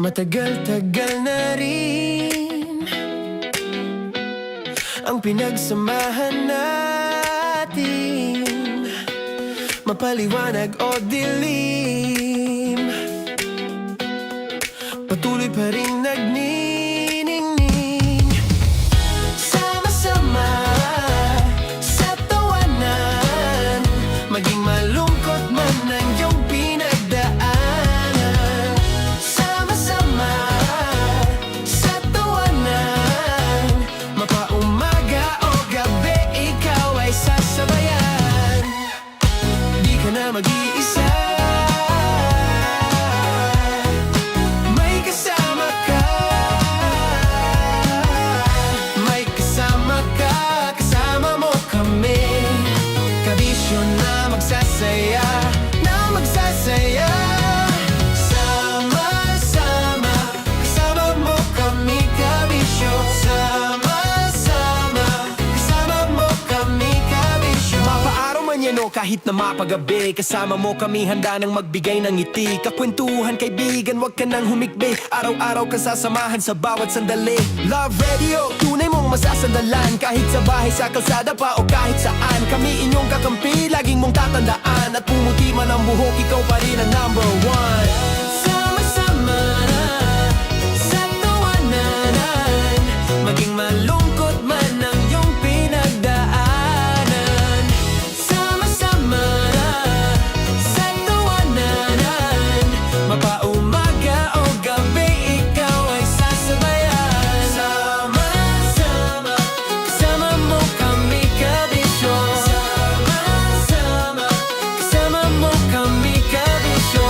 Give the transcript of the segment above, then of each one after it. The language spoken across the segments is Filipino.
Matagal-tagal na rin ang pinagsamahan natin, mapaliwanag o dilim, patuloy pa rin nagniningning. Sama-sama sa tawanan, maging malungkot man ang iyong pinagdaanan. Sama-sama sa tawanan, mapaumaga o gabi, ikaw ay sasabayan. Di ka na mag-iisa, may kasama ka. May kasama ka, kasama mo kami. Kabisyo na magsasaya, na magsasaya. Sama-sama, kasama mo kami, kabisyo. Sama-sama, kasama mo kami, kabisyo. Mapaaraw man yan o kahit na mapagabi, kasama mo kami, handa nang magbigay ng ngiti. Kakwentuhan kaibigan, wag ka nang humikbi. Araw-araw ka sasamahan sa bawat sandali. Love Radio, tunay mong masasandalan. Kahit sa bahay, sa kalsada pa o kahit saan, kami inyong kakampi, laging mong tatandaan. At pumuti man ang buhok, ikaw pa rin ang number one. Sama-sama sa tawanan, maging malungkot man ang iyong pinagdaanan. Sama-sama sa tawanan, mapaumaga o gabi, ikaw ay sasabayan. Sama-sama, kasama mo kami, kabisyo. Sama-sama, kasama mo kami, kabisyo.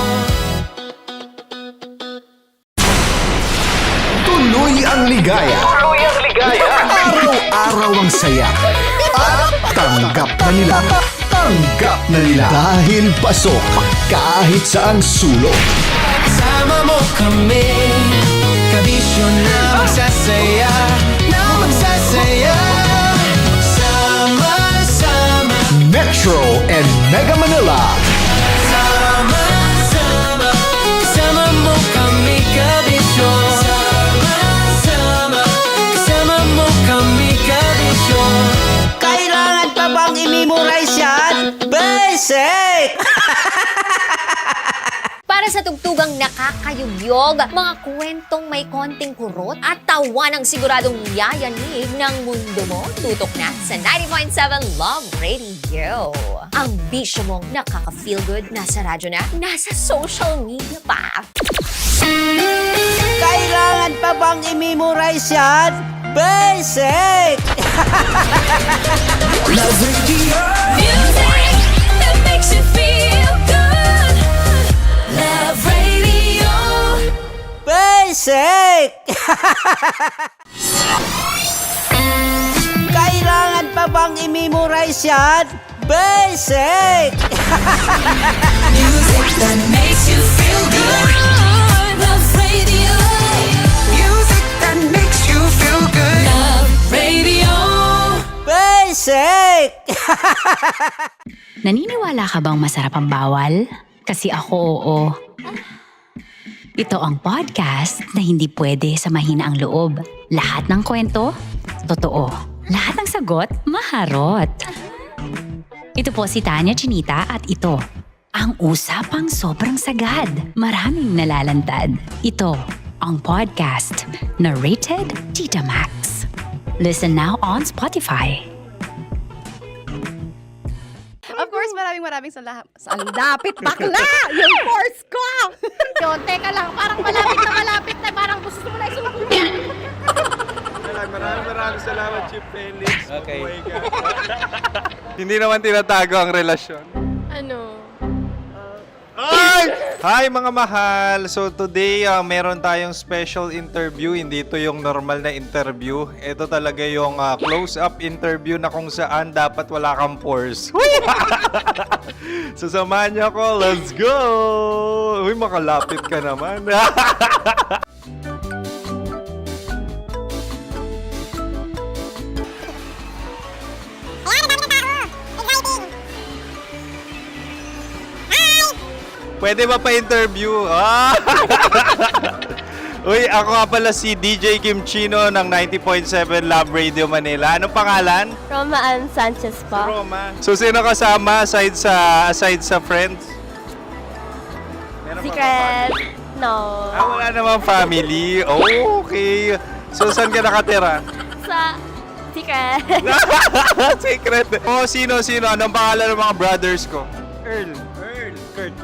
Tuloy ang ligaya. Araw-araw ang saya. At tanggap na nila. Tanggap na nila. Dahil pasok kahit saang sulok. Kasama mo kami, kabisyo na magsasaya, na magsasaya. Sama-sama, Metro and Mega Manila. sama-sama, kasama mo kami, kabisyo. Sama-sama, kasama mo kami, kabisyo. Kailangan pa bang i-memorize yan? Basic! Para sa tugtugang nakakayugyog, mga kwentong may konting kurot at tawa ng siguradong yayanig ng mundo mo, tutok na sa 90.7 Love Radio. Ang bisyo mong nakaka-feel good, nasa radyo na, nasa social media pa. Kailangan pa bang i-memorize yan? Basic! Love Radio. Music that makes you feel good. Love Radio. Basic! Kailangan pa bang i-memorize yan? Basic! Music that makes you feel good. Love Radio. Music that makes you feel good. Love Radio. Basic! Naniniwala ka bang masarap ang bawal? Kasi ako, oo. Ito ang podcast na hindi pwede sa mahina ang loob. Lahat ng kwento, totoo. Lahat ng sagot, maharot. Ito po si Tanya Chinita at ito, ang usapang sobrang sagad. Maraming nalalantad. Ito, ang podcast na Rated Tita Max. Listen now on Spotify. Of course, maraming salamat. Ang lapit bakla! Yung force ko! Yun, teka lang, parang malapit na, parang gusto mo na isulat. Maraming salamat, Chief Felix. Okay. Oh my God. Hindi naman tinatago ang relasyon. Ano? Ay! Hi mga mahal! So today, meron tayong special interview. Hindi ito yung normal na interview. Ito talaga yung close-up interview na kung saan dapat wala kang pores. So samahan niyo ako. Let's go! Uy, makalapit ka naman. Pwede ba pa-interview? Uy, ako nga pala si DJ Kim Chino ng 90.7 Love Radio Manila. Anong pangalan? Roma Ann Sanchez po. Roma. So, sino kasama aside sa friends? Meron pa ba Secret. family? No. Wala namang family. Oh, okay. So, saan ka nakatira? Sa secret. Secret. Oh, sino? Anong pangalan ng mga brothers ko? Earl, Kurt.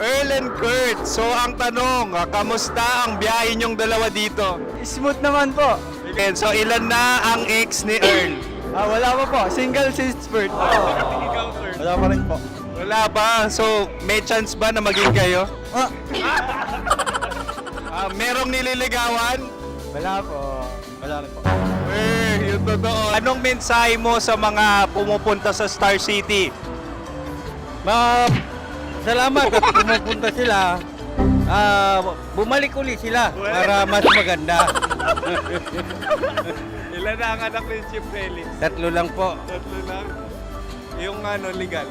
Earl and Kurt. So, ang tanong, kamusta ang biyahe niyong dalawa dito? Smooth naman po. Okay, so ilan na ang ex ni Earl? Wala pa po. Single since birth. Wala pa rin po. Wala ba? So, may chance ba na maging kayo? Merong nililigawan? Wala po. Wala rin po. Yung totoo. Anong mensahe mo sa mga pumupunta sa Star City? Salamat at pumupunta sila. Bumalik ulit sila para mas maganda. Ilan na ang anak ni Chief Felix? 3 lang po. 3 lang. Yung legal?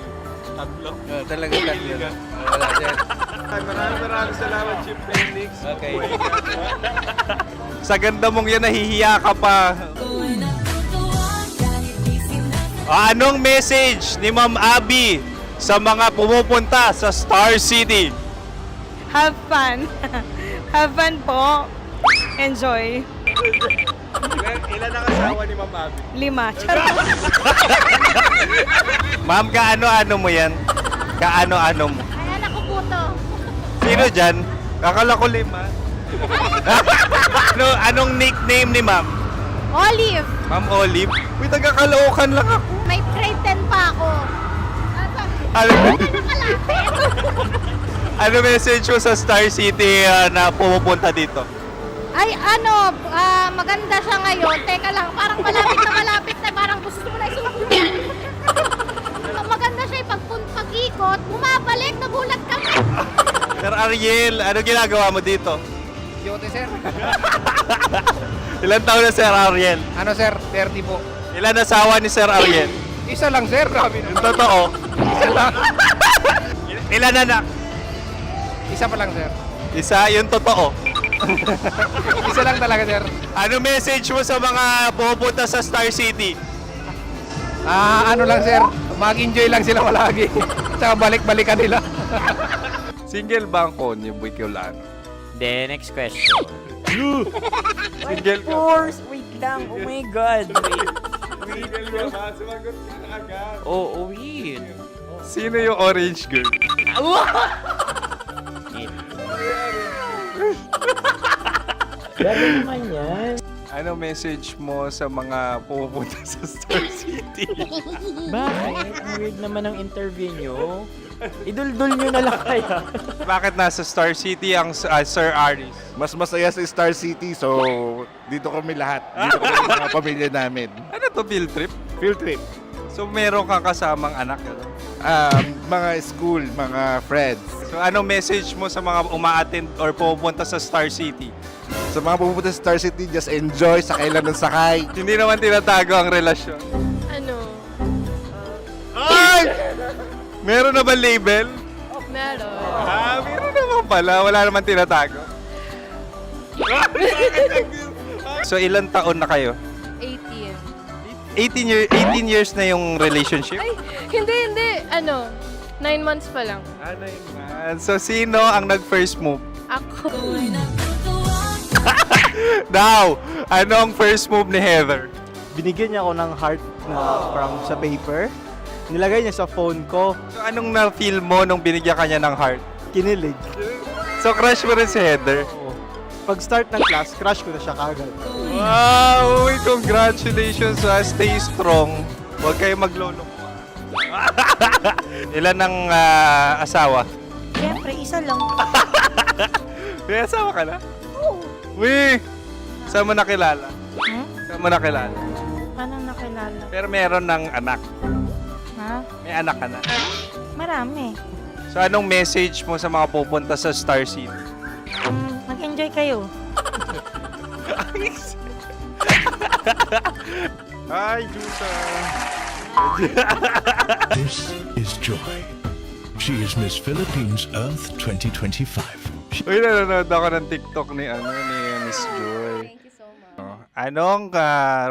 3. Talaga 3 lang. Wala sir. Maraming salamat, Chief Felix. Okay. Sa ganda mong yan, nahihiya ka pa. Anong message ni Ma'am Abby sa mga pumupunta sa Star City? Have fun. Have fun po. Enjoy. Ilan ang asawa ni Ma'am Abby? 5. Charot. Ma'am, kaano-ano mo yan? Kaano-ano mo? Ayan ako po to. Sino dyan? Kakala ko 5. Anong nickname ni Ma'am? Olive. Ma'am Olive? Uy, taga-Caloocan lang ako. May grade 10 pa ako. Ano, Nakalapit. ano message mo sa Star City na pumupunta dito? Ay, maganda siya ngayon. Teka lang, parang malapit na. Parang gusto mo na isusunod. Maganda siya pag-ikot, bumabalik, nagulat ka. Sir Ariel, ano ginagawa mo dito? Yote sir. Ilan taon na Sir Ariel? Ano sir? 30 po. Ilan asawa ni Sir Ariel? Isa lang sir. Grabe Yung totoo. Isa lang. Ilan anak? Isa pa lang sir. Isa, yung totoo. Isa lang talaga sir. Ano message mo sa mga pumupunta sa Star City? Ano lang sir. Mag-enjoy lang sila palagi. Tsaka balik-balikan nila. Single ba ang Konyo, Boy Kiolano? Then, next question. Single ka? Wait lang. Oh my God. Single ka ba? Sumagot ka na agad. Oh, wait. Sino yung orange girl? Gano'n naman yan. Ano message mo sa mga pumupunta sa Star City? Bakit? Ang weird naman ang interview nyo. Iduldul nyo na lang kaya. Bakit nasa Star City ang Sir Aris? Mas masaya sa Star City, so dito kami lahat. Dito kami mga pamilya namin. Ano to, field trip? Field trip. So meron kang kasamang anak? Ano? Mga school, mga friends. So anong message mo sa mga uma-attend or pumupunta sa Star City? Sa mga pupunta sa Star City, just enjoy, sakay lang ng sakay. Hindi naman tinatago ang relasyon. Ano? Ay! Meron na ba label? Meron. Meron naman pala. Wala naman tinatago. So ilan taon na kayo? 18. 18 years na yung relationship? Ay, hindi. 9 months pa lang. So sino ang nag-first move? Ako. Now, ano ang first move ni Heather? Binigyan niya ako ng heart na from sa paper. Nilagay niya sa phone ko. So anong na-feel mo nung binigyan ka niya ng heart? Kinilig. So crush mo rin si Heather? Pag-start ng class, crush ko na siya kagad. Wow! Uy, congratulations! Stay strong. Huwag kayo maglolo. Ilan ang asawa? Siyempre, isa lang. May asawa ka na? Oo. Uy! Saan mo nakilala? Saan mo nakilala? Paano nakilala? Pero meron ng anak. Ha? May anak ka na. Marami. So anong message mo sa mga pupunta sa Star City? Mag-enjoy kayo. Hi, Jusa! This is Joy. She is Miss Philippines Earth 2025. Uy, nanonood ako ng TikTok ni Miss Joy. Thank you so much. Anong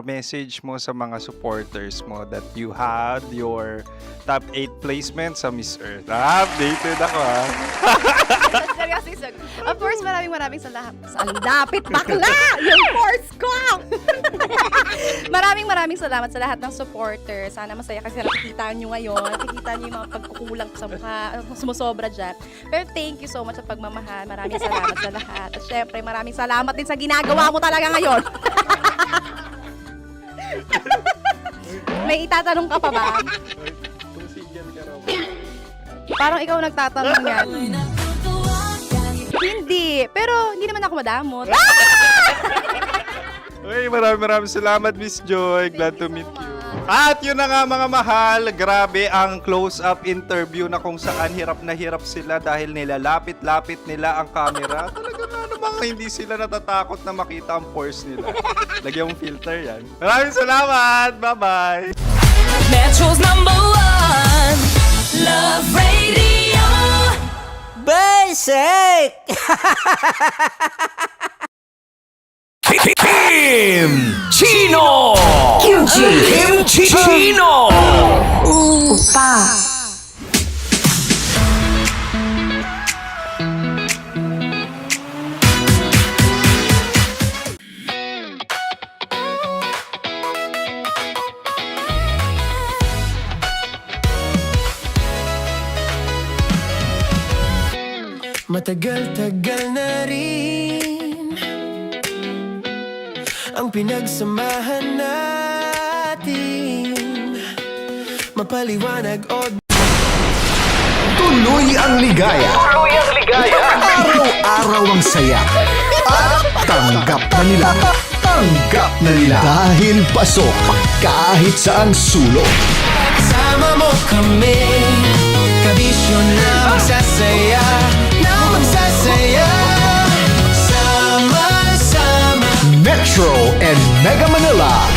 message mo sa mga supporters mo that you had your top 8 placement sa Miss Earth? Updated ako Seryoso. Of course, maraming salamat. Sa lapit bakla! Yung course ko! maraming salamat sa lahat ng supporters. Sana masaya kasi nakikita nyo ngayon. Nakikita nyo yung mga pagkukulang sa mukha. Sumusobra dyan. Pero thank you so much sa pagmamahal. Maraming salamat sa lahat. At syempre, maraming salamat din sa ginagawa mo talaga ngayon. May itatanong ka pa ba? Parang ikaw nagtatanong yan. Hindi. Pero hindi naman ako madamot. Okay, maraming salamat, Miss Joy. Glad to meet you. At yun na nga mga mahal, grabe ang close-up interview na kung saan hirap na hirap sila dahil nilalapit-lapit nila ang camera. Talaga na namang hindi sila natatakot na makita ang pores nila. Lagyan mong filter yan. Maraming salamat! Bye-bye! Metro's #1 Love Radio. Basic! Kim Chino! Kimchi Chino! Matagal-tagal na rin ang pinagsamahan natin. Mapaliwanag o Tuloy ang ligaya. Araw-araw ang saya. At tanggap na nila. Tanggap na nila. Dahil pasok kahit saang sulok. kasama mo kami. Kabisyo na magsasaya, na magsasaya. Sama-sama, Metro and Mega Manila.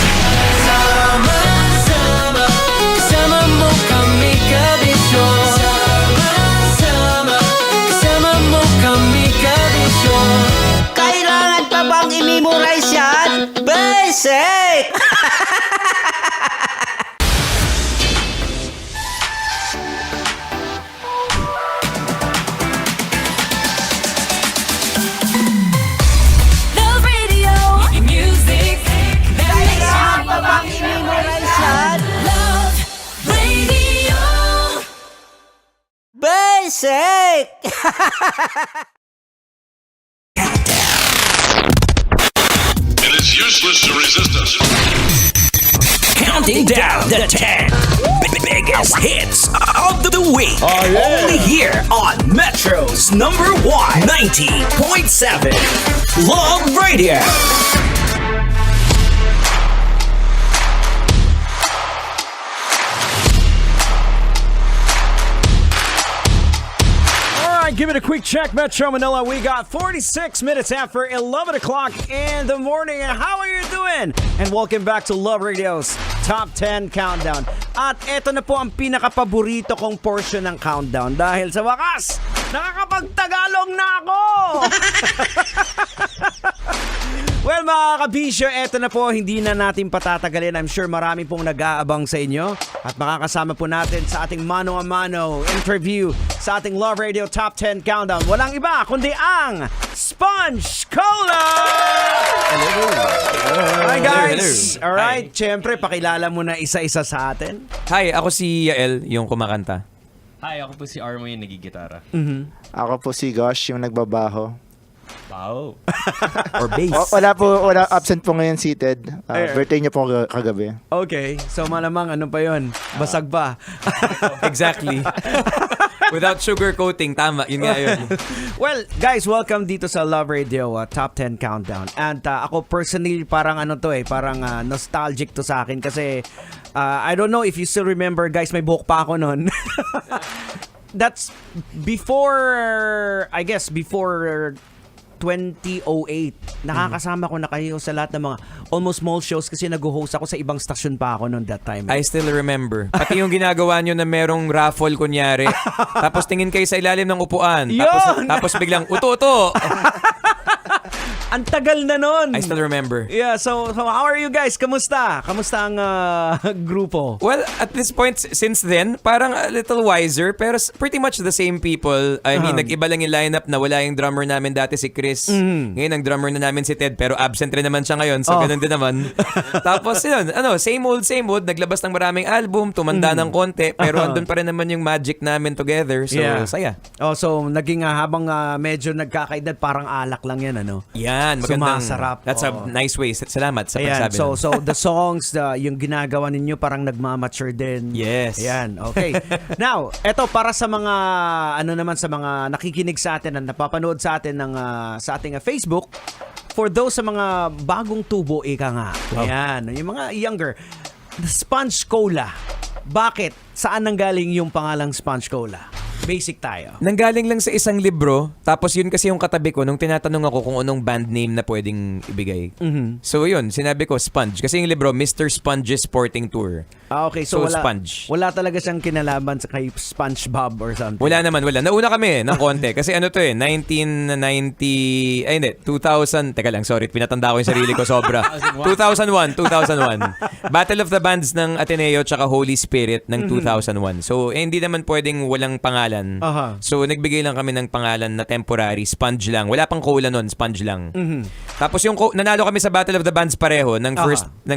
sama-sama, kasama mo kami. Kabisyo, sama-sama, kasama mo kami. Kabisyo. Kailangan pa bang i-memorize yan? Basic! Love Radio. Music. Kailangan pa bang i-memorize yan? Love Radio. Basic! It is useless to resist us. Counting down the 10 biggest hits of the week. Only here on Metro's #1 90.7 Love Radio. Alright, give it a quick check, Metro Manila. We got 46 minutes after 11 o'clock in the morning. And how are you doing? And welcome back to Love Radio's Top 10 Countdown. At eto na po ang pinakapaborito kong portion ng countdown. Dahil sa wakas, nakakapagtagalog na ako! Well, mga kabisyo, eto na po, hindi na natin patatagalin. I'm sure marami pong nag-aabang sa inyo. At makakasama po natin sa ating mano-a-mano interview sa ating Love Radio Top 10 Countdown. Walang iba, kundi ang Sponge Cola! Hi guys! Alright, syempre, pakilala mo na isa-isa sa atin. Hi, ako si Yael, yung kumakanta. Hi, ako po si Armo yung nagigitara. Ako po si Gosh, yung nagbabaho. Wow. Or bass. Wala absent po ngayon seated. Birthday niya po kagabi. Okay, so malamang ano pa yon? Basag pa. Exactly. Without sugar coating, tama. Yun nga yun. Well, guys, welcome dito sa Love Radio Top 10 Countdown. And ako personally, parang ano to parang nostalgic to sa akin kasi I don't know if you still remember, guys, may buhok pa ako nun. That's before, I guess, before 2008. Nakakasama ko na kayo sa lahat ng mga almost mall shows kasi nag-host ako sa ibang stasyon pa ako noon that time. I still remember. Pati yung ginagawa nyo na merong raffle kunyari. Tapos tingin kayo sa ilalim ng upuan. Tapos biglang uto-uto. Ang tagal na nun. I still remember. Yeah, so how are you guys? Kamusta? Kamusta ang grupo? Well, at this point, since then, parang a little wiser, pero pretty much the same people. I mean, nag-iba lang yung lineup na wala yung drummer namin dati si Chris. Ngayon, ang drummer na namin si Ted, pero absent rin naman siya ngayon, so ganun din naman. Tapos yun, same old, naglabas ng maraming album, tumanda ng konti, pero andun pa rin naman yung magic namin together, so saya. Oh, so naging habang medyo nagkakaedad, parang alak lang yan, ano? Yan, magandang. Sumasarap. That's a nice way. Salamat sa Ayan, pagsabi. so the songs, yung ginagawa ninyo parang nagmamature din. Yes. Ayan, okay. Now, eto para sa mga naman sa mga nakikinig sa atin at napapanood sa atin ng sa ating Facebook, for those sa mga bagong tubo, ika nga. Ayan, yung mga younger, the Sponge Cola. Bakit? Saan nanggaling yung pangalang Sponge Cola? Basic tayo. Nanggaling lang sa isang libro, tapos yun kasi yung katabi ko nung tinatanong ako kung anong band name na pwedeng ibigay. So yun, sinabi ko Sponge. Kasi yung libro, Mr. Sponge's Sporting Tour. Okay, so wala, Sponge. Wala talaga siyang kinalaman sa kay SpongeBob or something. Wala. Nauna kami ng konti. Kasi 1990, 2000, teka lang, sorry, pinatanda ko yung sarili ko sobra. 2001. Battle of the Bands ng Ateneo tsaka Holy Spirit ng 2001. So, hindi naman pwedeng walang pangalan. So, nagbigay lang kami ng pangalan na temporary, Sponge lang. Wala pang cola nun, Sponge lang. Tapos yung nanalo kami sa Battle of the Bands pareho ng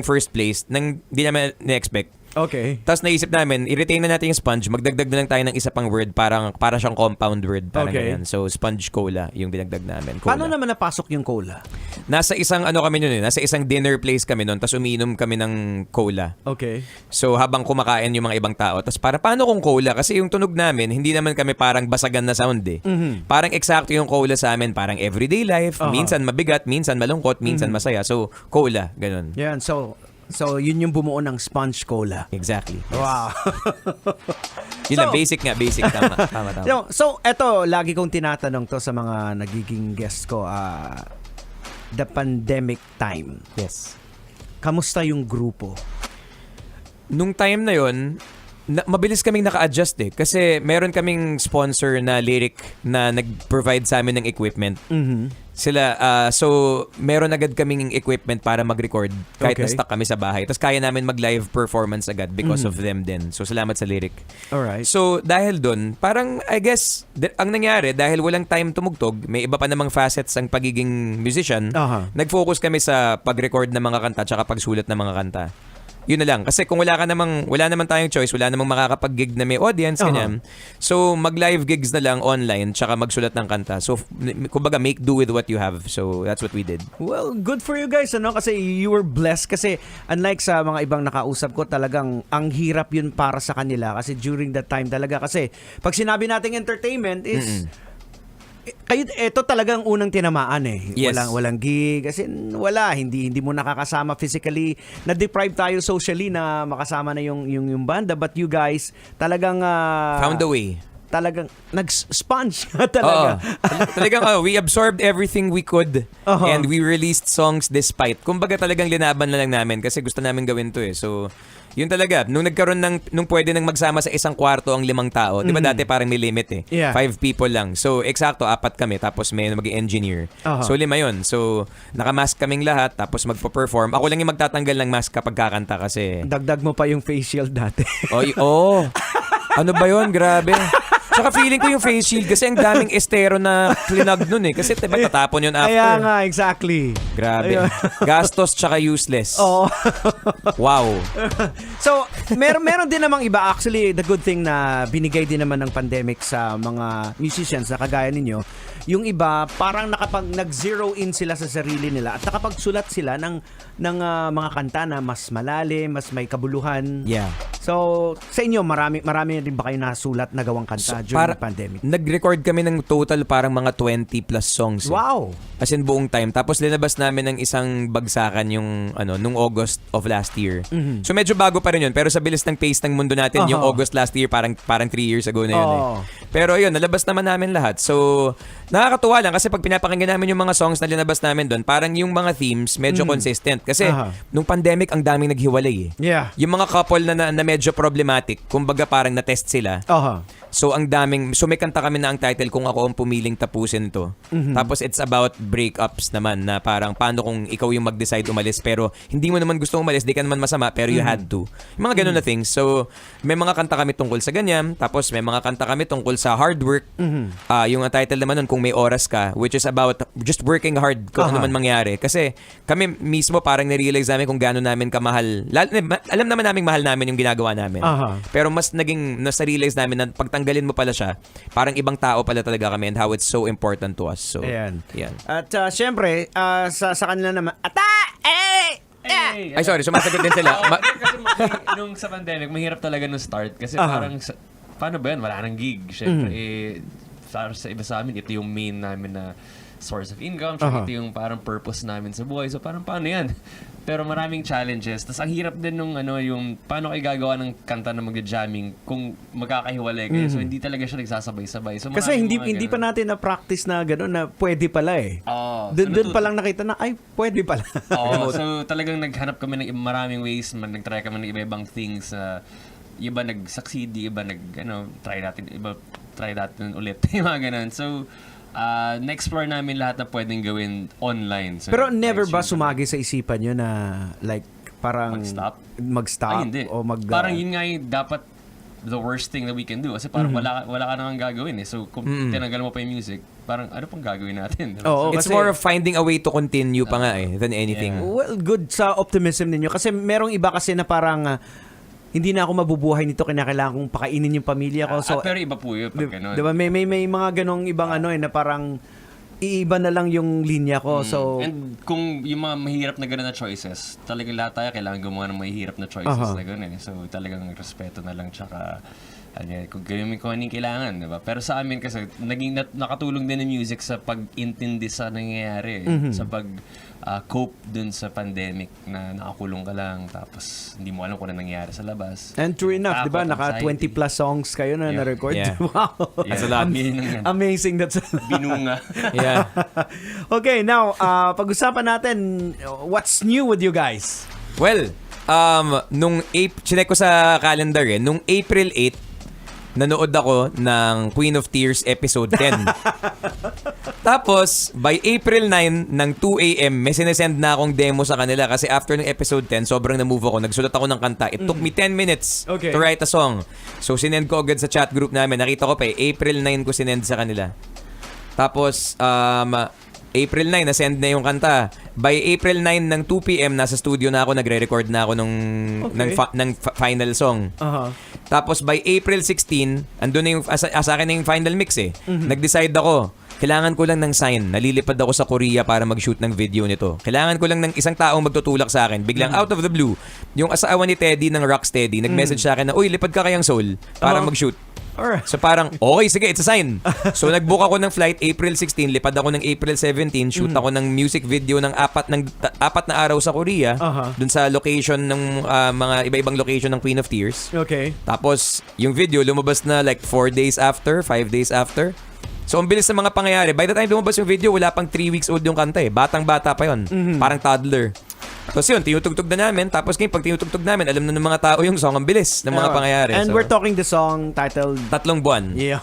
first place, nang di naman na-expect. Okay. Tapos naisip namin, i-retain na natin yung Sponge, magdagdag na lang tayo ng isa pang word, para siyang compound word, parang ganyan. So, Sponge Cola, yung dinagdag namin. Cola. Paano naman napasok yung cola? Nasa isang kami nun, nasa isang dinner place kami nun, tapos umiinom kami ng cola. Okay. So, habang kumakain yung mga ibang tao, tapos paano kung cola? Kasi yung tunog namin, hindi naman kami parang basagan na sound eh. Parang eksakto yung cola sa amin, parang everyday life, minsan mabigat, minsan malungkot, minsan masaya. So, cola, ganun. Yan, so yun yung bumuo ng Sponge Cola. Exactly. Yes. Wow. Yun lang, basic. Tama. So, eto, lagi kong tinatanong to sa mga nagiging guest ko, the pandemic time. Yes. Kamusta yung grupo? Nung time na yun, mabilis kaming naka-adjust eh. Kasi meron kaming sponsor na Lyric na nag-provide sa amin ng equipment. Sila, so meron agad kaming equipment para mag-record kahit na-stuck kami sa bahay. Tapos kaya namin mag-live performance agad because of them din. So salamat sa Lyric. Alright. So dahil dun, parang I guess, ang nangyari, dahil walang time tumugtog, may iba pa namang facets ang pagiging musician, nag-focus kami sa pag-record ng mga kanta tsaka pagsulat ng mga kanta. Yun na lang. Kasi kung wala naman tayong choice, wala namang makakapag-gig na may audience, ganyan. So, mag-live gigs na lang online, tsaka magsulat ng kanta. So, kumbaga, make do with what you have. So, that's what we did. Well, good for you guys, ano? Kasi you were blessed. Kasi unlike sa mga ibang nakausap ko, talagang ang hirap yun para sa kanila. Kasi during that time talaga. Kasi pag sinabi nating entertainment is... Kayo, ito talagang unang tinamaan eh. Yes. Walang gig. Kasi hindi mo nakakasama physically. Na-deprive tayo socially na makasama na yung banda. But you guys, talagang... found a way. Talagang nag-sponge talaga. Talagang we absorbed everything we could and we released songs despite. Kumbaga talagang linaban na lang namin kasi gusto namin gawin to eh. So, yun talaga. Nung nagkaroon nung pwede nang magsama sa isang kwarto ang 5 tao. Di ba dati parang may limit eh. Yeah. 5 people lang. So, eksakto, 4 kami. Tapos may mag-engineer. So, 5 yun. So, nakamask kaming lahat. Tapos magpo-perform. Ako lang yung magtatanggal ng mask kapag kakanta kasi... Dagdag mo pa yung face shield dati. Ano ba yun? Grabe. Tsaka feeling ko yung face shield kasi ang daming estero na klinag nun eh. Kasi diba tatapon yun after. Kaya nga, exactly. Grabe. Gastos tsaka useless. Wow. So, meron din namang iba. Actually, the good thing na binigay din naman ng pandemic sa mga musicians na kagaya ninyo, yung iba, parang nag-zero in sila sa sarili nila at nakapagsulat sila ng mga kanta na mas malalim, mas may kabuluhan. Yeah. So, sa inyo, marami rin ba kayo nasulat na gawang kanta during the pandemic? Nag-record kami ng total parang mga 20 plus songs. Wow! As in buong time. Tapos linabas namin ng isang bagsakan yung nung August of last year. So medyo bago pa rin yun. Pero sa bilis ng pace ng mundo natin, yung August last year parang 3 years ago na yun eh. Pero yun, nalabas naman namin lahat. So, nakakatuwa lang kasi pag pinapakinggan namin yung mga songs na linabas namin doon, parang yung mga themes medyo consistent. Kasi nung pandemic, ang daming naghiwalay eh. Yeah. Yung mga couple na medyo problematic, kumbaga parang na-test sila. So ang daming, so may kanta kami na ang title Kung Ako Ang Pumiling Tapusin To. Tapos it's about breakups naman na parang paano kung ikaw yung mag-decide umalis pero hindi mo naman gusto umalis, di ka naman masama pero you had to. Yung mga ganun na things. So may mga kanta kami tungkol sa ganyan, tapos may mga kanta kami tungkol sa hard work. Yung title naman nun Kung May Oras Ka, which is about just working hard kung ano man mangyari. Kasi kami mismo parang narealize namin kung gaano namin kamahal. Alam naman namin mahal namin yung ginagawa namin. Pero mas realize namin na pagtanggalin mo pala siya, parang ibang tao pala talaga kami and how it's so important to us. So, Ayan. yan. At syempre, sa kanila naman, Ay, sorry, sumasagot din sila. Kasi nung sa pandemic, mahirap talaga nung start. Kasi parang, paano ba yan? Wala nang gig. Siyempre, sa iba sa amin, ito yung main namin na source of income. Ito yung parang purpose namin sa buhay. So parang paano yan? Pero maraming challenges. Tapos ang hirap din nung yung paano kayo gagawa ng kanta na magja-jamming kung magkakahiwalay kayo. So hindi talaga siya nagsasabay-sabay. So, kasi hindi pa natin na-practice na gano'n na pwede pala eh. Doon pa lang nakita na, ay, pwede pala. So talagang naghanap kami ng maraming ways. Nag-try kami ng iba-ibang things. Iba nag-succeed, iba try natin ulit. Yung mga ganun. So, na-explore namin lahat na pwedeng gawin online. So, pero never ba sumagi sa isipan nyo na like parang mag-stop Ay, hindi. o parang yun nga yung dapat the worst thing that we can do. Kasi parang wala ka nang gagawin eh. So kung tinanggal mo pa yung music, parang ano pang gagawin natin? It's more of finding a way to continue pa nga than anything. Well, good sa optimism ninyo. Kasi merong iba kasi na parang hindi na ako mabubuhay nito, kinakailangan kong pakainin yung pamilya ko. So, pero iba po yun pag gano'n. Diba, may mga ganong ibang na parang iiba na lang yung linya ko. So, and kung yung mga mahirap na gano'n na choices, talagang lahat tayo kailangan gumawa ng mahirap na choices na gano'n. So talagang respeto na lang tsaka kung gawin ko anong kailangan, diba? Pero sa amin kasi nakatulong din ng music sa pag-intindi sa nangyayari, sa pag-cope dun sa pandemic na nakakulong ka lang tapos hindi mo alam kung ano nangyayari sa labas. And true enough, di ba? Naka 20 plus songs kayo na na-record. Yeah. Wow. That's a lot. Amazing. That's a lot. Binunga. Yeah. Okay, now, pag-usapan natin, what's new with you guys? Well, chinek ko sa calendar nung April 8, nanood ako ng Queen of Tears episode 10. Tapos, by April 9 ng 2 a.m., may sinesend na akong demo sa kanila kasi after ng episode 10, sobrang na-move ako. Nagsulat ako ng kanta. It took me 10 minutes to write a song. So, sinend ko agad sa chat group namin. Nakita ko pa April 9 ko sinend sa kanila. Tapos, April 9, nasend na yung kanta. By April 9 ng 2 p.m., nasa studio na ako, nagre-record na ako ng final song. Tapos by April 16, andun na yung, sa akin na yung final mix Nag-decide ako, kailangan ko lang ng sign. Nalilipad ako sa Korea para mag-shoot ng video nito. Kailangan ko lang ng isang taong magtutulak sa akin. Biglang out of the blue, yung asawa ni Teddy ng Rocksteady, nag-message sa akin na, uy, lipad ka kayang Seoul para mag-shoot. Alright. So parang, okay, sige, it's a sign. So nag-book ako ng flight April 16, lipad ako ng April 17, shoot ako ng music video ng apat na araw sa Korea, dun sa location ng mga iba-ibang location ng Queen of Tears. Okay. Tapos, yung video lumabas na like 4 days after, 5 days after. So, ang bilis ng mga pangyayari. By the time lumabas yung video, wala pang 3 weeks old yung kanta Batang-bata pa yon. Parang toddler. Tapos yun, tinutugtog na namin. Tapos ngayon, pag tinutugtog namin, alam na ng mga tao yung song. Ang bilis ng mga pangyayari. And we're talking the song titled 3 Buwan. Yeah.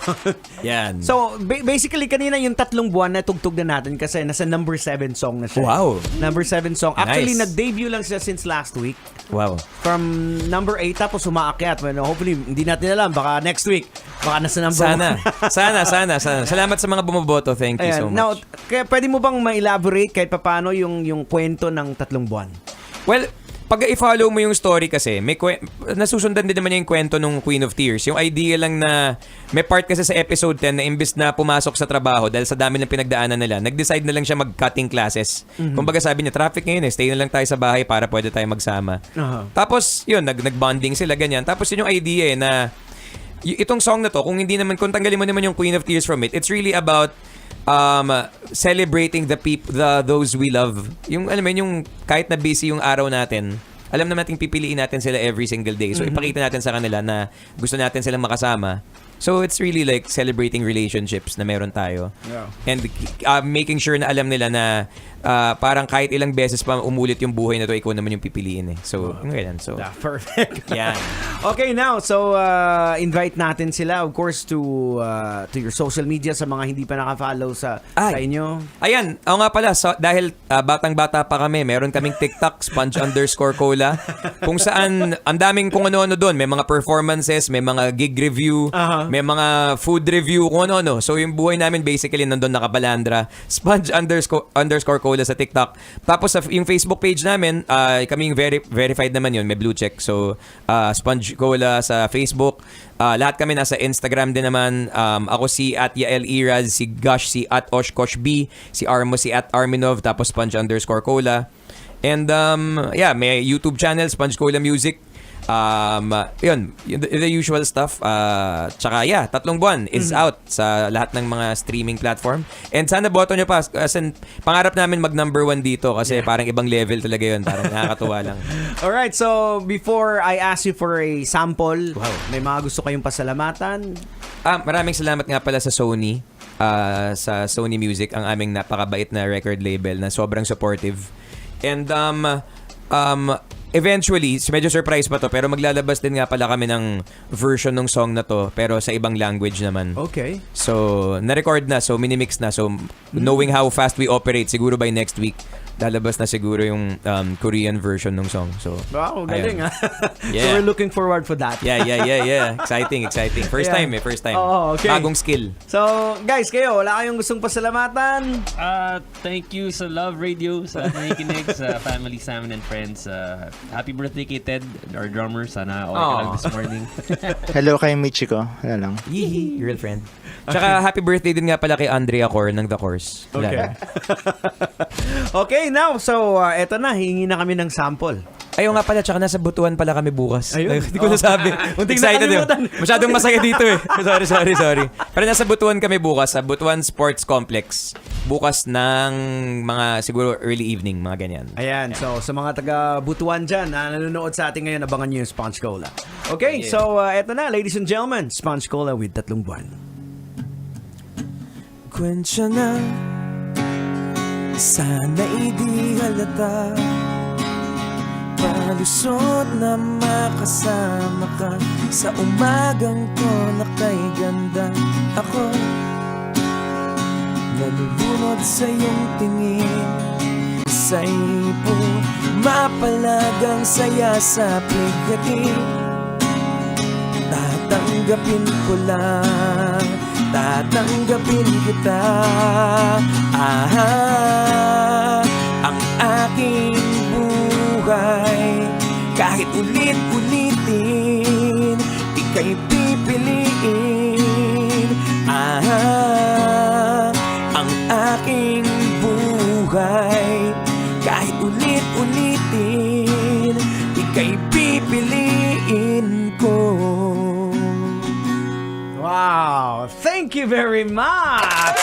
Yan. So, basically, kanina yung 3 buwan na tugtog na natin kasi nasa number 7 song na siya. Wow. Number 7 song. Actually, Nice. nag-debut lang siya since last week. Wow. From number 8, tapos umaakyat. Well, hopefully, hindi natin alam. Baka next week, baka nasa number 1. Sana. Salamat sa mga bumoboto. Thank you so much. Now, kaya pwede mo bang ma-elaborate kahit paano yung kwento ng 3 buwan? Well, pag i-follow mo yung story kasi, nasusundan din naman yung kwento ng Queen of Tears. Yung idea lang na may part kasi sa episode 10 na imbis na pumasok sa trabaho dahil sa dami ng pinagdaanan nila, nag-decide na lang siya mag-cutting classes. Kumbaga sabi niya, traffic ngayon stay na lang tayo sa bahay para pwede tayo magsama. Tapos, yun, nag-bonding sila, ganyan. Tapos yun yung idea na itong song na to, kung tanggalin mo naman yung Queen of Tears from it, it's really about celebrating those we love. Yung alam mo yung kahit na busy yung araw natin, alam naman nating pipiliin natin sila every single day. So ipakita natin sa kanila na gusto natin silang makasama. So it's really like celebrating relationships na meron tayo. Yeah. And making sure na alam nila na parang kahit ilang beses pa umulit yung buhay na to, ikaw naman yung pipiliin eh. So, ganyan. So, Perfect. yan. Okay, now, so invite natin sila, of course, to your social media sa mga hindi pa naka-follow sa inyo. Ayan, ako nga pala, so, dahil batang-bata pa kami, meron kaming TikTok, Sponge_Cola, kung saan ang daming kung ano-ano doon. May mga performances, may mga gig review, may mga food review, kung ano-ano. So, yung buhay namin basically nandun nakabalandra. Sponge_Cola sa TikTok. Tapos, yung Facebook page namin, kaming verified naman yun, may blue check. So, Sponge Cola sa Facebook. Lahat kami nasa Instagram din naman. Ako si @Yael Iraz, si Gosh si @OshKoshB, si Armo si @Arminov, tapos Sponge_Cola. And yeah, may YouTube channel, Sponge Cola Music. Yun, the usual stuff. Tsaka yeah, 3 buwan is out sa lahat ng mga streaming platform. And sana boto nyo pa. Kasi pangarap namin mag number 1 dito kasi parang ibang level talaga yun. Parang nakakatuwa lang. Alright, so before I ask you for a sample, may mga gusto kayong pasalamatan? Maraming salamat nga pala sa Sony. Sa Sony Music, ang aming napakabait na record label na sobrang supportive. And eventually, medyo surprise pa to, pero maglalabas din nga pala kami ng version ng song na to, pero sa ibang language naman. Okay. So, na-record na, so minimix na. So, knowing how fast we operate, siguro by next week, lalabas na siguro yung Korean version ng song. So, wow, galing ayun. So, we're looking forward for that. Yeah. Exciting. First time. Oh, okay. Bagong skill. So, guys, kayo, wala kayong gustong pasalamatan? Thank you sa Love Radio, sa nakikinig, sa family, Sam and friends. Happy birthday kay Ted, our drummer. Sana okay ka lang this morning. Hello kay Michiko. Ano lang. Yee, girlfriend. Tsaka happy birthday din nga pala kay Andrea Cor ng The Course. Okay. Okay, now, so, eto na, hingi na kami ng sample. Ayun nga pala, tsaka nasa Butuan pala kami bukas. Ayun. Hindi ko nasabi. Excited eh. Masyadong masaya dito eh. Sorry. Pero nasa Butuan kami bukas, sa Butuan Sports Complex. Bukas ng mga siguro early evening, mga ganyan. Ayan, so sa mga taga-Butuan dyan na nanonood sa atin ngayon, abangan nyo yung Sponge Cola. Okay, so eto na, ladies and gentlemen, Sponge Cola with 3 buwan. Kwensya na, sana'y di halata. Palusot na makasama ka sa umagang to na kay ganda. Ako nalulunod sa iyong tingin, sa ipo mapalagang saya sa pigati. Tatanggapin ko lang, tatanggapin kita. Ang aking buhay, kahit ulit-ulitin, ika'y pipiliin. Ang aking buhay, kahit ulit-ulitin, ika'y pipiliin ko. Wow! Thank you very much!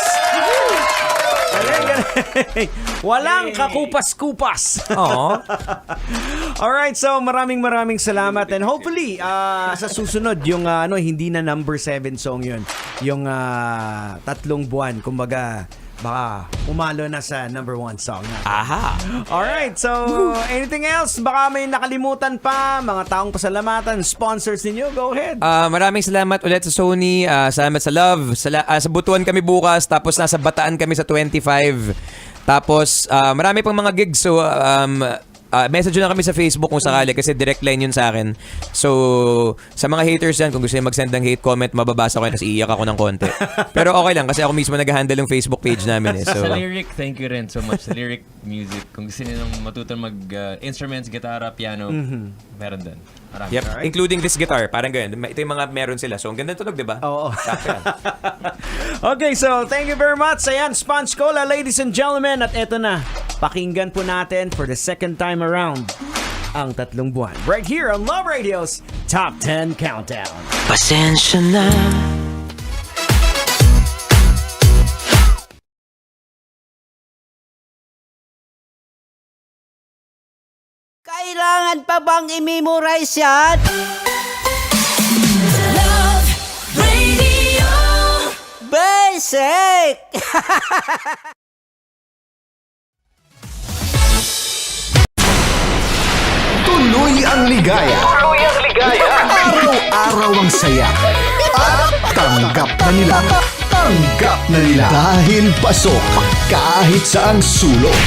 Galing. Walang kakupas-kupas. Alright, so maraming salamat and hopefully sa susunod yung hindi na number 7 song yun. Yung 3 buwan, kumbaga baka umalo na sa number 1 song natin. Alright, so anything else? Baka may nakalimutan pa, mga taong pasalamatan, sponsors ninyo, go ahead. Maraming salamat ulit sa Sony, salamat sa Love, sa Butuan kami bukas, tapos nasa Bataan kami sa 25. Tapos marami pang mga gigs, so message nyo na kami sa Facebook kung sakali kasi direct line yun sa akin. So, sa mga haters yan, kung gusto nyo mag-send ng hate comment, mababasa ko yan kasi iiyak ako ng konti. Pero okay lang kasi ako mismo nag-handle yung Facebook page namin. So, sa lyric, thank you rin so much. Sa lyric music, kung gusto nyo matuto mag-instruments, gitara, piano, meron din. Marami. Yep, right. Including this guitar, parang ganyan. Ito yung mga meron sila. So, ang ganda tunog, di ba? Oo. Okay, so thank you very much. Ayan, Sponge Cola, ladies and gentlemen. At eto na, pakinggan po natin for the second time around ang 3 buwan. Right here on Love Radio's Top 10 Countdown. Pasensya na. Kailangan pa bang i-memorize yan? Love Radio. Basic! Tuloy ang ligaya. Araw-araw ang saya. At tanggap na nila. Tanggap na nila. Dahil pasok kahit saang sulok.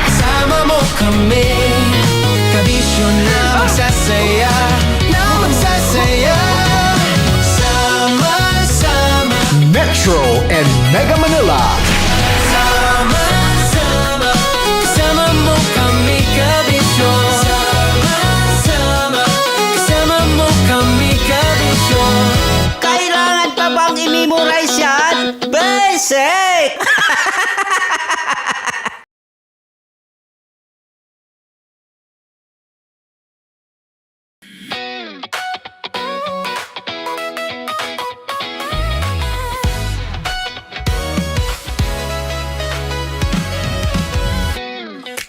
Kasama mo kami, kabisyo na magsasaya, na magsasaya. Sama-sama, Metro and Mega Manila. sama-sama, kasama mo kami, kabisyo. Sama-sama, kasama mo kami, kabisyo. Kailangan pa bang i-memorize yan? Basic!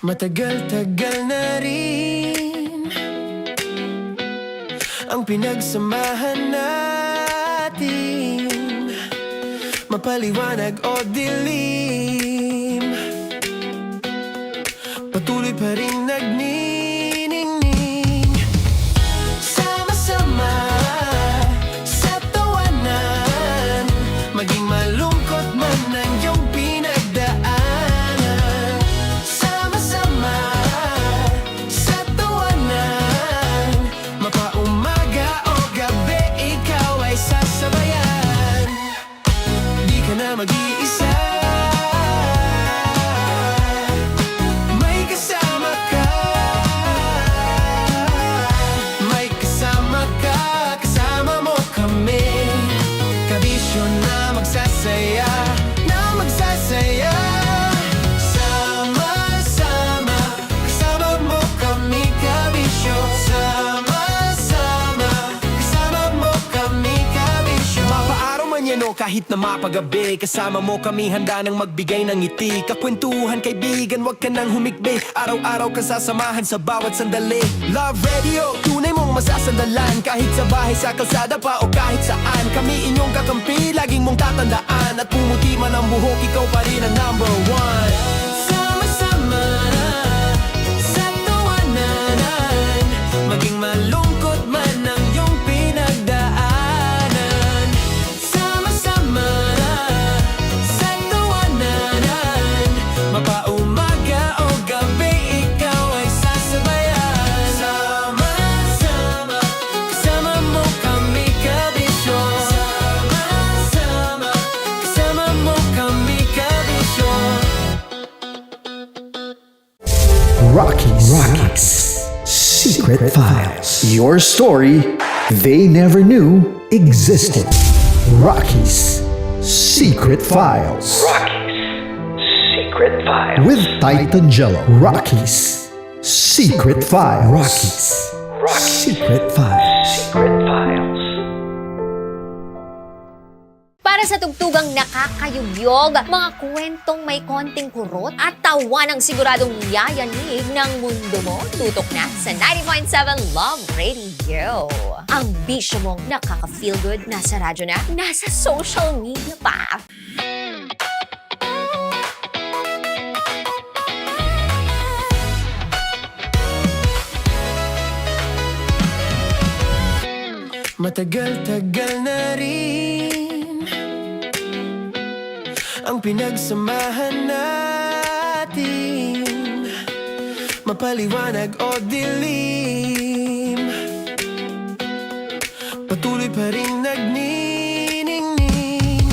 Matagal-tagal na rin ang pinagsamahan natin, mapaliwanag o dilim, patuloy pa rin nagniningning. Sama-sama sa tawanan, maging malungkot man ang iyong pinagdaanan. Sama-sama sa tawanan, mapaumaga o gabi, ikaw ay sasabayan. Di ka na mag-iisa, may kasama ka. May kasama ka, kasama mo kami, kabisyo na magsasaya, na magsasaya. Sama-sama, kasama mo kami, kabisyo. Sama-sama, kasama mo kami, kabisyo. Mapaaraw man yan o kahit na mapagabi, kasama mo kami, handa nang magbigay ng ngiti. Kakwentuhan, kaibigan, wag ka nang humikbi. Araw-araw ka sasamahan sa bawat sandali. Love Radio, tunay mong masasandalan. Kahit sa bahay, sa kalsada pa o kahit saan, kami inyong kakampi, laging mong tatandaan. At pumuti man ang buhok, ikaw pa rin ang number one. Sama-sama sa tawanan, maging malungkot man ang iyong pinagdaanan. Sama-sama sa tawanan, mapaumaga o gabi, ikaw ay sasabayan. Sama-sama, kasama mo kami, kabisyo. Sama-sama, kasama mo kami, kabisyo. Rockies. Secret Files. Your story they never knew existed. Rockies. Secret Files. Secret Files. With Titan Jello. Rockies. Secret Files. Rockies. Secret Files. Secret Files. Para sa tugtugang nakakayugyog, mga kwentong may konting kurot at tawa ng siguradong yayanig ng mundo mo, tutok na sa 90.7 Love Radio. Ang bisyo mong nakaka-feel good, nasa radyo na, nasa social media pa. Matagal-tagal na rin ang pinagsamahan natin, mapaliwanag o dilim, patuloy pa rin nagniningning.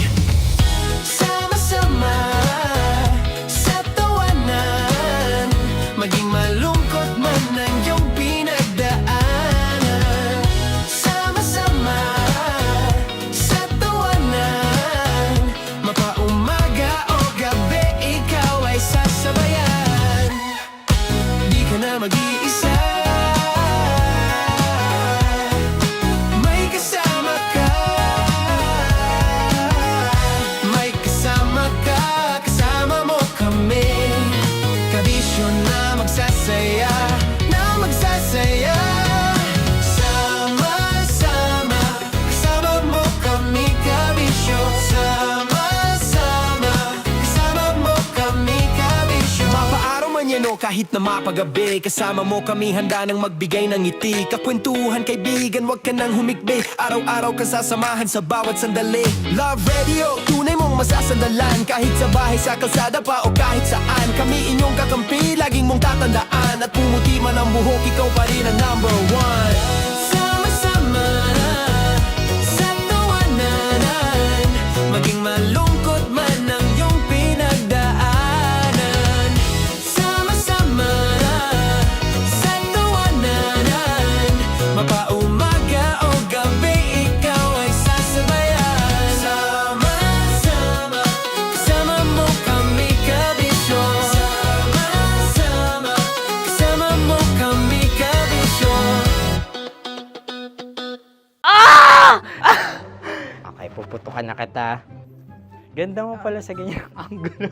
Sama-sama sa tawanan, maging malungkot man ang iyong pinagdaanan. Sama-sama sa tawanan, mapaumaga o gabi, ikaw ay sasabayan. Di ka na mag-iisa, may kasama ka. kahit na mapagabi. Kasama mo kami handa nang magbigay ng ngiti. Kakwentuhan kaibigan, wag ka nang humikbi. Araw-araw kasasamahan sa bawat sandali. Love Radio, tunay mong masasandalan. Kahit sa bahay, sa kalsada pa o kahit saan. Kami inyong kakampi, laging mong tatandaan. At pumuti man ang buhok, ikaw pa rin ang number one. Sama-sama sa tawanan, maging malungkot man ang iyong pinagdaanan. Sama-sama sa tawanan, mapaumaga o gabi, ikaw ay sasabayan. Sama-sama, kasama mo kami kabisyo. Sama-sama, kasama mo kami kabisyo. Okay, puputukan na kita. Ganda mo pala sa ganyang angulo.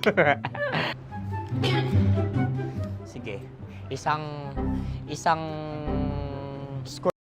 Sige, isang score.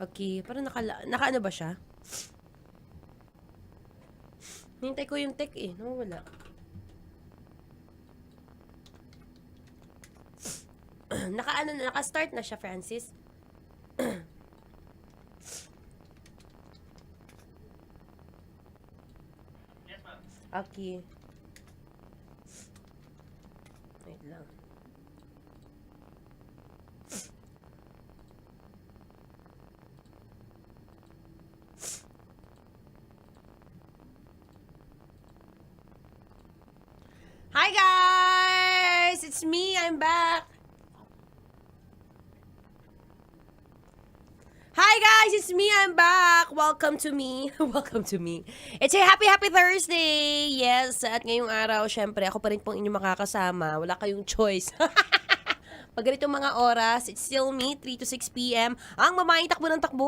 Okay, parang naka ano ba siya? Hintay ko yung tech eh. Nawawala. Naka-start na siya, Francis. Okay. Wait lang. Hi guys! It's me, I'm back! Hi guys, it's me, I'm back! Welcome to me. Welcome to me. It's a happy Thursday! Yes, at ngayong araw, syempre, ako pa rin pong inyong makakasama. Wala kayong choice. Pag ganitong mga oras, it's still me, 3 to 6 p.m. Ang mamaing takbo ng takbo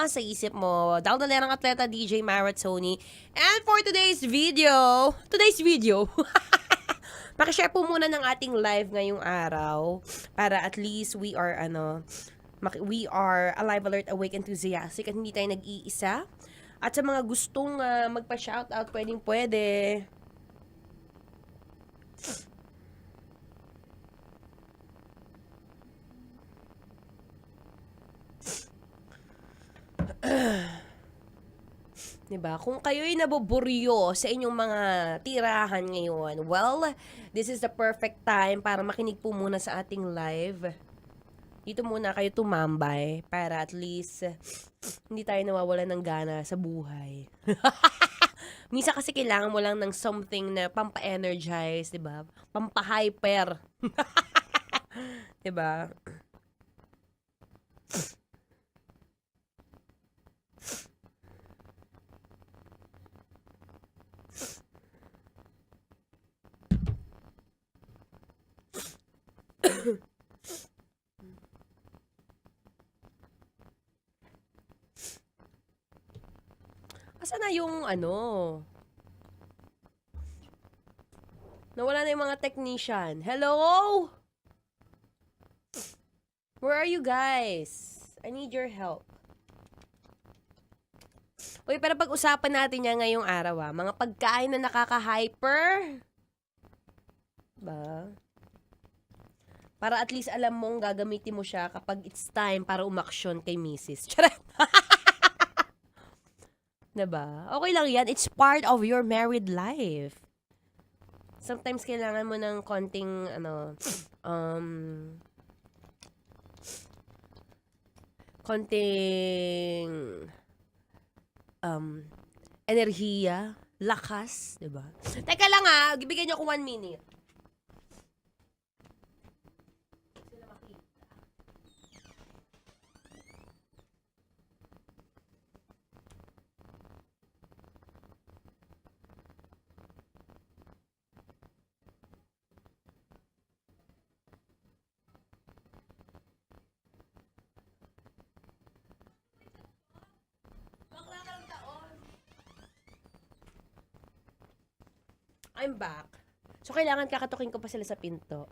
sa isip mo. Daldalerang atleta, DJ Maratoni. And for today's video, pakishare po muna ng ating live ngayong araw para at least we are alive, alert, awake, enthusiastic at hindi tayo nag-iisa. At sa mga gustong magpa-shoutout, pwede. Diba? Kung kayo'y naboburyo sa inyong mga tirahan ngayon, well, this is the perfect time para makinig po muna sa ating live. Dito muna kayo tumambay para at least hindi tayo nawawalan ng gana sa buhay. Minsan kasi kailangan mo lang ng something na pampa-energize, diba? Pampa-hyper. Diba? Asa na yung nawala na yung mga technician. Hello? Where are you guys? I need your help. Uy, pero pag-usapan natin yan ngayong araw mga pagkain na nakaka-hyper. Ba? Para at least alam mong gagamitin mo siya kapag it's time para umaksyon kay Mrs. Charot! Diba? Okay lang yan. It's part of your married life. Sometimes kailangan mo ng konting, enerhiya, lakas, diba? Teka lang bibigyan niyo ako 1 minute. I'm back. So, kailangan kakatukin ko pa sila sa pinto.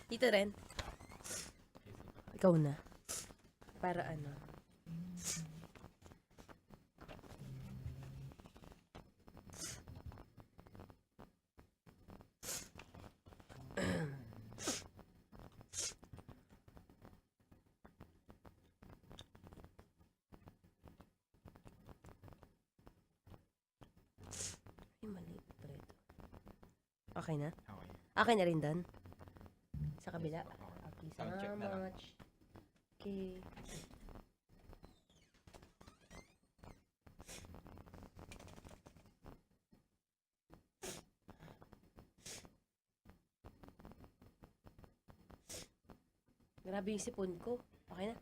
Dito rin. Ikaw na. Para Okay na? Okay na rin doon? Sa kabila? Okay, so much. Okay. Grabe yung sipon ko. Okay na.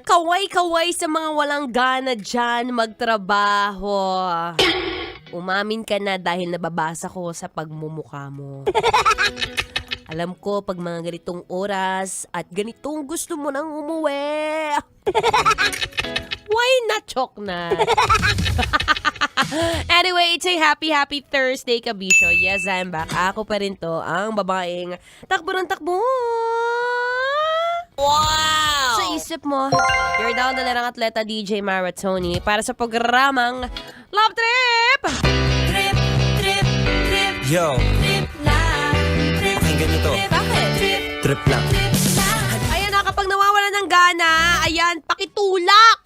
Kaway-kaway sa mga walang gana dyan magtrabaho. Umamin ka na dahil nababasa ko sa pagmumukha mo. Alam ko pag mga ganitong oras at ganitong gusto mo nang umuwi. Why not, Choknat? Anyway, it's a happy Thursday, Kabisyo. Yes, I'm back. Ako pa rin to, ang babaeng takbo ng takbo. Wow! Sa isip mo, you're down the larang atleta DJ Maratoni para sa programang Love Trip! Trip, trip, trip, Yo, trip lang, trip, pakinggan nyo to. Bakit? Trip lang. Ayan na, kapag nawawala ng gana, ayan, pakitulak!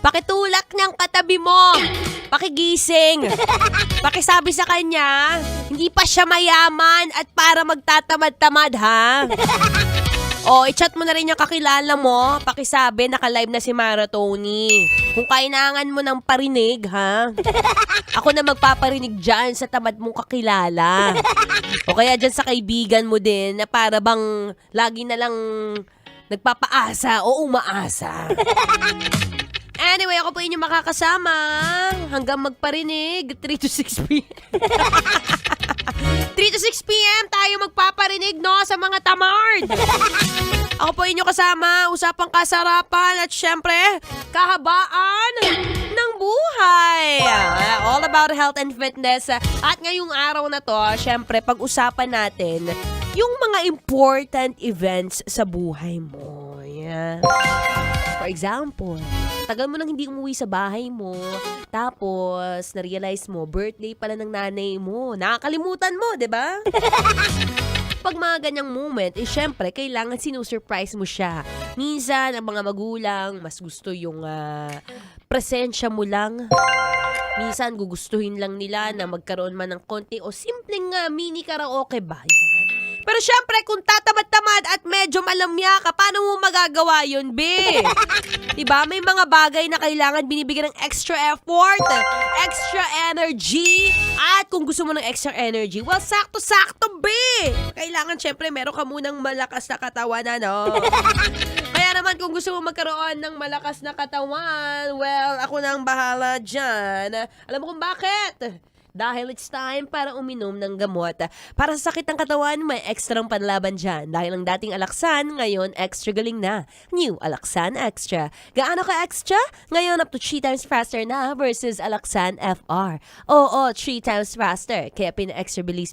Pakitulak ng katabi mo! Pakigising! Pakisabi sa kanya, hindi pa siya mayaman at para magtatamad-tamad, ha? O, i-chat mo na rin yung kakilala mo. Pakisabi, naka-live na si Maratoni. Kung kailangan mo ng parinig, ha? Ako na magpaparinig dyan sa tamad mong kakilala. O kaya dyan sa kaibigan mo din na para bang lagi na lang nagpapaasa o umaasa. Anyway, ako po inyong makakasama hanggang magparinig 3 to 6 p.m. 3 to 6 p.m. tayo magpaparinig, no, sa mga tamard. Ako po inyong kasama, usapang kasarapan at syempre, kahabaan ng buhay. All about health and fitness. At ngayong araw na to, syempre, pag-usapan natin yung mga important events sa buhay mo. Yeah. For example, tagal mo nang hindi umuwi sa bahay mo, tapos na-realize mo, birthday pala ng nanay mo. Nakakalimutan mo, di ba? Pag mga ganyang moment, syempre, kailangan sinusurprise mo siya. Minsan, ang mga magulang, mas gusto yung presensya mo lang. Minsan, gugustuhin lang nila na magkaroon man ng konti o simpleng mini karaoke ba? Pero syempre, kung tatamad-tamad at medyo malamya ka, paano mo magagawa yun, be? Diba? May mga bagay na kailangan binibigyan ng extra effort, extra energy, at kung gusto mo ng extra energy, well, sakto-sakto, be! Kailangan, syempre, meron ka munang malakas na katawan, ano? Kaya naman, kung gusto mo magkaroon ng malakas na katawan, well, ako na ang bahala dyan. Alam mo kung bakit? Dahil it's time para uminom ng gamot. Para sa sakit ng katawan, may ekstrang panlaban dyan. Dahil ang dating Alaxan, ngayon extra galing na. New Alaxan Extra. Gaano ka extra? Ngayon up to 3 times faster na versus Alaxan FR. Oo, 3 times faster. Kaya pina-extra bilis.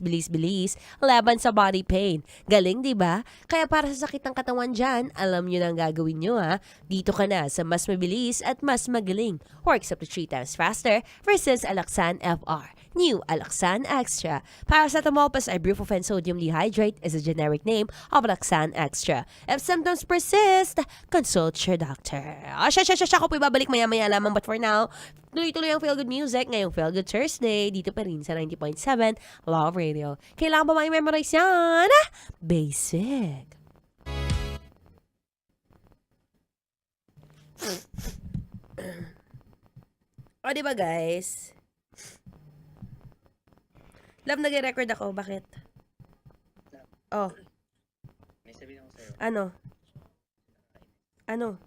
Laban sa body pain. Galing, di ba? Kaya para sa sakit ng katawan dyan, alam nyo na ang gagawin nyo, ha? Dito ka na sa mas mabilis at mas magaling. Works up to 3 times faster versus Alaxan FR. New Alaxan Extra. Paracetamol plus ibuprofen sodium dehydrate is a generic name of Alaxan Extra. If symptoms persist, consult your doctor. Ako po ibabalik maya-maya lamang, but for now, tuloy-tuloy ang Feel Good Music ngayong Feel Good Thursday dito pa rin sa 90.7 Love Radio. Kailangan ba mai-memorize yan? Basic. O, diba guys? Love, nag-record ako. Bakit? Oh. May sabihin ako sa'yo. Ano? Ano?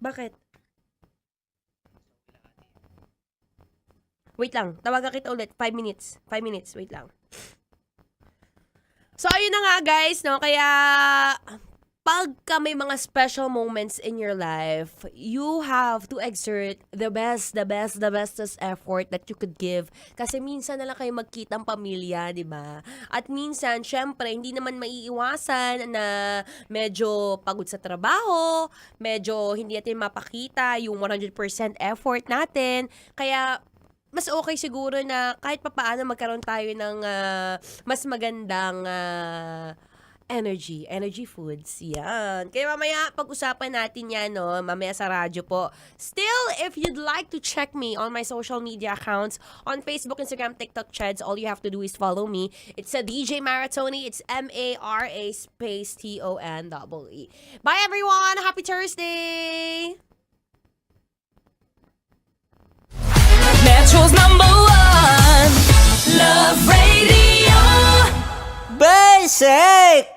Bakit? Wait lang. Tawagan kita ulit. 5 minutes. 5 minutes. Wait lang. So, ayun na nga guys, no? Kaya, pagka may mga special moments in your life, you have to exert the bestest effort that you could give. Kasi minsan na lang kayo magkitang pamilya, di ba? At minsan, syempre, hindi naman maiiwasan na medyo pagod sa trabaho, medyo hindi natin mapakita yung 100% effort natin. Kaya, mas okay siguro na kahit papaano magkaroon tayo ng mas magandang energy foods. Yan. Kaya mamaya pag-usapan natin yan, no? Mamaya sa radyo po. Still, if you'd like to check me on my social media accounts, on Facebook, Instagram, TikTok, Threads, all you have to do is follow me. It's a DJ Maratoni. It's MARA space TONEE. Bye everyone! Happy Thursday! Metro's #1 Love Radio. Basic!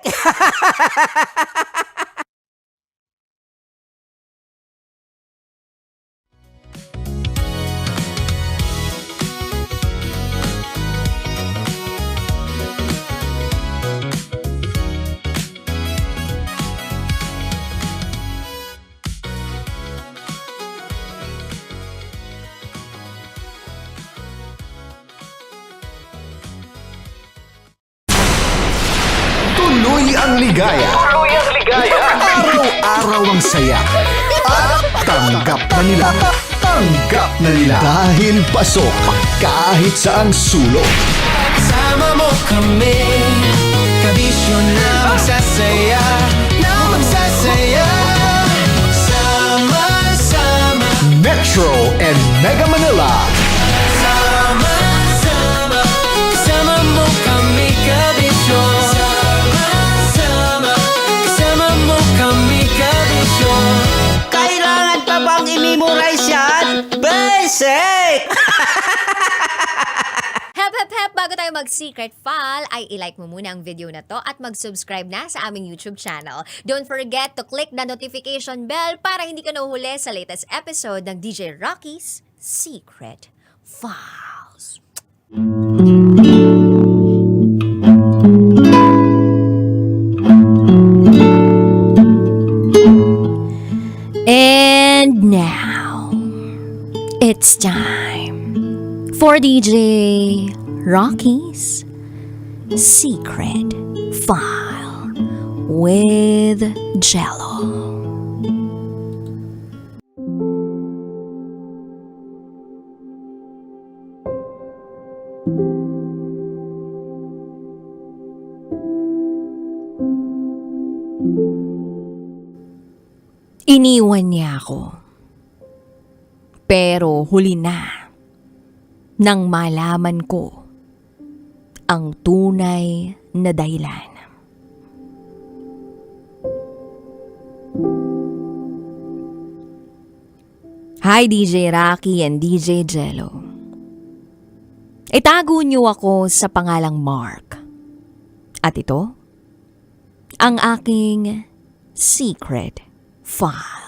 Tuloy ang ligaya. Araw-araw ang saya. At tanggap na nila. Tanggap na nila. Dahil pasok kahit saang sulok. Sama mo kami, kabisyo na magsasaya, sama-sama. Metro and Mega Manila. Sama-sama, kasama mo kami, kabisyo. Sama-sama, kasama mo kami, kabisyo. Kailangan pa bang i-memorize yan? Basic! Hep, bago tayo mag-secret file, ay ilike mo muna ang video na to at mag-subscribe na sa aming YouTube channel. Don't forget to click the notification bell para hindi ka nahuhuli sa latest episode ng DJ Rocky's Secret Files. And now, it's time for DJ Rocky's Secret File with Jello. Iniwan niya ako. Pero huli na nang malaman ko ang tunay na dahilan. Hi DJ Rocky and DJ Jello. Itago niyo ako sa pangalang Mark. At ito, ang aking secret file.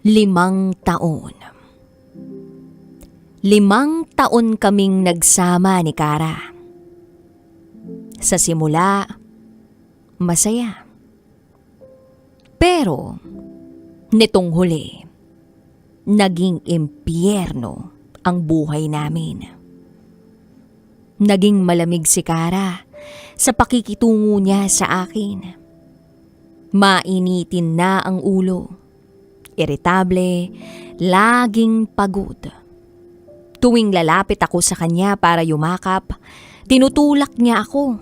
5 taon. 5 taon kaming nagsama ni Kara. Sa simula, masaya. Pero, nitong huli, naging impyerno ang buhay namin. Naging malamig si Kara sa pakikitungo niya sa akin. Mainitin na ang ulo. Iritable, laging pagod. Tuwing lalapit ako sa kanya para yumakap, tinutulak niya ako.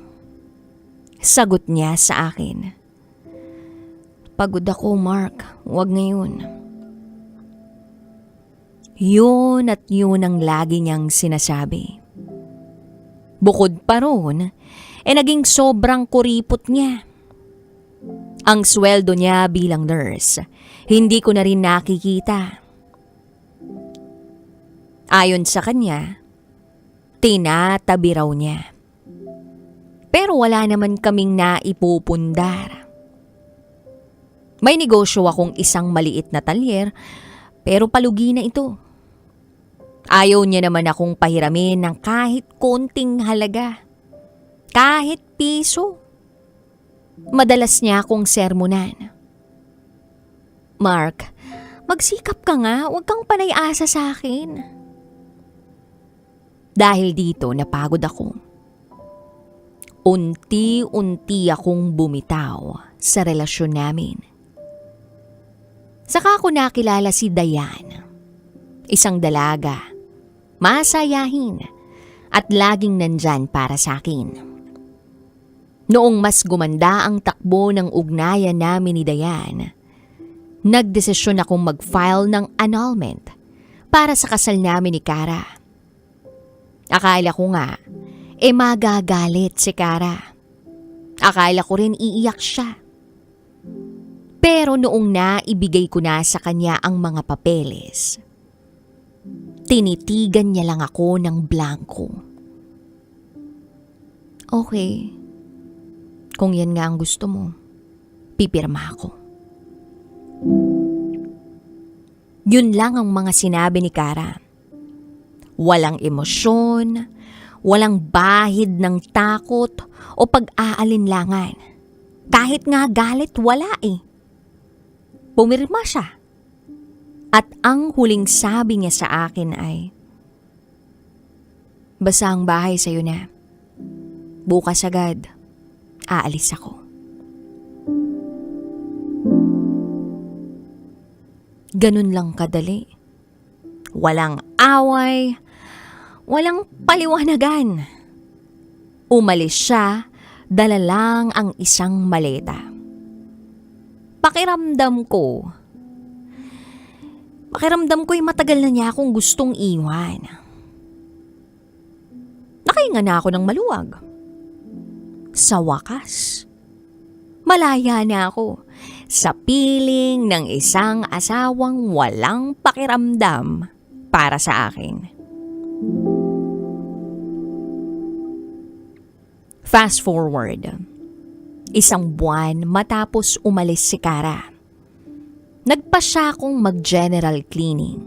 Sagot niya sa akin, "Pagod ako, Mark. Huwag ngayon." Yun at yun ang lagi niyang sinasabi. Bukod pa roon, naging sobrang kuripot niya. Ang sweldo niya bilang nurse, hindi ko na rin nakikita. Ayon sa kanya, tinatabi raw niya. Pero wala naman kaming naipupundar. May negosyo akong isang maliit na talyer, pero palugi na ito. Ayaw niya naman akong pahiramin ng kahit konting halaga. Kahit piso. Madalas niya akong sermonan. "Mark, magsikap ka nga, huwag kang panay-asa sa akin." Dahil dito napagod ako. Unti-unti akong bumitaw sa relasyon namin. Saka ko nakilala si Dayan. Isang dalaga, masayahin, at laging nandyan para sa akin. Noong mas gumanda ang takbo ng ugnayan namin ni Dayan, nagdesisyon akong mag-file ng annulment para sa kasal namin ni Kara. Akala ko nga, magagalit si Kara. Akala ko rin iiyak siya. Pero noong naibigay ko na sa kanya ang mga papeles, tinitigan niya lang ako ng blanco. Okay. Kung yan nga ang gusto mo, pipirma ako. Yun lang ang mga sinabi ni Kara. Walang emosyon, walang bahid ng takot o pag-aalinlangan. Kahit nga galit, wala eh. Pumirma siya. At ang huling sabi niya sa akin ay, basta ang bahay sa'yo na. Bukas agad, aalis ako. Ganun lang kadali. Walang away, walang paliwanagan. Umalis siya, dala lang ang isang maleta. Pakiramdam ko'y matagal na niya akong gustong iwan. Nakahinga na ako ng maluwag. Sa wakas, malaya na ako sa piling ng isang asawang walang pakiramdam para sa akin. Fast forward, isang buwan matapos umalis si Kara, nagpa siya akong mag-general cleaning.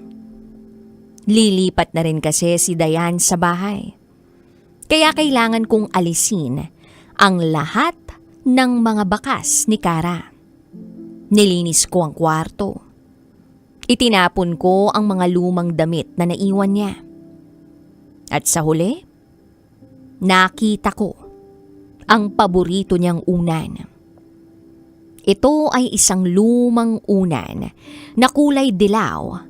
Lilipat na rin kasi si Dayan sa bahay. Kaya kailangan kong alisin ang lahat ng mga bakas ni Kara. Nilinis ko ang kwarto. Itinapon ko ang mga lumang damit na naiwan niya. At sa huli, nakita ko ang paborito niyang unan. Ito ay isang lumang unan na kulay dilaw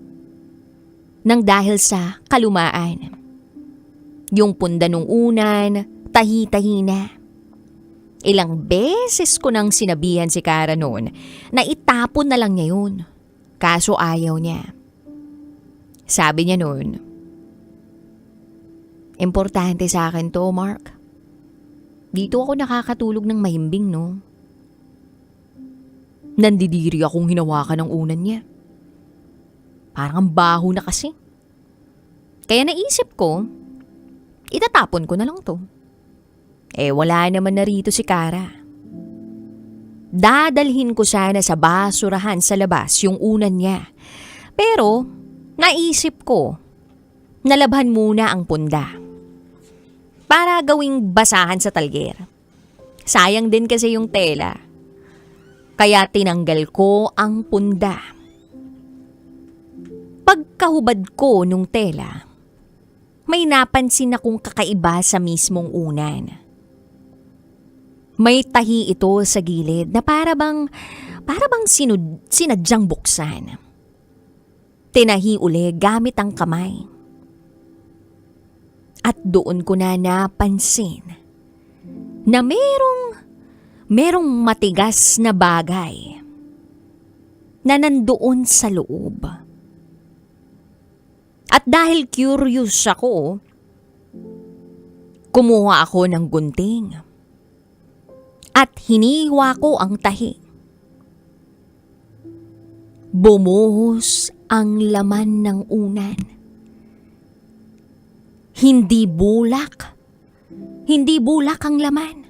nang dahil sa kalumaan. Yung punda ng unan, tahi-tahi na. Ilang beses ko nang sinabihan si Kara noon na itapon na lang niya yun. Kaso ayaw niya. Sabi niya noon, importante sa akin to, Mark. Dito ako nakakatulog ng mahimbing, no? Nandidiri akong hinawakan ng unan niya. Parang ang baho na kasi. Kaya naisip ko, itatapon ko na lang to. Wala naman na rito si Kara. Dadalhin ko sana sa basurahan sa labas yung unan niya. Pero, naisip ko, nalabhan muna ang punda. Para gawing basahan sa talyer. Sayang din kasi yung tela. Kaya tinanggal ko ang punda. Pagkahubad ko nung tela, may napansin akong kakaiba sa mismong unan. May tahi ito sa gilid na para bang sinadyang buksan. Tinahi uli gamit ang kamay. At doon ko na napansin na merong matigas na bagay na nandoon sa loob. At dahil curious ako, kumuha ako ng gunting. At hiniwa ko ang tahi. Bumuhos ang laman ng unan. Hindi bulak. Hindi bulak ang laman.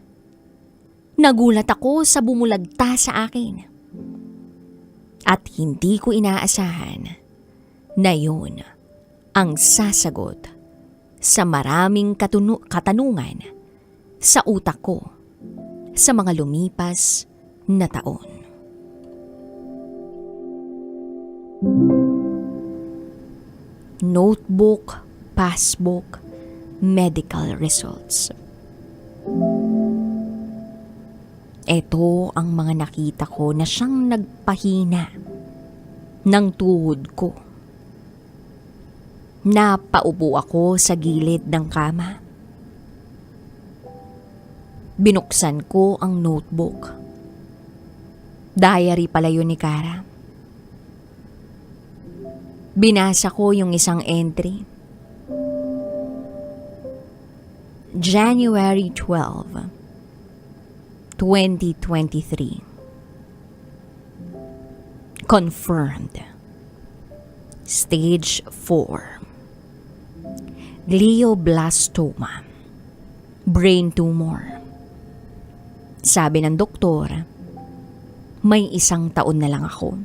Nagulat ako sa bumulagta sa akin. At hindi ko inaasahan na yun ang sasagot sa maraming katanungan sa utak ko sa mga lumipas na taon. Notebook, passbook, medical results. Ito ang mga nakita ko na siyang nagpahina ng tuhod ko. Napaupo ako sa gilid ng kama. Binuksan ko ang notebook. Diary pala yun ni Kara. Binasa ko yung isang entry. January 12, 2023. Confirmed. Stage 4. Glioblastoma. Brain tumor. Sabi ng doktor, may 1 taon na lang ako.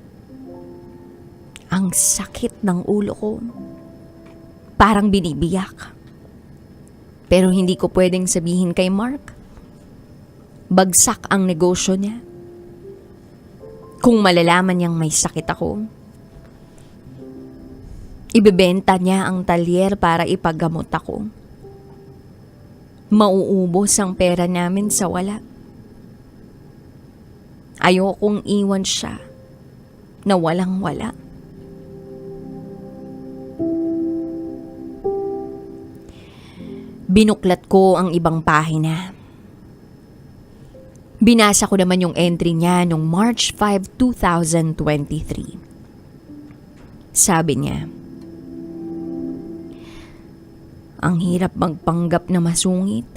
Ang sakit ng ulo ko. Parang binibiyak. Pero hindi ko pwedeng sabihin kay Mark. Bagsak ang negosyo niya. Kung malalaman niyang may sakit ako, ibebenta niya ang talyer para ipaggamot ako. Mauubos ang pera namin sa wala. Ayokong iwan siya na walang-wala. Binuklat ko ang ibang pahina. Binasa ko naman yung entry niya noong March 5, 2023. Sabi niya, ang hirap magpanggap na masungit.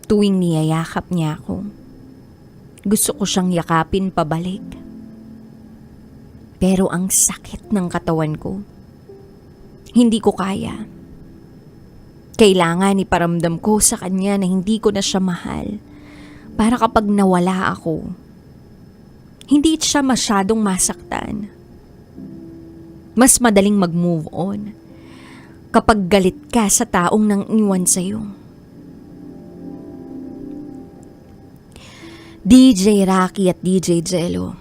Tuwing niyayakap niya ako, gusto ko siyang yakapin pabalik. Pero ang sakit ng katawan ko, hindi ko kaya. Kailangan iparamdam ko sa kanya na hindi ko na siya mahal. Para kapag nawala ako, hindi siya masyadong masaktan. Mas madaling mag-move on kapag galit ka sa taong nang iwan sa'yo. DJ Rocky at DJ Jello.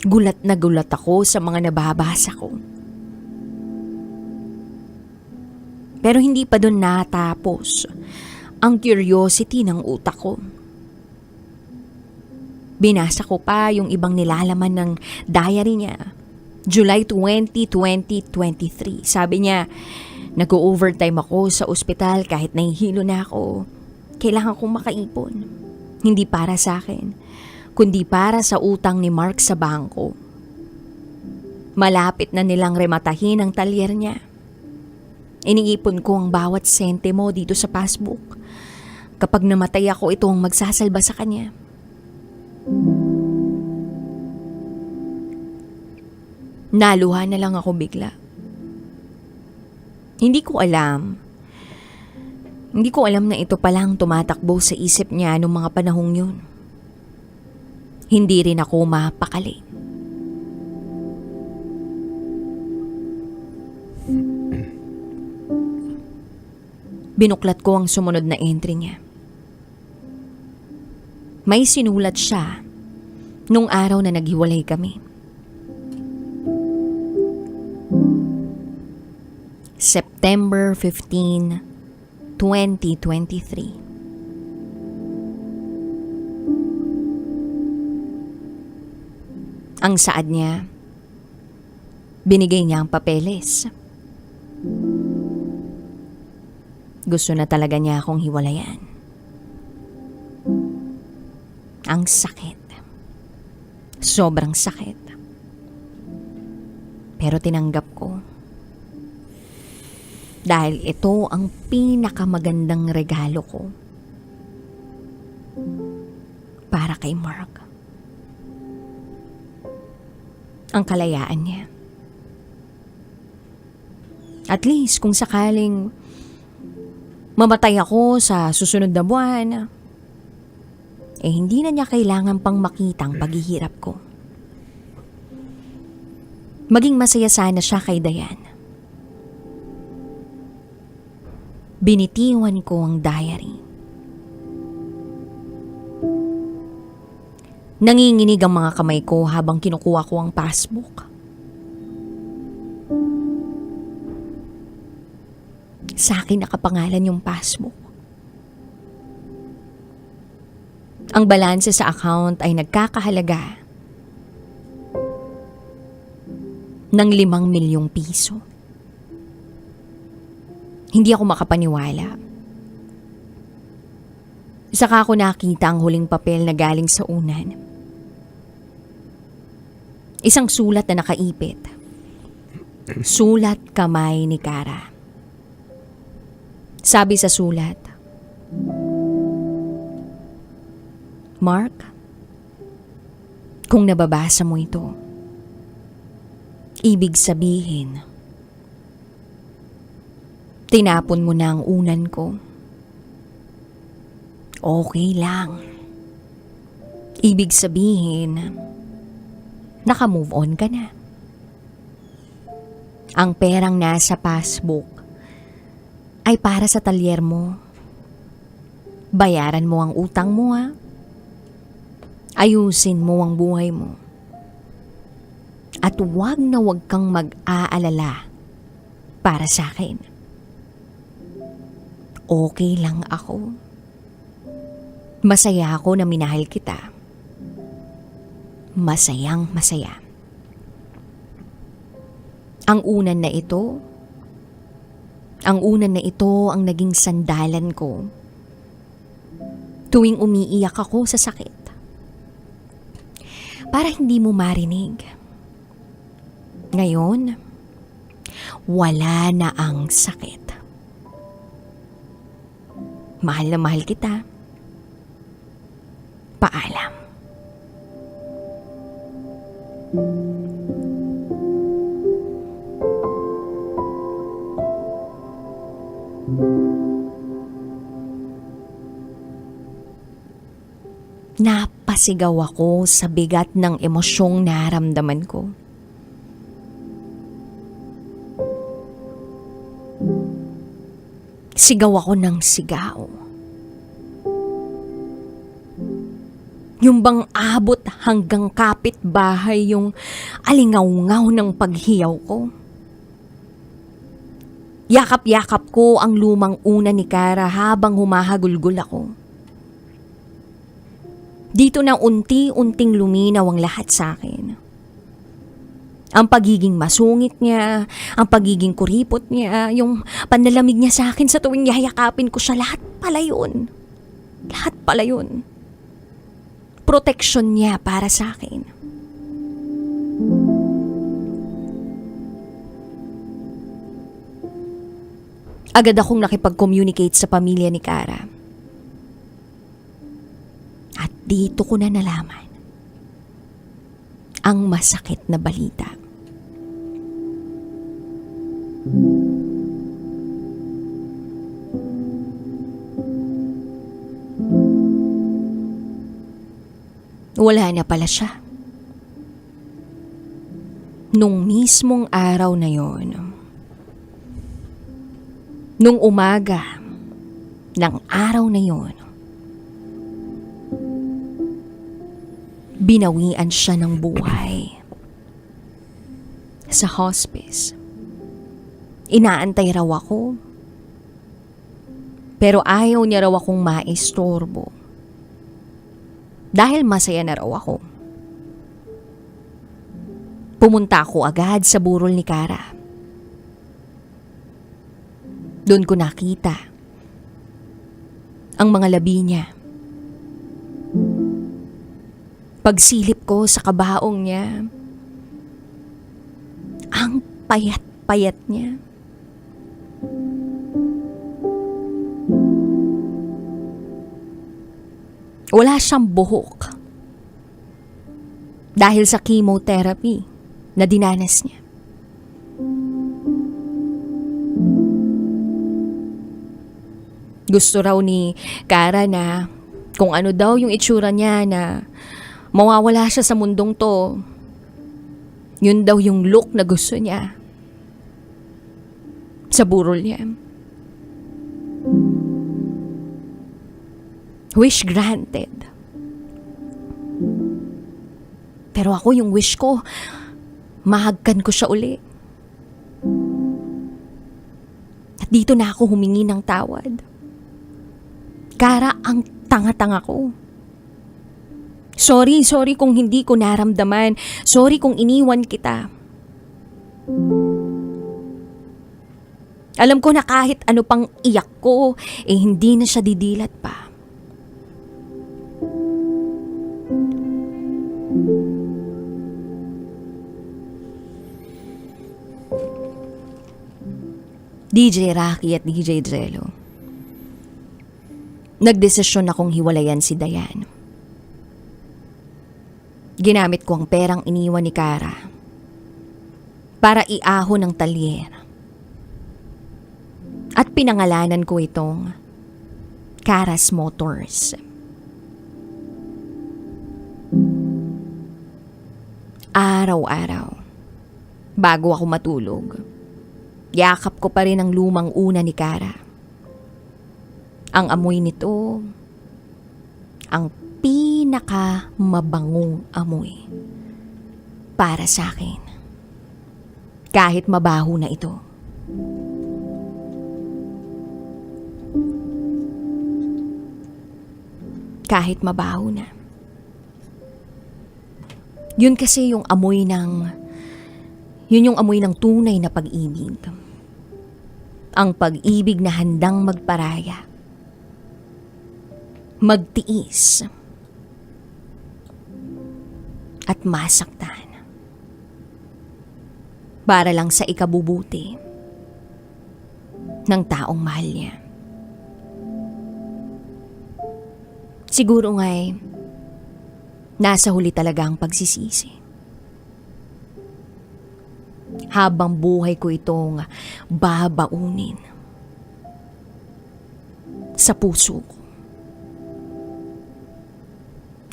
Gulat na gulat ako sa mga nababasa ko. Pero hindi pa doon natapos ang curiosity ng utak ko. Binasa ko pa yung ibang nilalaman ng diary niya. July 20, 2023. Sabi niya, nag-overtime ako sa ospital kahit nahihilo na ako. Kailangan kong makaipon. Hindi para sa akin, kundi para sa utang ni Mark sa bangko. Malapit na nilang rematahin ang talyer niya. Iniipon ko ang bawat sentimo dito sa passbook. Kapag namatay ako, ito ang magsasalba sa kanya. Naluha na lang ako bigla. Hindi ko alam na ito palang tumatakbo sa isip niya noong mga panahong yun. Hindi rin ako mapakali. Binuklat ko ang sumunod na entry niya. May sinulat siya nung araw na naghiwalay kami. September 15, 2023. Ang saad niya, binigay niya ang papeles. Gusto na talaga niya akong hiwalayan. Ang sakit. Sobrang sakit. Pero tinanggap ko. Dahil ito ang pinakamagandang regalo ko para kay Mark. Ang kalayaan niya. At least kung sakaling mamatay ako sa susunod na buwan, hindi na niya kailangan pang makita ang paghihirap ko. Maging masaya sana siya kay Dayan. Binitiwan ko ang diary. Nanginginig ang mga kamay ko habang kinukuha ko ang passbook. Sa akin nakapangalan yung passbook. Ang balanse sa account ay nagkakahalaga ng 5 milyong piso. Hindi ako makapaniwala. Saka ako nakita ang huling papel na galing sa unan. Isang sulat na nakaipit. Sulat kamay ni Kara. Sabi sa sulat, Mark, kung nababasa mo ito, ibig sabihin, tinapon mo na ang unan ko. Okay lang. Ibig sabihin, naka-move on ka na. Ang perang nasa passbook ay para sa talyer mo. Bayaran mo ang utang mo, ha? Ayusin mo ang buhay mo. At huwag na huwag kang mag-aalala para sa akin. Okay lang ako. Masaya ako na minahal kita. Masayang masaya. Ang unan na ito ang naging sandalan ko tuwing umiiyak ako sa sakit. Para hindi mo marinig. Ngayon, wala na ang sakit. Mahal na mahal kita. Paalam. Napasigaw ako sa bigat ng emosyong naramdaman ko. Sigaw ako ng sigaw. Yung bang abot hanggang kapitbahay yung alingaw-ngaw ng paghiyaw ko. Yakap-yakap ko ang lumang una ni Kara habang humahagulgol ako. Dito na unti-unting luminaw ang lahat sa akin. Ang pagiging masungit niya, ang pagiging kuripot niya, yung panlalamig niya sa akin sa tuwing yayakapin ko siya, lahat pala yun. Lahat pala yun. Proteksyon niya para sa akin. Agad akong nakipag-communicate sa pamilya ni Kara. At dito ko na nalaman ang masakit na balita. Wala na pala siya. Nung mismong araw na yon, nung umaga ng araw na yon, binawian siya ng buhay. Sa hospice. Inaantay raw ako. Pero ayaw niya raw akong maistorbo. Dahil masaya na raw ako. Pumunta ako agad sa burol ni Kara. Doon ko nakita ang mga labi niya. Pagsilip ko sa kabaong niya, ang payat-payat niya. Wala siyang buhok dahil sa chemotherapy na dinanas niya. Gusto raw ni Kara na kung ano daw yung itsura niya na mawawala siya sa mundong to. Yun daw yung look na gusto niya sa burol niya. Wish granted. Pero ako yung wish ko, mahagkan ko siya uli. At dito na ako humingi ng tawad. Kara, ang tanga-tanga ko. Sorry kung hindi ko naramdaman. Sorry kung iniwan kita. Alam ko na kahit ano pang iyak ko, hindi na siya didilat pa. DJ Rocky at DJ Jello. Nagdesisyon akong hiwalayan si Dayan. Ginamit ko ang perang iniwan ni Kara para iahon ng talyer. At pinangalanan ko itong Kara's Motors. Araw-araw, bago ako matulog, yakap ko pa rin ang lumang una ni Kara. Ang amoy nito, ang pinaka-mabangong amoy para sa akin. Kahit mabaho na ito. Kahit mabaho na. Yun kasi yung amoy ng... Yun yung amoy ng tunay na pag-ibig. Ang pag-ibig na handang magparaya. Magtiis. At masaktan. Para lang sa ikabubuti ng taong mahal niya. Siguro nga'y nasa huli talaga ang pagsisisi. Habang buhay ko itong babaunin sa puso ko.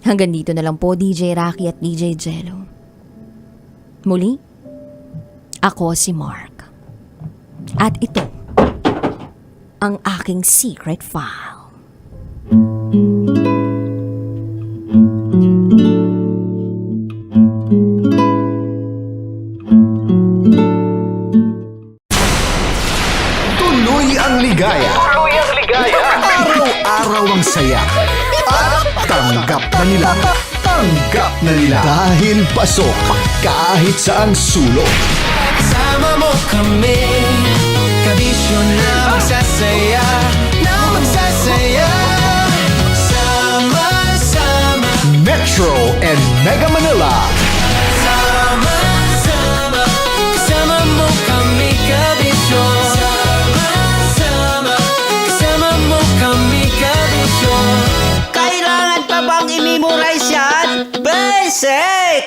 Hanggang dito na lang po, DJ Rocky at DJ Jello. Muli, ako si Mark. At ito ang aking secret file. Tuloy ang ligaya. Araw-araw ang saya. At tanggap na nila. Tanggap na nila. Dahil pasok kahit saang sulok. Sama mo kami, kabisyo na magsasaya, na magsasaya. Sama-sama Metro and Mega Manila. Sama-sama, kasama mo kami, kabisyo. Sama-sama, kasama mo kami, kabisyo. Kailangan pa bang i-memorize yan? Basic!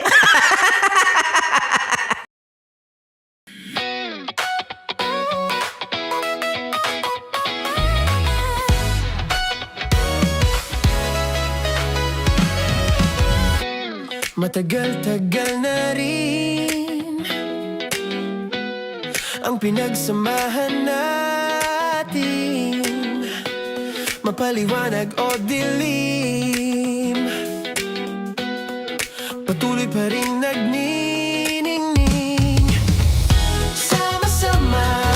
Matagal-tagal na rin ang pinagsamahan natin, mapaliwanag o dilim, patuloy pa rin nagniningning. Sama-sama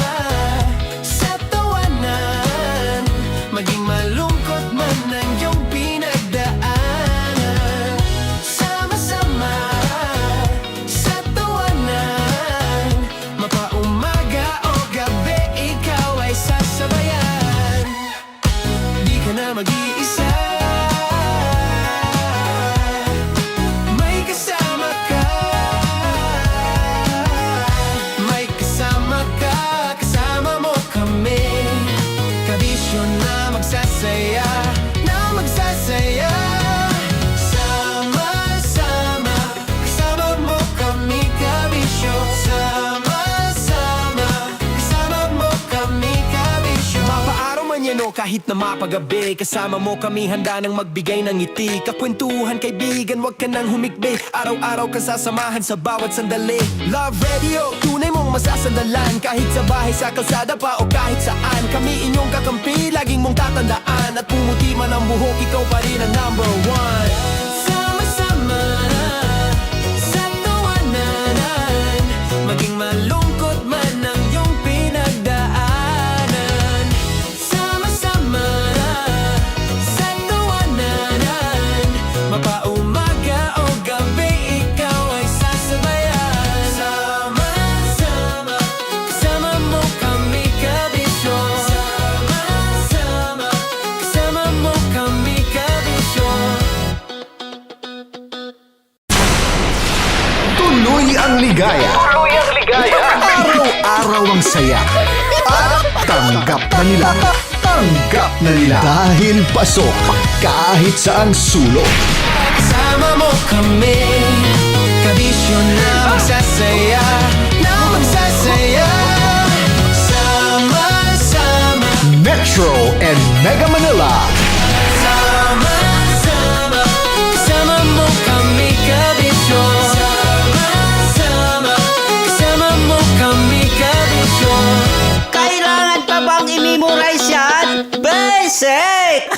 sa tawanan, maging malungkot man ang iyong pinagdaanan. Sama-sama sa tawanan, mapaumaga o gabi, ikaw ay sasabayan. Di ka na mag-iisa, may kasama ka. May kasama ka, kasama mo kami, kabisyo na magsasaya, na magsasaya. Sama-sama, kasama mo kami, kabisyo. Sama-sama, kasama mo kami, kabisyo. Mapaaraw man yan o kahit na mapagabi, kasama mo kami, handa nang magbigay ng ngiti. Kakwentuhan, kaibigan, wag ka nang humikbi. Araw-araw ka sasamahan sa bawat sandali. Love Radio, tunay mong masasandalan. Kahit sa bahay, sa kalsada pa o kahit saan, kami inyong kakampi, laging mong tatandaan. At pumuti man ang buhok, ikaw pa rin ang number one. Sama-sama sa tawanan, maging malungkot man ang iyong pinagdaanan. Sama-sama sa tawanan, mapaumaga Tuluyang ligaya. Tuluyang ligaya. Araw-araw ang saya. At tanggap na nila. Tanggap na nila. Dahil pasok kahit saang sulok. Sama mo kami, kabisyo na magsasaya, na magsasaya. Sama-sama, Metro and Mega Manila. sama-sama, kasama mo kami, kabisyo. Sama-sama, kasama mo kami, kabisyo. Kailangan pa bang i-memorize yan? Basic!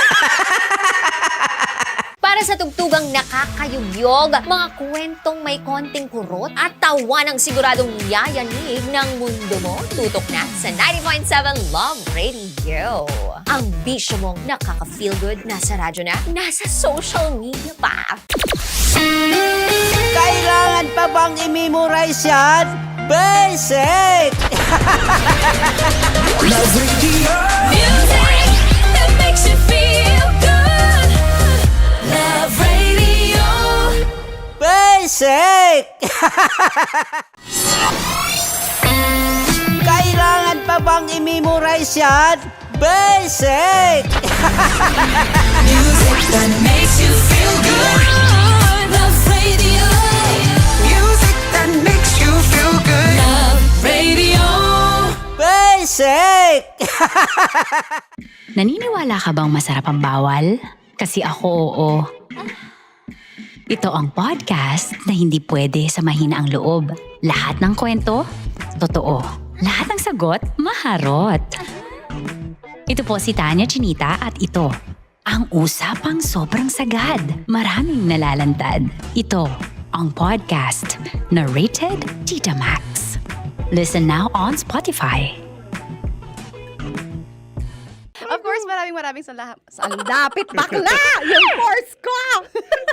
Para sa tugtugang nakakayugyog, mga kwentong may konting kurot at tawa ng siguradong yayanig ng mundo mo, tutok na sa 90.7 Love Radio. Ang bisyo mong nakaka-feel good, nasa radyo na, nasa social media pa. Kailangan pa bang i-memorize yan? Basic! Love Radio. Music that makes you feel good. Love Radio. Basic! Kailangan pa bang i-memorize yan? Basic! Music that makes you feel good. Love Radio. Music that makes you feel good. Love Radio. Basic! Naniniwala ka bang masarap ang bawal? Kasi ako, oo. Ito ang podcast na hindi pwede sa mahina ang loob. Lahat ng kwento, totoo. Lahat ng sagot, maharot. Ito po si Tanya Chinita at ito, ang usapang sobrang sagad. Maraming nalalantad. Ito, ang podcast na rated Tita Max. Listen now on Spotify. Of course, maraming salamat. Ang lapit bakla! Yung force ko!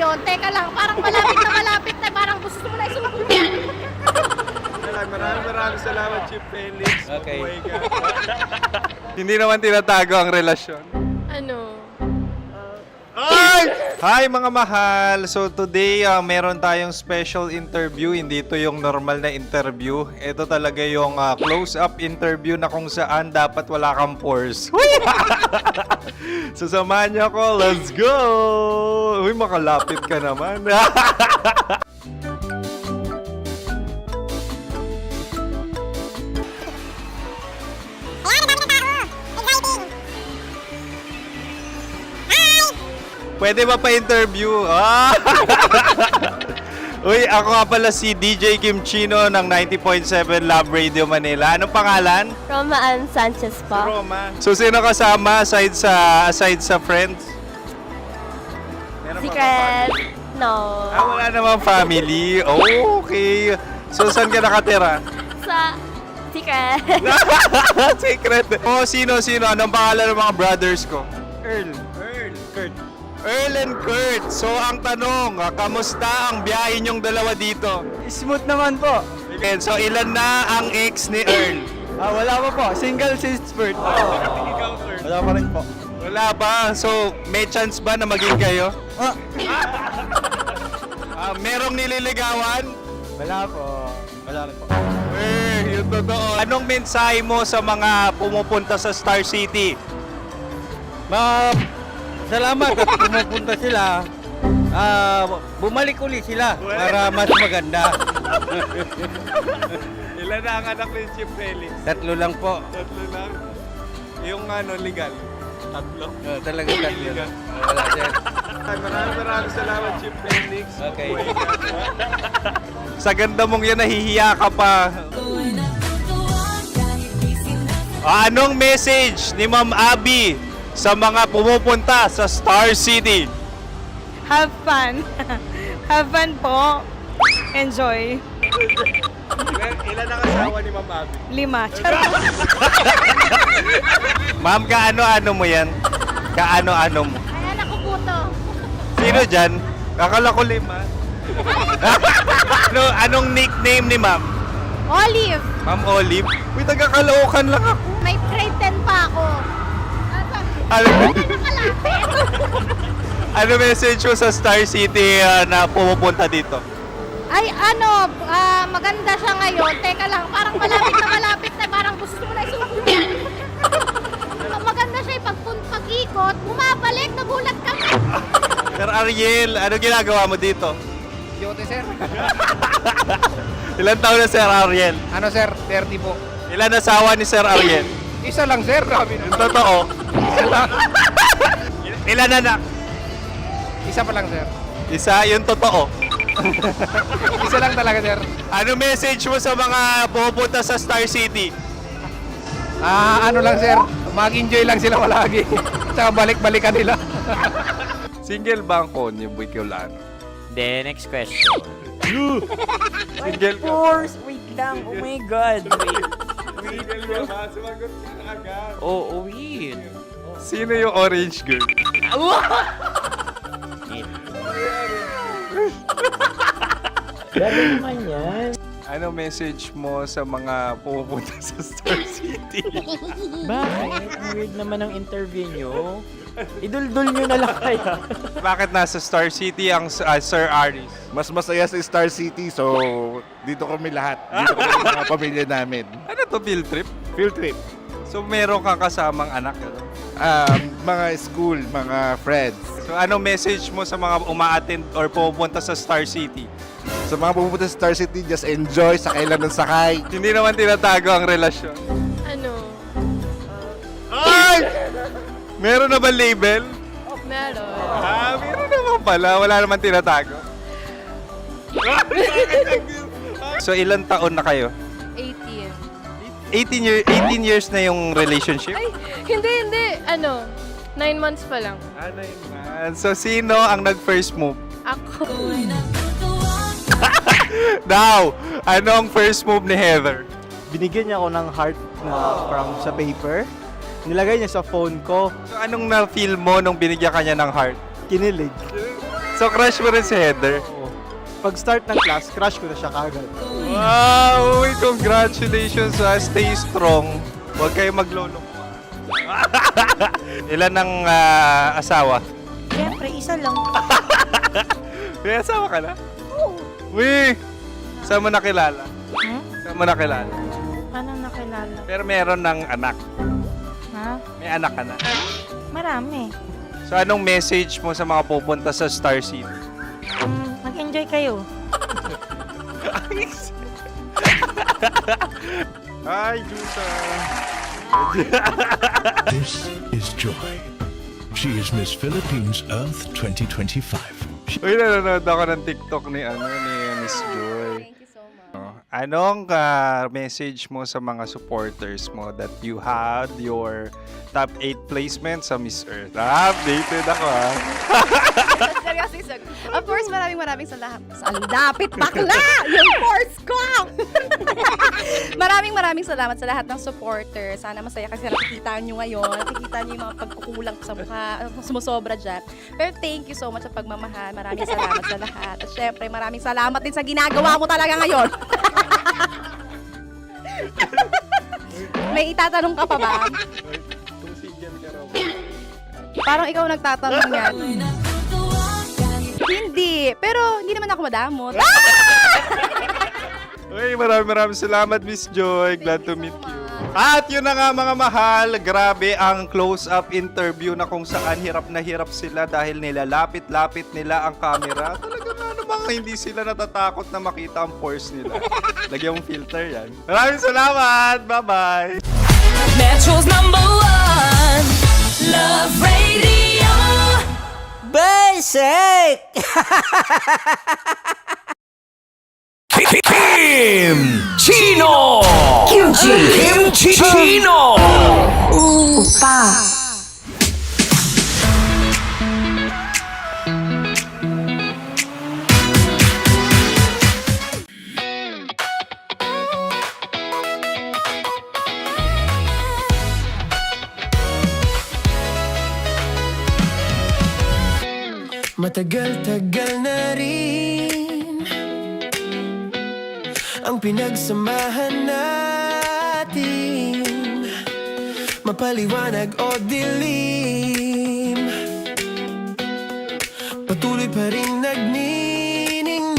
Yun, teka lang, parang malapit na, parang gusto mo na isulat. Maraming salamat, Chief Felix. Okay. Oh my God. Hindi naman tinatago ang relasyon. Ano? Hi mga mahal! So today, meron tayong special interview. Hindi ito yung normal na interview. Ito talaga yung close-up interview na kung saan dapat wala kang pores. So samahan niyo ako. Let's go! Uy, makalapit ka naman. Pwede ba pa-interview? Uy, ako nga pala si DJ Kim Chino ng 90.7 Love Radio Manila. Anong pangalan? Roma Ann Sanchez po. Roma. So, sino kasama aside sa friends? Meron pa ba family? No. Wala namang family. Oh, okay. So, saan ka nakatira? Sa secret. Secret. Oh, sino? Anong pangalan ng mga brothers ko? Earl, Kurt. Earl and Kurt. So, ang tanong, kamusta ang biyahe niyong dalawa dito? Smooth naman po. Okay, so ilan na ang ex ni Earl? Wala pa po. Single since birth. Wala pa rin po. Wala ba? So, may chance ba na maging kayo? Merong nililigawan? Wala po. Wala rin po. Yung totoo. Anong mensahe mo sa mga pumupunta sa Star City? Salamat at pumupunta sila. Bumalik uli sila para mas maganda. Ilan na ang anak ni Chief Felix? 3 lang po. 3 lang? Yung legal? 3? Talaga 3 lang. Wala siya. Maraming salamat, Chief Felix. Okay. Oh my God. Sa ganda mong yan, nahihiya ka pa. Anong message ni Ma'am Abby sa mga pumupunta sa Star City? Have fun. Have fun po. Enjoy. Ilan ang asawa ni Ma'am Abby? 5. Ma'am, kaano-ano mo yan? Kaano-ano mo? Ayan ako po to. Sino dyan? Kakala ko 5. Anong nickname ni Ma'am? Olive. Ma'am Olive? Uy, taga-Caloocan lang ako. May grade 10 pa ako. Ano message mo sa Star City na pumupunta dito? Ay, ano, maganda siya ngayon. Teka lang, parang malapit na, parang gusto mo na isumbong. Maganda siya, pag-ikot, bumabalik, nagulat ka. Sir Ariel, ano ginagawa mo dito? Yote, sir. Ilan taon na Sir Ariel? Ano, sir? 30 po. Ilan asawa ni Sir Ariel? Isa lang, sir. Grabe na. Yung totoo. Isa lang. Ilan anak? Isa pa lang, sir. Isa, yung totoo. Isa lang talaga, sir. Ano message mo sa mga pupunta sa Star City? Ano lang, sir. Mag-enjoy lang sila palagi. Tsaka balik-balikan nila. Single ba ang Konyo Bicolano? Then, next question. Single ka? Wait lang. Oh my God. Wait. Sumagot ka na agad. Oh, wait. Sino yung orange girl? Grabe naman yan. Ano message mo sa mga pupunta sa Star City? Bakit? Ang weird naman ang interview nyo. Idul-dul nyo na lang kaya. Bakit nasa Star City ang Sir Aris? Mas masaya sa Star City, so dito kami lahat. Dito kami mga pamilya namin. Ano to, field trip? Field trip. So meron kang kasamang anak? Ano? Mga school, mga friends. So ano message mo sa mga uma-attend or pupunta sa Star City? Sa mga pupunta sa Star City, just enjoy, sakay lang ng sakay. Hindi naman tinatago ang relasyon. Ano? Ay! Meron na ba label? Meron. Meron naman pala. Wala naman tinatago. So ilan taon na kayo? 18. 18 years na yung relationship? Ay, hindi. Ano, 9 months pa lang. 9 months. So sino ang nag-first move? Ako. Daw! Ano ang first move ni Heather? Binigyan niya ako ng heart na from sa paper. Nilagay niya sa phone ko. So anong na-feel mo nung binigyan ka niya ng heart? Kinilig. So crush mo rin si Heather? Pag-start ng class, crush ko na siya kagad. Wow! Uy, congratulations ha! Stay strong. Huwag kayo maglolo. Ilan ang asawa? Siyempre, isa lang. May asawa ka na? Oo. Uy! Saan mo nakilala? Saan mo nakilala? Paano nakilala? Pero meron ng anak. Ha? May anak ka na. Marami. So anong message mo sa mga pupunta sa Star City? Mag-enjoy kayo. Hi, Jusa! This is Joy. She is Miss Philippines Earth 2025. Uy, nanonood ako ng TikTok ni Miss Joy. Thank you so much. Anong message mo sa mga supporters mo that you had your top 8 placement sa Miss Earth? Updated ako ha. Of course, maraming salamat. Sa lapit bakla! Yung course ko! maraming salamat sa lahat ng supporters. Sana masaya kasi nakikita nyo ngayon. Nakikita nyo yung mga pagkukulang ko sa mukha. Sumusobra dyan. Pero thank you so much sa pagmamahal. Maraming salamat sa lahat. At syempre, maraming salamat din sa ginagawa mo talaga ngayon. May itatanong ka pa ba? Parang ikaw nagtatanong yan. Hindi. Pero hindi naman ako madamot. Uy, maraming salamat, Miss Joy. Glad to meet you. At yun na nga mga mahal, grabe ang close-up interview na kung saan hirap na hirap sila dahil nilalapit-lapit nila ang camera. Talagang ano bang hindi sila natatakot na makita ang pores nila. Lagyan mong filter yan. Maraming salamat! Bye-bye! Metro's #1 Love Radio. Basic! Kim Chino! Kimchi Chino! Upa. Matagal-tagal na rin ang pinagsamahan natin, mapaliwanag o dilim, patuloy pa rin nagniningning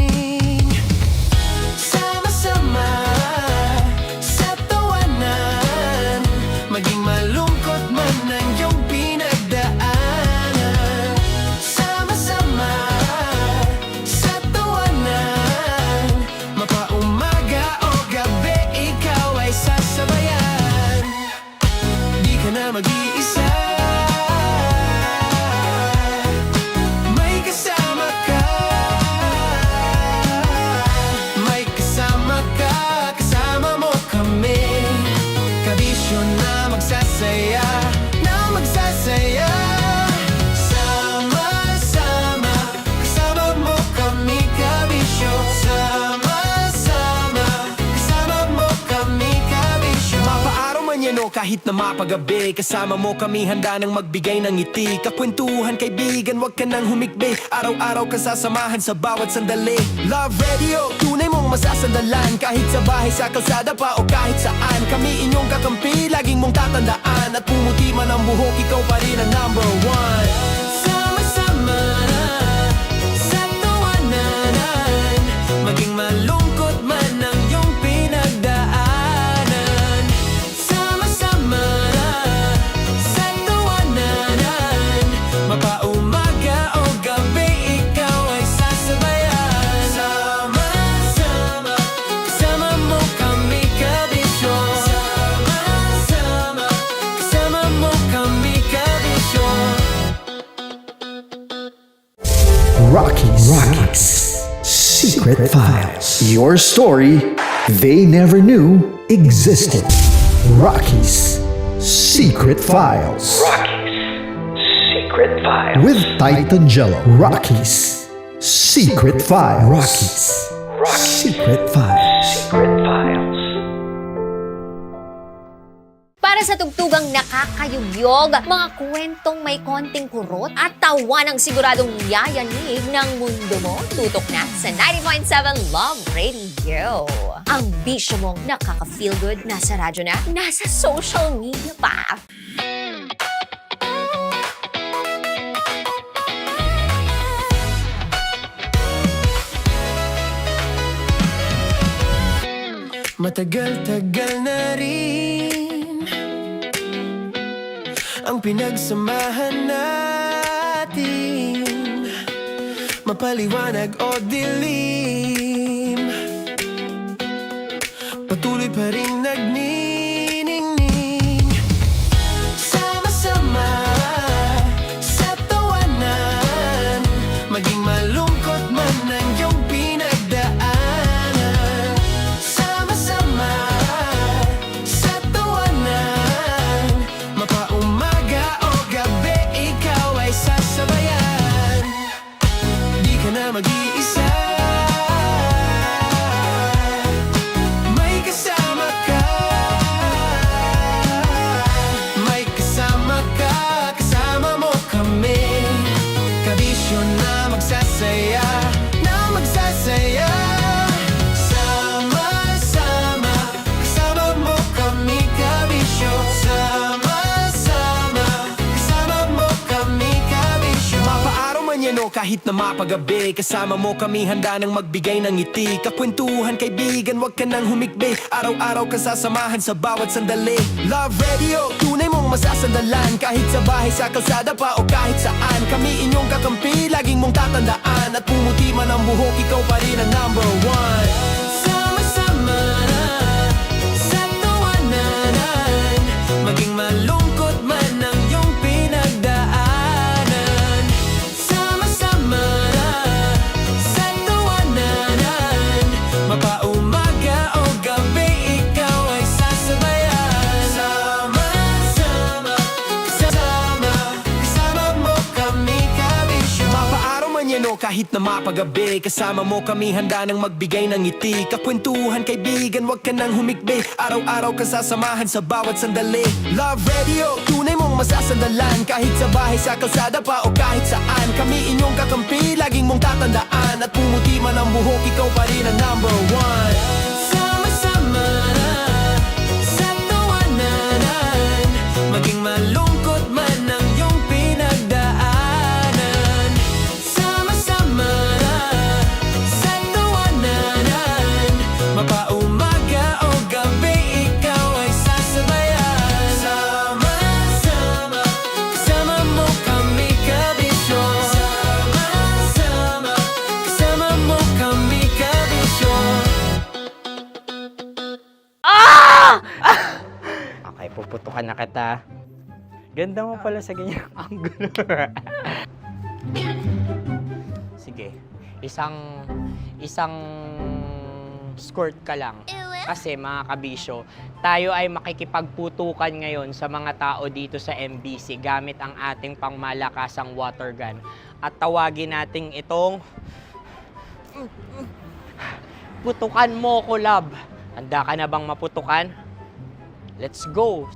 nyo kahit na mapagabi. Kasama mo kami handa nang magbigay ng ngiti. Kakwentuhan kaibigan, wag ka nang humikbi. Araw-araw ka sasamahan sa bawat sandali. Love Radio, tunay mong masasandalan. Kahit sa bahay, sa kalsada pa o kahit saan. Kami inyong kakampi, laging mong tatandaan. At pumuti man ang buhok, ikaw pa rin ang number one. Sama-sama na sa tawanan, maging malungkot man ang iyong pinagdaanan. Sama-sama na sa tawanan, mapaumaga o gabi, ikaw ay sasabayan. Sama-sama, kasama mo kami kabisyo. Sama-sama, kasama mo kami kabisyo. Rocky's Secret Files. Your story they never knew existed. Rocky's Secret Files. Secret Files. With Titan Jello. Rocky's Secret Files. Rocky's Secret Files. Secret Files. Para sa tugtugang nakakayugyog, mga kwentong may konting kurot at tawa ng siguradong yayanig ng mundo mo, tutok na sa 90.7 Love Radio. Ang bisyo mong nakaka-feel good, nasa radyo na, nasa social media pa. Matagal-tagal na rin ang pinagsamahan natin, mapaliwanag o dilim, patuloy pa rin nagniningning. Sama-sama sa tawanan, maging malungkot man ang iyong pinagdaanan. Sama-sama sa tawanan, mapaumaga o gabi, ikaw ay sasabayan. Di ka na mag-iisa, may kasama ka. May kasama ka, kasama mo kami. Kabisyo na magsasaya, na magsasaya. Sama-sama, kasama mo kami, kabisyo. Sama-sama, kasama mo kami, kabisyo. Mapaaraw man yan o kahit na mapagabi, kasama mo kami handa nang magbigay ng ngiti. Kakwentuhan kaibigan, wag ka nang humikbi. Araw-araw ka sasamahan sa bawat sandali. Love Radio, tunay mong masasandalan. Kahit sa bahay, sa kalsada pa o kahit saan. Kami inyong kakampi, laging mong tatandaan. At pumuti man ang buhok, ikaw pa rin ang number one. Sama-sama na sa tawanan, maging malungkot man ang iyong pinagdaanan. Sama-sama na sa tawanan, mapaumaga o gabi, ikaw ay sasabayan. Sama-sama, kasama, kasama mo kami, kabisyo. Mapaaraw man yan o kahit na mapagabi, kasama mo kami handa nang magbigay ng ngiti. Kakwentuhan kaibigan, wag ka nang humikbi. Araw-araw ka sasamahan sa bawat sandali. Love Radio, tunay mong masasandalan. Kahit sa bahay, sa kalsada pa o kahit saan. Kami inyong kakampi, laging mong tatandaan. At pumuti man ang buhok, ikaw pa rin ang number one. Sama-sama na sa tawanan, maging malungkot man ang iyong pinagdaanan. Sama-sama na sa tawanan, mapaumaga o gabi, ikaw ay sasabayan. Sama-sama, kasama mo kami, kabisyo. Sama-sama, kasama mo kami, kabisyo. Okay, puputukan na kita. Ganda mo pala sa ganyang angulo. Sige, isang skirt ka lang. Kasi mga kabisyo, tayo ay makikipagputukan ngayon sa mga tao dito sa MBC gamit ang ating pangmalakasang water gun. At tawagin natin itong putukan mo ko, love. Handa ka na bang maputukan? Let's go!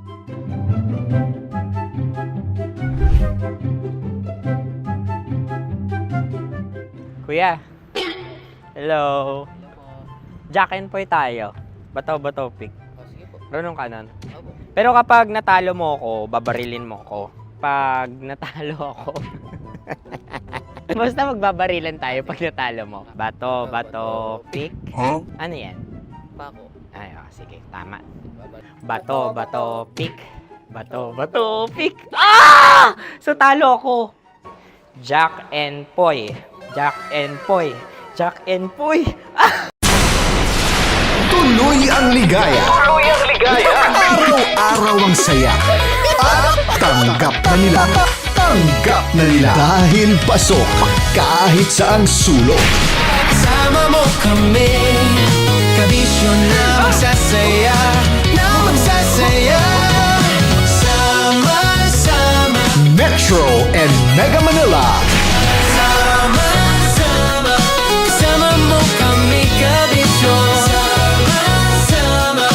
Kuya. Hello. Jack and Poy tayo. Bato-bato pick. Runong kanan. Pero kapag natalo mo ako, babarilin mo ako. Pag natalo ako, basta magbabarilan tayo pag natalo mo. Bato, pick. Ano yan? Pako. Ay, sige, tama. Bato, pick. Bato, pick. Ah! So, talo ako. Jack and Poy. Jack and Poy. Jack and Poy. Ah! Tuloy ang ligaya. Tuloy ang ligaya. Araw-araw ang saya. At tanggap na nila. Tanggap na nila. Dahil pasok kahit saang sulok. Kasama mo kami, kabisyo na magsasaya, na magsasaya. Sama-sama Metro and Mega Manila. Sama-sama, kasama mo kami, kabisyo. Sama-sama,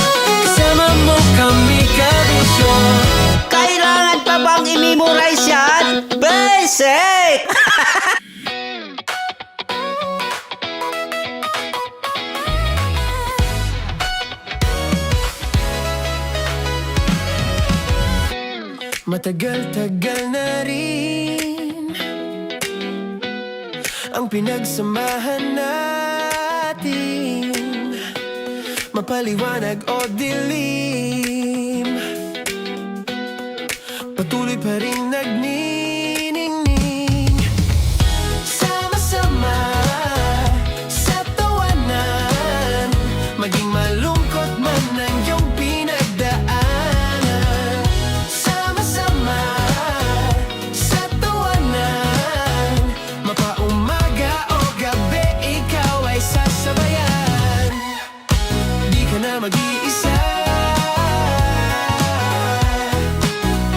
kasama mo kami, kabisyo. Kailangan pa bang i-memorize yan? Basic! Matagal-tagal na rin ang pinagsamahan natin, mapaliwanag o dilim, patuloy pa rin nagniningning. Sama-sama sa tawanan, maging malungkot man ang iyong pinagdaanan. Sama-sama sa tawanan, mapaumaga o gabi, ikaw ay sasabayan. Di ka na mag-iisa,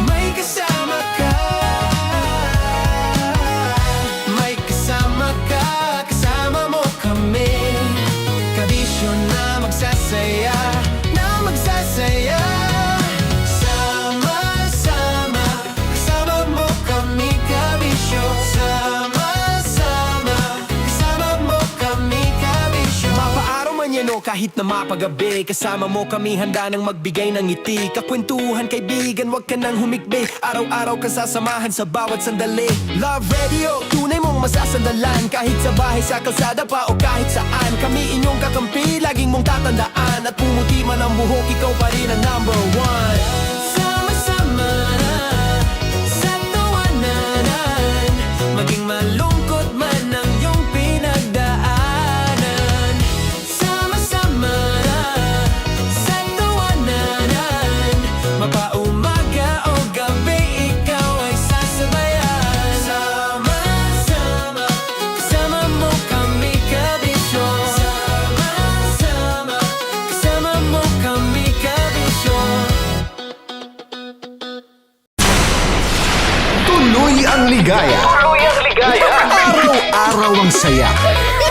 may kasama ka. May kasama ka, kasama mo kami, kabisyo na magsasaya, na magsasaya. Sama-sama, kasama mo kami, kabisyo. Sama-sama, kasama mo kami, kabisyo. Mapaaraw man yan o kahit na mapagabi, kasama mo kami, handa nang magbigay ng ngiti. Kakwentuhan, kaibigan, wag ka nang humikbi. Araw-araw ka sasamahan sa bawat sandali. Love Radio, tunay mong masasandalan. Kahit sa bahay, sa kalsada pa o kahit saan, kami inyong kakampi, laging mong tatandaan. At pumuti man ang buhok, ikaw pa rin ang number one. Sama-sama sa tawanan, maging malungkot man ang iyong pinagdaanan. Sama-sama sa tawanan, mapaumaga o gabi, ikaw ay sasabayan. Sama-sama, kasama mo kami, kabisyo. Sama-sama, kasama mo kami, kabisyo. Tuloy ang ligaya. Tuloy ang ligaya. Araw-araw ang saya.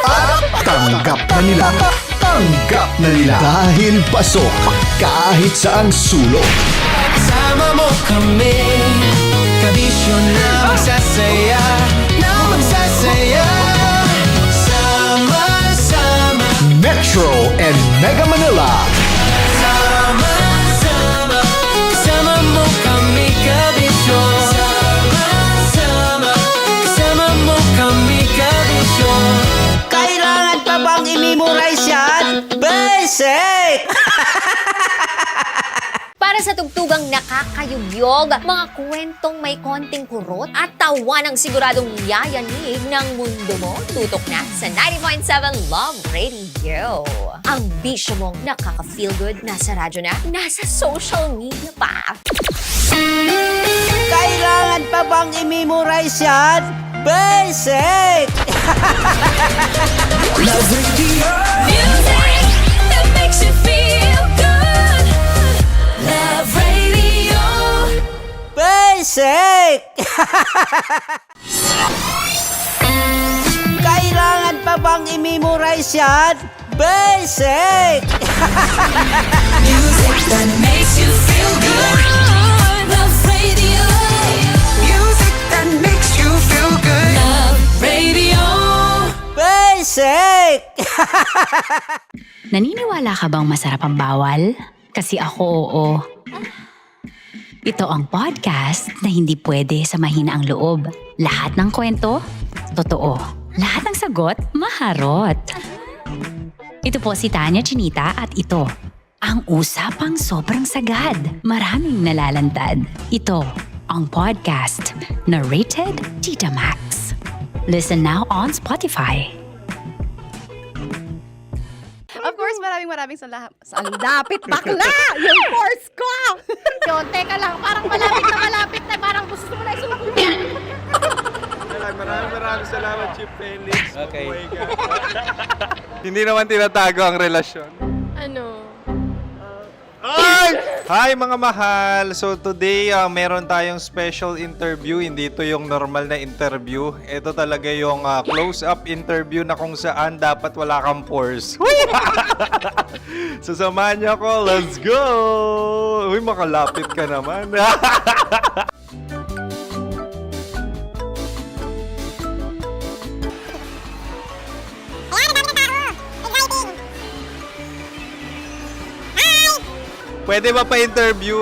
At tanggap na nila. Tanggap na nila. Dahil pasok kahit saang sulok. Kasama mo kami, kabisyo na magsasaya, na magsasaya. Sama-sama Metro and Mega Manila. Sama-sama, kasama mo kami, kabisyo. Sama-sama, kasama mo kami, kabisyo. Kailangan pa bang i-memorize yan? Basic! Para sa tugtugang nakakayugyog, mga kwentong may konting kurot at tawa ng siguradong yayanig ng mundo mo, tutok na sa 90.7 Love Radio. Ang bisyo mong nakaka-feel good, nasa radyo na, nasa social media pa. Kailangan pa bang i-memorize yan? Basic! Love Radio. Music that makes you feel good. Love Radio. Basic! Kailangan pa bang i-memorize yan? Basic! Music that makes you feel good. Love Radio. Music that makes you feel good. Love Radio. Basic! Naniniwala ka bang masarap ang bawal? Kasi ako oo. Ito ang podcast na hindi pwede samahin ang loob. Lahat ng kwento, totoo. Lahat ng sagot, maharot. Ito po si Tanya Chinita at ito, ang usapang sobrang sagad. Maraming nalalantad. Ito, ang podcast na Rated Tita Max. Listen now on Spotify. Of course, maraming salamat. Ang lapit bakla! Yung course ko! Yun, teka lang, parang malapit na, parang gusto mo na isulat. Maraming salamat, Chief Felix. Okay. Oh my God. Hindi naman tinatago ang relasyon. Ano? Hi mga mahal! So today, meron tayong special interview. Hindi ito yung normal na interview. Ito talaga yung close-up interview na kung saan dapat wala kang pores. So samahan niyo ako. Let's go! Uy, makalapit ka naman. Pwede ba pa-interview?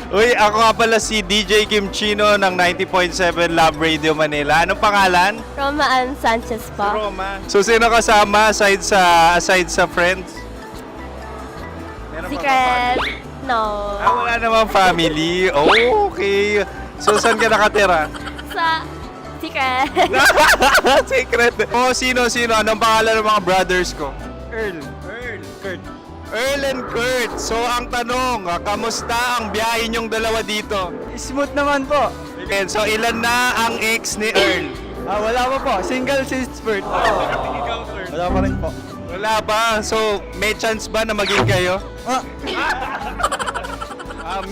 Uy, ako nga pala si DJ Kim Chino ng 90.7 Love Radio Manila. Anong pangalan? Roma Ann Sanchez po. Roma. So, sino kasama aside sa friends? Meron ba Secret. No. wala namang family. Oh, okay. So, saan ka nakatira? Sa Secret. Secret. Oh, sino? Anong pangalan ng mga brothers ko? Earl, Kurt. Earl and Kurt. So, ang tanong, kamusta ang biyahe niyong dalawa dito? Smooth naman po. Okay, so, ilan na ang ex ni Earl? Wala pa po. Single since birth. Ikaw, Kurt? Wala pa rin po. Wala pa. So, may chance ba na maging kayo?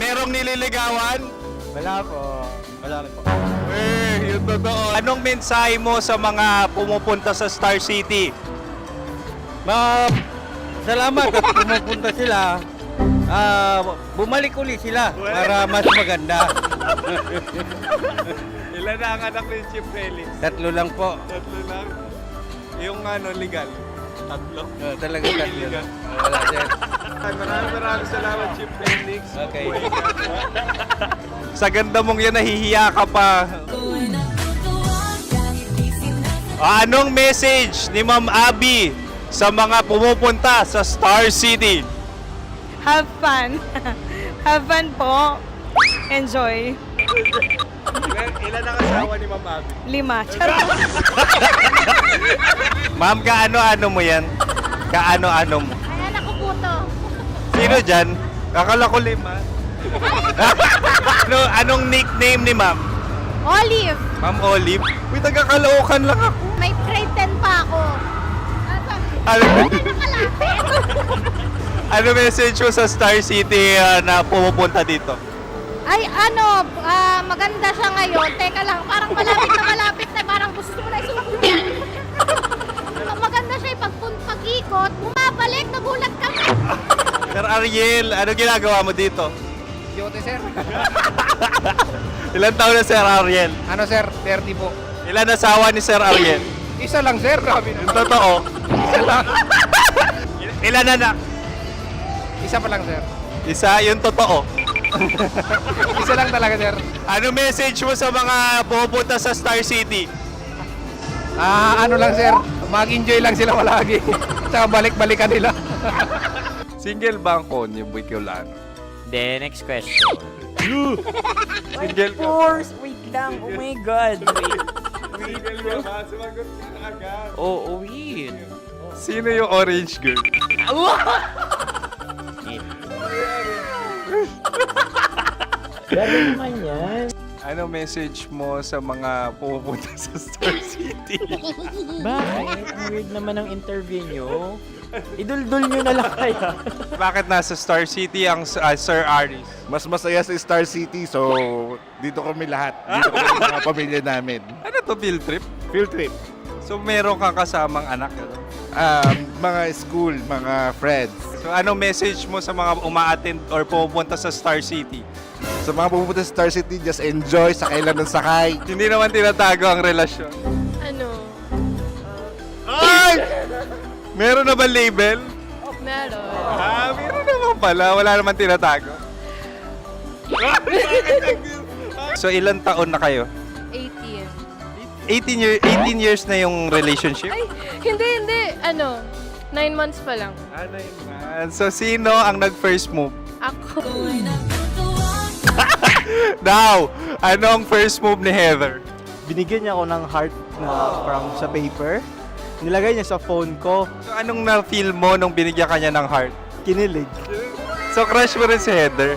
Merong nililigawan? Wala po. Wala rin po. Yung totoo. Anong mensahe mo sa mga pumupunta sa Star City? Salamat at pumupunta sila. Bumalik uli sila para mas maganda. Ilan na ang anak ni Chief Felix? 3 lang po. 3 lang? Yung legal? 3? Talaga 3 lang. Wala dyan. Maraming salamat, Chief Felix. Okay. Oh my God. Sa ganda mong yan, nahihiya ka pa. Anong message ni Ma'am Abby sa mga pumupunta sa Star City? Have fun. Have fun po. Enjoy. Ilan ang asawa ni Ma'am Abby? 5. Charot. Ma'am, kaano-ano mo yan? Kaano-ano mo? Ay, anak ko po to. Sino dyan? Kakala ko 5. Anong nickname ni Ma'am? Olive. Ma'am Olive? Uy, taga-Caloocan lang ako. May grade 10 pa ako. Ano message mo sa Star City na pumupunta dito? Ay, maganda siya ngayon. Teka lang, parang malapit na, parang gusto mo na isulat. Maganda siya pag-ikot, bumabalik, nagulat kami. Sir Ariel, ano ginagawa mo dito? Yote, sir. Ilan taon na Sir Ariel? Ano, sir? 30 po. Ilan asawa ni Sir Ariel? Isa lang, sir. Grabe Yung totoo. Isa lang. Ilan anak? Isa pa lang, sir. Isa, yung totoo. Isa lang talaga, sir. Ano message mo sa mga pupunta sa Star City? Ano lang, sir. Mag-enjoy lang sila palagi. Tsaka balik-balikan nila. Single ba ang Konyo Bicolano? The next question. Single ka? Of course, wait lang. Oh my God. Single ka ba? Sumagot ka na agad. Oh, wait. Sino yung orange girl? Gano'n naman yan. Ano message mo sa mga pupunta sa Star City? Bakit? Ang weird naman ang interview nyo. Idul-dul nyo na lang kaya. Bakit nasa Star City ang Sir Aris? Mas masaya sa Star City, so dito kami lahat. Dito kami mga pamilya namin. Ano to, field trip? Field trip. So meron kang kasamang anak, ano? Mga school, mga friends. So anong message mo sa mga uma-attend or pupunta sa Star City? Sa mga pupunta sa Star City, just enjoy, sakay lang ng sakay. Hindi naman tinatago ang relasyon. Ano? Ay! Meron na ba label? Meron. Meron naman pala. Wala naman tinatago. So ilang taon na kayo? 18. 18 years na yung relationship? Ay, hindi. 9 months pa lang. So sino ang nag-first move? Ako. Now, anong first move ni Heather? Binigyan niya ako ng heart na from sa paper. Nilagay niya sa phone ko. So anong na-feel mo nung binigyan ka niya ng heart? Kinilig. So crush mo rin si Heather?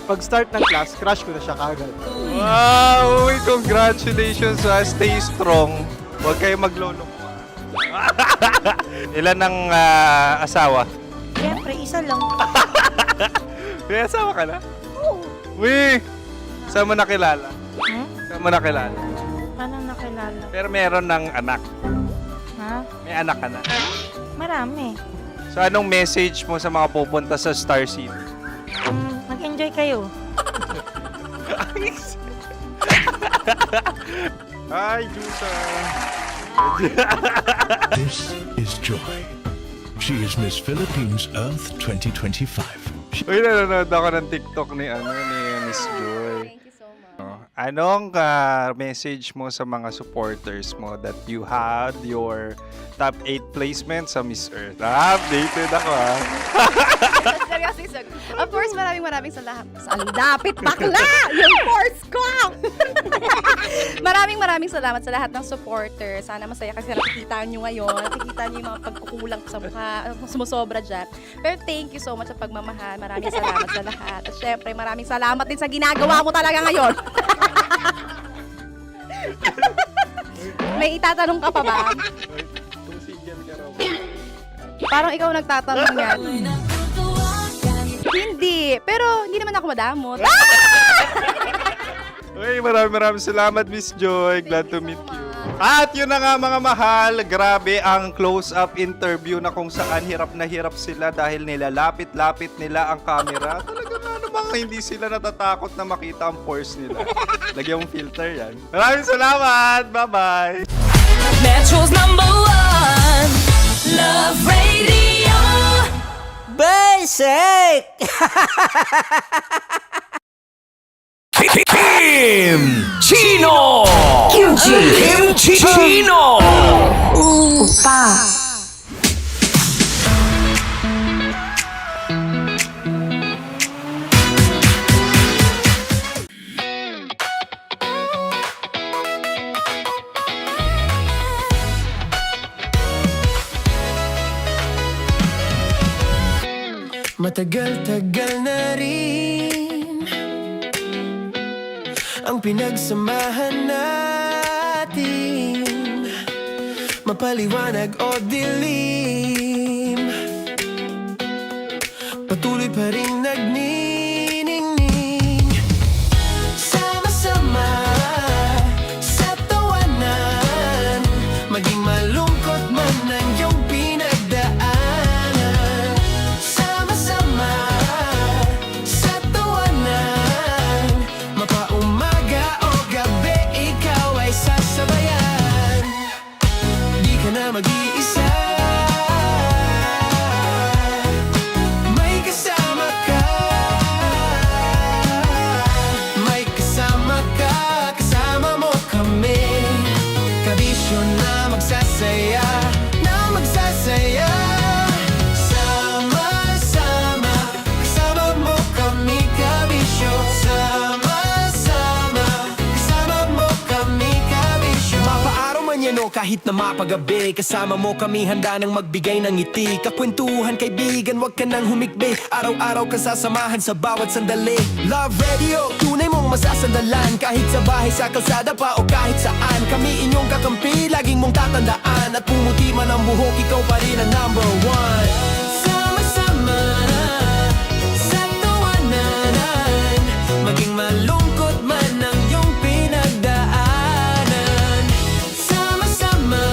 Pag start ng class, crush ko na siya kagad. Wow! Uy, congratulations ha. Stay strong. Huwag kayo maglolo. Ilan ang asawa? Siyempre, isa lang. May asawa ka na? Oo. Uy! Saan mo nakilala? Saan mo nakilala? Paano nakilala? Pero meron ng anak. Ha? May anak ka na. Marami. So anong message mo sa mga pupunta sa Star City? Mag-enjoy kayo. Hi, Jusa! This is Joy. She is Miss Philippines Earth 2025. Uy, nanonood ako ng TikTok ni Miss Joy. Thank you so much. Anong message mo sa mga supporters mo that you had your top 8 placement sa Miss Earth? Updated ako Of course, maraming salamat. Ang lapit bakla! Yung course ko! maraming salamat sa lahat ng supporters. Sana masaya kasi nakikita nyo ngayon. Nakikita nyo yung mga pagkukulang ko sa mukha. Sumusobra dyan. Pero thank you so much sa pagmamahal. Maraming salamat sa lahat. At syempre, maraming salamat din sa ginagawa mo talaga ngayon. May itatanong ka pa ba? Parang ikaw nagtatanong yan. Hindi. Pero hindi naman ako madamot. Uy, maraming salamat, Miss Joy. Glad to meet you. At yun na nga mga mahal, grabe ang close-up interview na kung saan hirap na hirap sila dahil nilalapit-lapit nila ang camera. Talaga nga namang hindi sila natatakot na makita ang pores nila. Lagyan mong filter yan. Maraming salamat! Bye-bye! Metro's #1 Love Radio. Basic! Kim Chino! Kimchi Chino! Upa! Matagal-tagal na rin ang pinagsamahan natin, mapaliwanag o dilim, patuloy pa rin nagniningning. Sama-sama sa tawanan, maging malungkot man ang iyong pinagdaanan. Sama-sama sa tawanan, mapaumaga o gabi, ikaw ay sasabayan. Di ka na mag-iisa, may kasama ka. May kasama ka, kasama mo kami. Kabisyo na magsasaya, na magsasaya. Sama-sama, kasama mo kami, kabisyo. Sama-sama, kasama mo kami, kabisyo. Mapaaraw man yan o kahit na mapagabi, kasama mo kami, handa nang magbigay ng ngiti. Kakwentuhan, kaibigan, wag ka nang humikbi. Araw-araw ka sasamahan sa bawat sandali. Love Radio, tunay mong masasandalan. Kahit sa bahay, sa kalsada pa o kahit saan, kami inyong kakampi, laging mong tatandaan. At pumuti man ang buhok, ikaw pa rin ang #1. Sama-sama sa tawanan, maging malungkot man ang iyong pinagdaanan. Sama-sama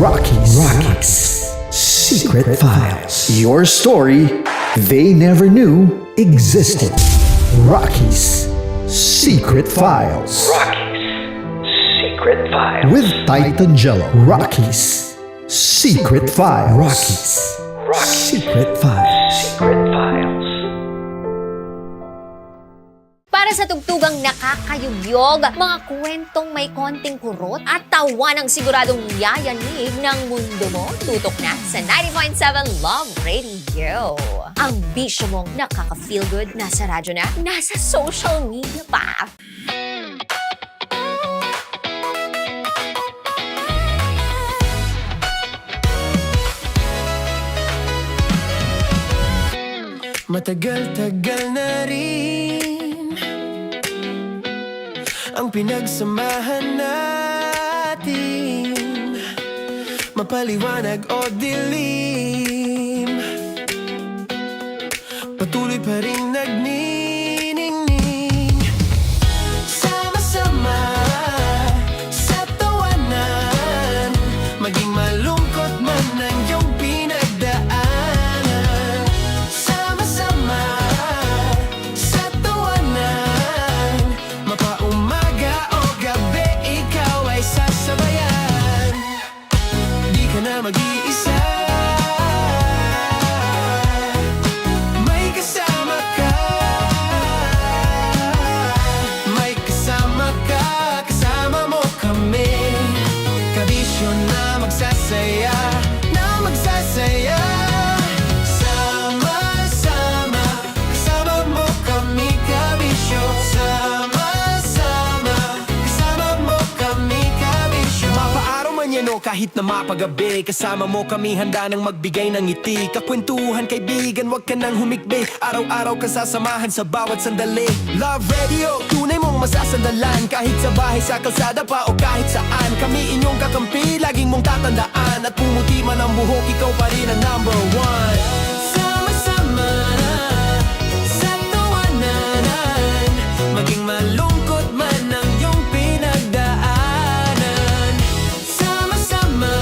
Rocky's Secret Files. Your story they never knew existed. Rocky's Secret Files. Secret Files. With Titan Jello. Rocky's Secret Files. Rocky's Secret Files. Secret Files. Para sa tugtugang nakakayugyog, mga kwentong may konting kurot at tawa ng siguradong yayanig ng mundo mo, tutok na sa 90.7 Love Radio. Ang bisyo mong nakaka-feel good, nasa radyo na, nasa social media pa. Matagal-tagal na rin ang pinagsamahan natin, mapaliwanag o dilim, patuloy pa rin nagniningning. Sama-sama sa tawanan, maging malungkot man ang iyong pinagdaanan. Sama-sama sa tawanan, mapaumaga o gabi, ikaw ay sasabayan. Di ka na mag-iisa, may kasama ka. May kasama ka, kasama mo kami. Kabisyo na magsasaya, na magsasaya. Sama-sama, kasama mo kami, kabisyo. Sama-sama, kasama mo kami, kabisyo. Mapaaraw man yan o kahit na mapagabi, kasama mo kami, handa nang magbigay ng ngiti. Kakwentuhan, kaibigan, wag ka nang humikbi. Araw-araw ka sasamahan sa bawat sandali. Love Radio, tunay mong masasandalan. Kahit sa bahay, sa kalsada pa o kahit saan, kami inyong kakampi, laging mong tatandaan. At pumuti man ang buhok, ikaw pa rin ang number one. Sama-sama sa tawanan, maging malungkot man ang iyong pinagdaanan. Sama-sama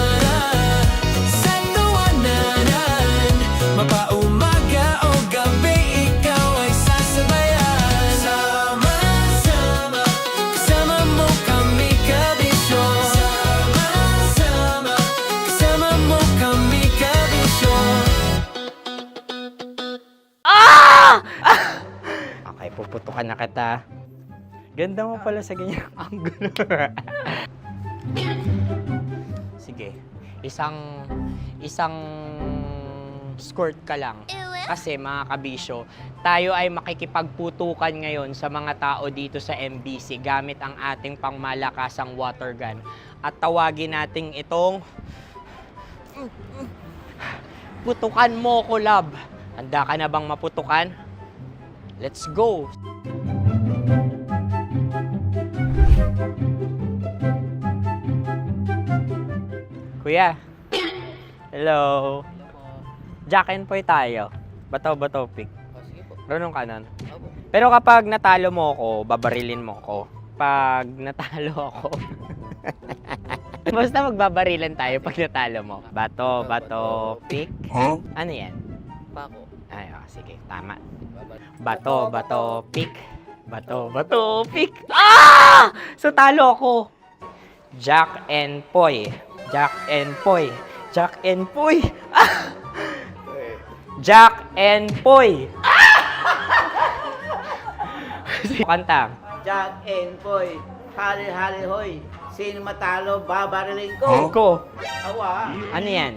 sa tawanan, mapaumaga o gabi, ikaw ay sasabayan. Sama-sama, kasama mo kami, kabisyo. Sama-sama, kasama mo kami, kabisyo. Okay, puputukan na kita. Ganda mo pala sa ganyang angulo. Sige, isang skirt ka lang. Kasi mga kabisyo, tayo ay makikipagputukan ngayon sa mga tao dito sa MBC gamit ang ating pangmalakasang water gun. At tawagin natin itong putukan mo ko, love. Handa ka na bang maputukan? Let's go! Kuya. Hello. Jack and Poy tayo. Bato-bato pick. Runong ka nun. Pero kapag natalo mo ako, babarilin mo ako. Pag natalo ako, basta magbabarilan tayo pag natalo mo. Bato-bato pick. Huh? Ano yan? Pako. Ay, oh, sige. Tama. Bato-bato pick. Bato-bato pick. Ah! So talo ako. Jack and Poy. Jack and Poy. Jack and Poy. Ah! Jack and Poy. Kanta. Jack and Poy, hali-hali hoy. Sino matalo, babariling ko. Ko. Awa. Ano yan?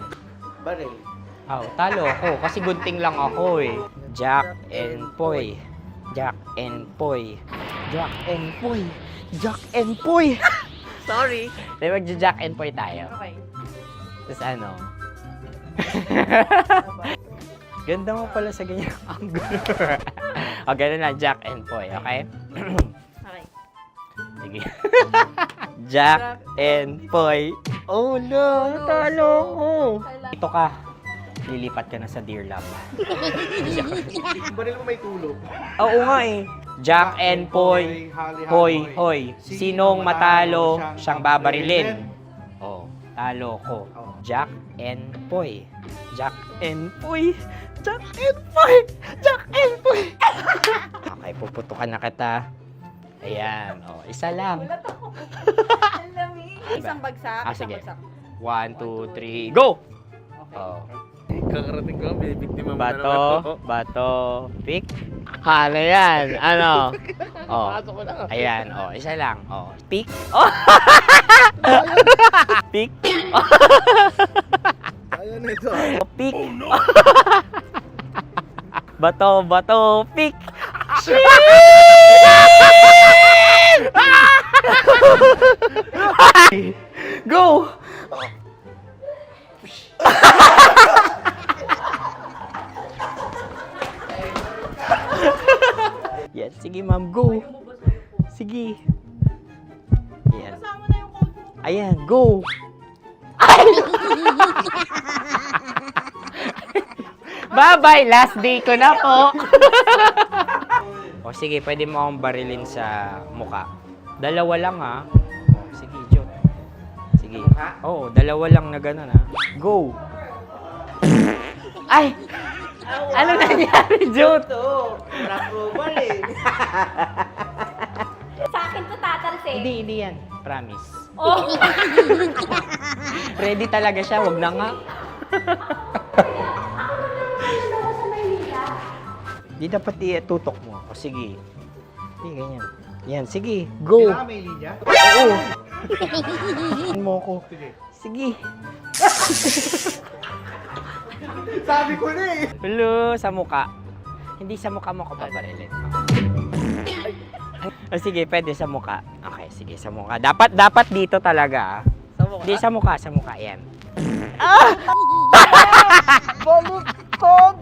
Baril. Oh, talo ako kasi gunting lang ako eh. Jack and Poy. Jack and Poy. Jack and Poy. Jack and Poy. Sorry. Di ba Jack and Poy tayo? Okay. Tapos ano? Ganda mo pala sa ganyang angulo. O, ganun lang, Jack and Poy, okay? Okay. Sige. Jack and Poy. Oh no, natalo ko. Ito ka. Lilipat ka na sa Dear Love. Baril mo may tulog. Oo nga eh. Jack and Poy. Hoy, hoy. Sinong matalo, siyang babarilin. Oh. Talo ko. Jack and Poy. Jack and Poy. Jack and Poy. Jack and Poy. Okay, puputukan na kita. Ayan. Isa lang. Isang bagsak. Sige. 1, 2, 3, go! Kakarating ko, bibiktima mo Bato, pick. Ano yan? Ano? Ayan, isa lang. Pick. Pick. Ayaw nito. Pick. Bato, pick. Go! Yan, sige ma'am, go. Sige. Ayan. Ayan, go. Bye-bye, last day ko na po. O sige, pwede mo akong barilin sa mukha. Dalawa lang ha. Sige, Jo. Sige. Oo, dalawa lang na gano'n ha. Go. Ay! Ano nangyari, Jo? Approval eh. Sa akin to tatalsik. Hindi yan. Promise. Oh. Ready talaga siya, wag na nga. Di dapat tutok mo. O sige. Hindi, ganyan. Yan, sige. Go. Kailangan may linya? Oo. Mo ko. Sige. Sabi ko na eh. Hello, sa mukha. Hindi sa mukha mo ko paparilin. O sige, pwede sa mukha. Okay, sige, sa mukha. Dapat dito talaga. Sa mukha? Hindi, sa mukha. Yan. Baluktot!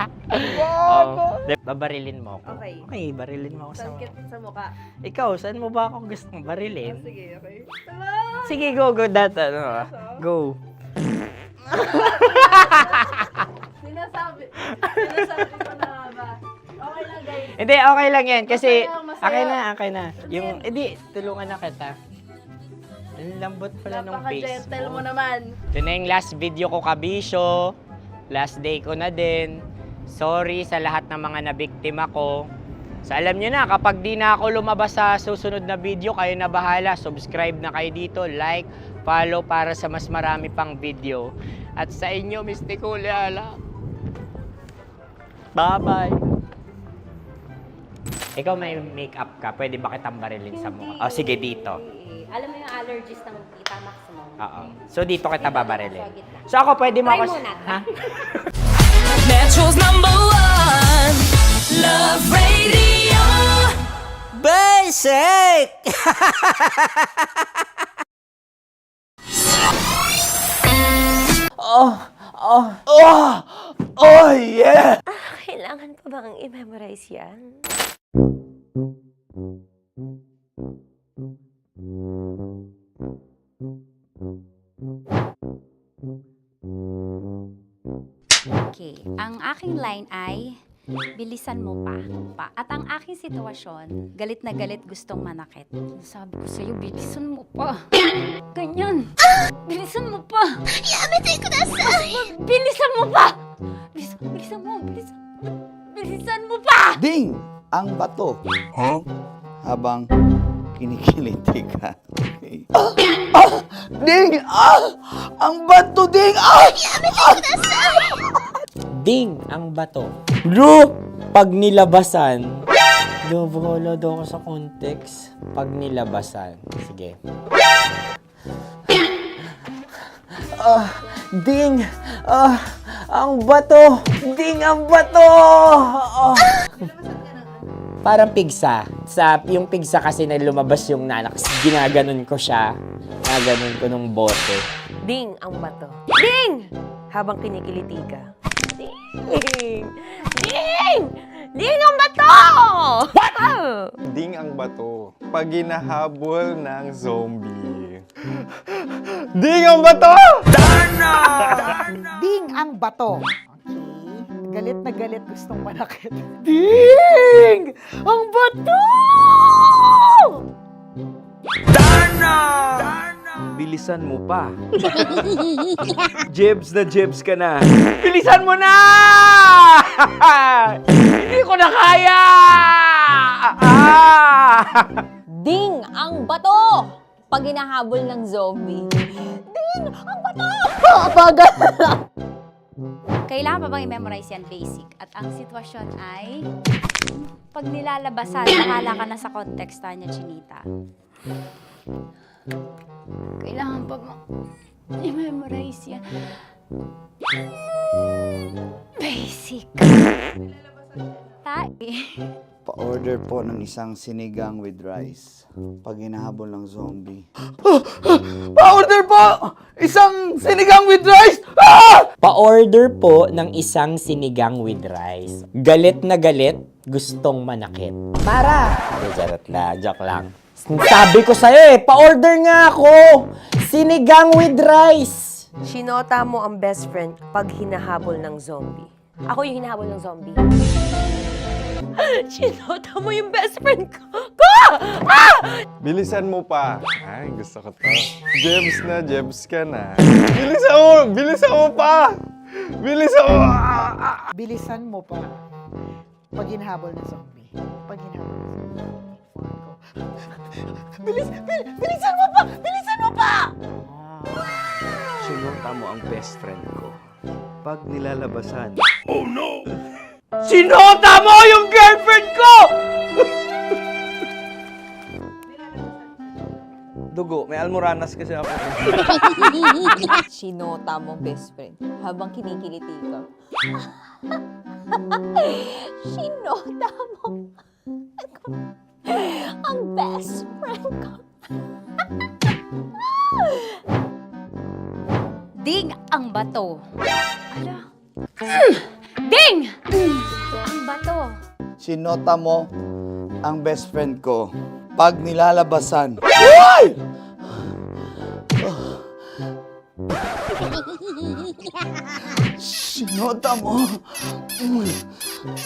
Babarilin mo ako. Okay. Okay, barilin mo ako sa mukha. Sa mukha. Ikaw, saan mo ba ako gustong barilin? Sige, okay. Sige, go. Go. Sinasabi ko na ba? Okay lang, guys. Hindi, okay lang yan. Kasi, Masaya. okay na. Yung, hindi, tulungan na kita. Ang lambot pala nung face Napaka-gentle mo. mo naman. Ito na yung last video ko, kabisyo. Last day ko na din. Sorry sa lahat ng mga nabiktima ko. So alam nyo na, kapag di na ako lumabas sa susunod na video, kayo na bahala. Subscribe na kayo dito, like, follow para sa mas marami pang video. At sa inyo, Mistiko Leala. Bye-bye. Ikaw may makeup ka, pwede ba kitang barilin sa mukha? O sige, dito. Alam mo yung allergies ng Tita Max mo? Oo. So dito kita babarilin. So ako pwede mo Try ako... muna. Ha? Metro's #1 Love Radio. Basic! Oh yeah! Kailangan pa bang i-memorize yan? Okay, ang aking line ay, bilisan mo pa. At ang aking sitwasyon, galit na galit gustong manakit. Sabi ko sa'yo, bilisan mo pa. Ganyan. Bilisan mo pa. Yamitay ko na sa... Bilisan mo pa. Bilisan mo pa. Ding! Ang bato. Habang kinikiliti ka. Okay. Ding! Ang bato, Ding! Ding ang bato. Bro! Pag nilabasan. Wala daw ako sa context. Pag nilabasan. Sige. Ding! Ang bato! Ding ang bato! Parang pigsa. Yung pigsa kasi na lumabas yung nanak. Ginaganon ko siya. Ginaganon ko nung bote. Ding ang bato. Ding! Habang kinikiliti ka. Ding! Ding! Ding ang bato! What? Ding ang bato. Pag hinahabol ng zombie. Ding ang bato! Ding ang bato. Okay. Galit na galit gustong manakit. Ding! Ang bato! bilisan mo pa. Jebs na jebs ka na. Bilisan mo na! Hindi ko na kaya! Ding ang bato! Pag hinahabol ng zombie. Ding ang bato! Bagal! Kailangan pa bang i-memorize yan basic? At ang sitwasyon ay, pag nilalabasan, bahala ka na sa context, Tanya Chinita. Kailangan pa bang i-memorize yan? Basic. Pa-order po ng isang sinigang with rice. Pag hinahabol ng zombie. Pa-order po! Isang sinigang with rice! Pa-order po ng isang sinigang with rice. Galit na galit, gustong manakit. Para! Joke lang. Sabi ko sa'yo pa-order nga ako! Sinigang with rice! Sinota mo ang best friend pag hinahabol ng zombie. Ako yung hinahabol ng zombie. Sinota mo yung best friend ko! Bilisan mo pa. Ay, gusto ko to. Jebs ka na. Bilisan mo pa! Bilisan mo pa. Pag hinahabol ng zombie. Pag hinahabol ng zombie. Bilisan mo pa! Bilisan mo pa! Sinota mo ang best friend ko. Pag nilalabasan. Oh no! Sinota mo yung girlfriend ko! Dugo, may almoranas kasi ako. Sinota mo best friend habang kinikiliti ka. Sinota mo ang best friend ko. Ding ang bato. Ala. Ding! Ang bato. Sinota mo ang best friend ko. Pag nilalabasan. Uy! Sinota mo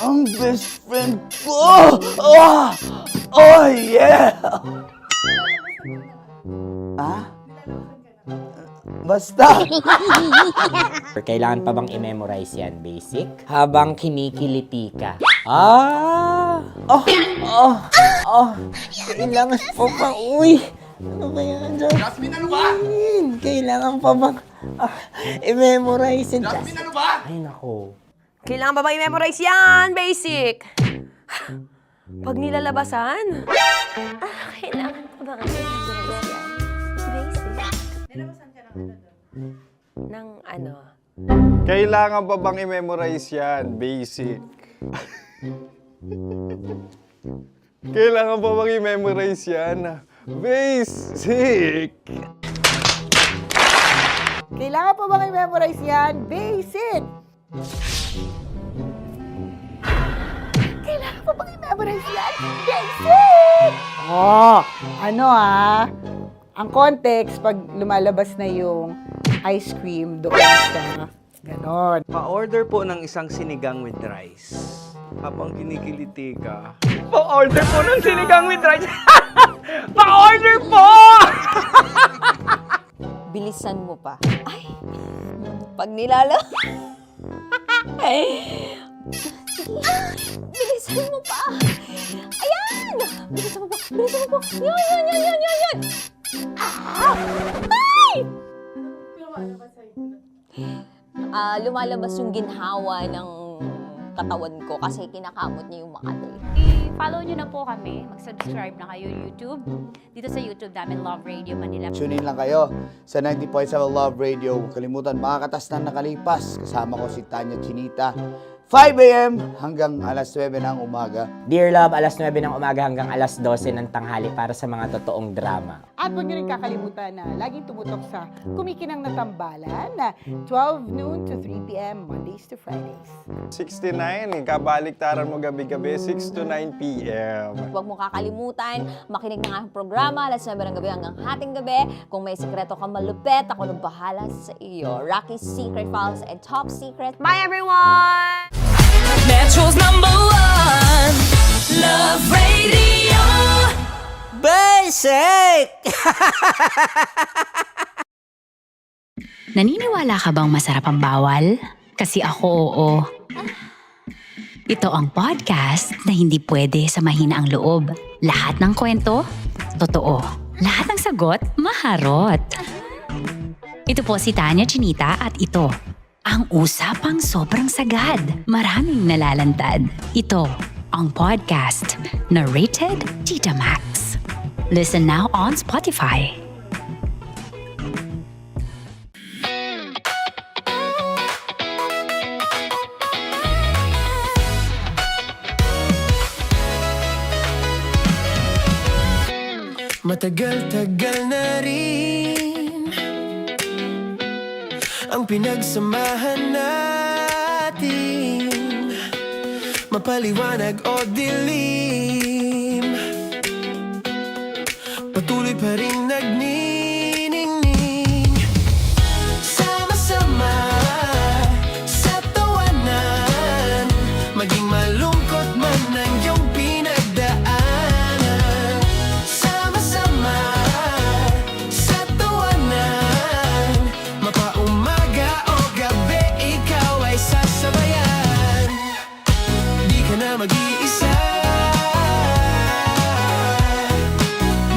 ang best friend ko. Oh yeah! Basta. Kailangan pa bang i-memorize yan, basic? Habang kinikiliti ka. Kailangan pa ba? Uy! Ano ba yan, Jasmine, ano ba? Kailangan pa bang i-memorize yan, Jasmine, ano ba? Ay, nako. Kailangan ba bang i-memorize yan? Basic! Pag nilalabasan? Kailangan pa bang i-memorize yan? Basic. Nilalabasan ka ng ano? Kailangan pa bang i-memorize yan? Basic. Kailangan pa bang i-memorize yan? Basic. Kailangan pa bang i-memorize yan? Basic! Kailangan pa bang i-memorize yan? Basic! Ang context, pag lumalabas na yung ice cream doon sa ganon. Pa-order po ng isang sinigang with rice. Habang kinikiliti ka. Pa-order po ng sinigang with rice! Pa-order po! Bilisan mo pa. Ay! Pag nilala... Bilisan mo pa! Ayan! Bilisan mo pa! Bilisan mo pa! Yan! Ay! Lumalabas yung ginhawa ng katawan ko kasi kinakamot niya yung Makati. I-follow nyo na po kami. Mag-subscribe na kayo YouTube. Dito sa YouTube namin, Love Radio Manila. Tune in lang kayo sa 90.7 Love Radio. Huwag kalimutan, makakatas na nakalipas. Kasama ko si Tanya Chinita. 5 a.m. hanggang alas 9 ng umaga. Dear Love, alas 9 ng umaga hanggang alas 12 ng tanghali para sa mga totoong drama. At huwag nyo rin kakalimutan na laging tumutok sa Kumikinang na Tambalan na 12 noon to 3 p.m. Mondays to Fridays. 69, kabaliktaran mo gabi-gabi, 6 to 9 p.m. Huwag mo kakalimutan, makinig ng aking programa, alas 9 ng gabi hanggang hating gabi. Kung may sikreto ka malupet, ako nang bahala sa iyo. Rocky's Secret Files and Top Secret. Bye everyone! Metro's #1 Love Radio. Basic! Naniniwala ka bang masarap ang bawal? Kasi ako, oo. Ito ang podcast na hindi pwede sa mahina ang loob. Lahat ng kwento, totoo. Lahat ng sagot, maharot. Ito po si Tanya Chinita at ito, ang usapang sobrang sagad. Maraming nalalantad. Ito, ang podcast na Rated Tita Max. Listen now on Spotify. Matagal-tagal na rin ang pinagsamahan natin, mapaliwanag o dilim, patuloy pa rin nagniningning. Sama-sama sa tawanan, maging malungkot man ang iyong pinagdaanan. Sama-sama sa tawanan, mapaumaga o gabi, ikaw ay sasabayan. Di ka na mag-iisa,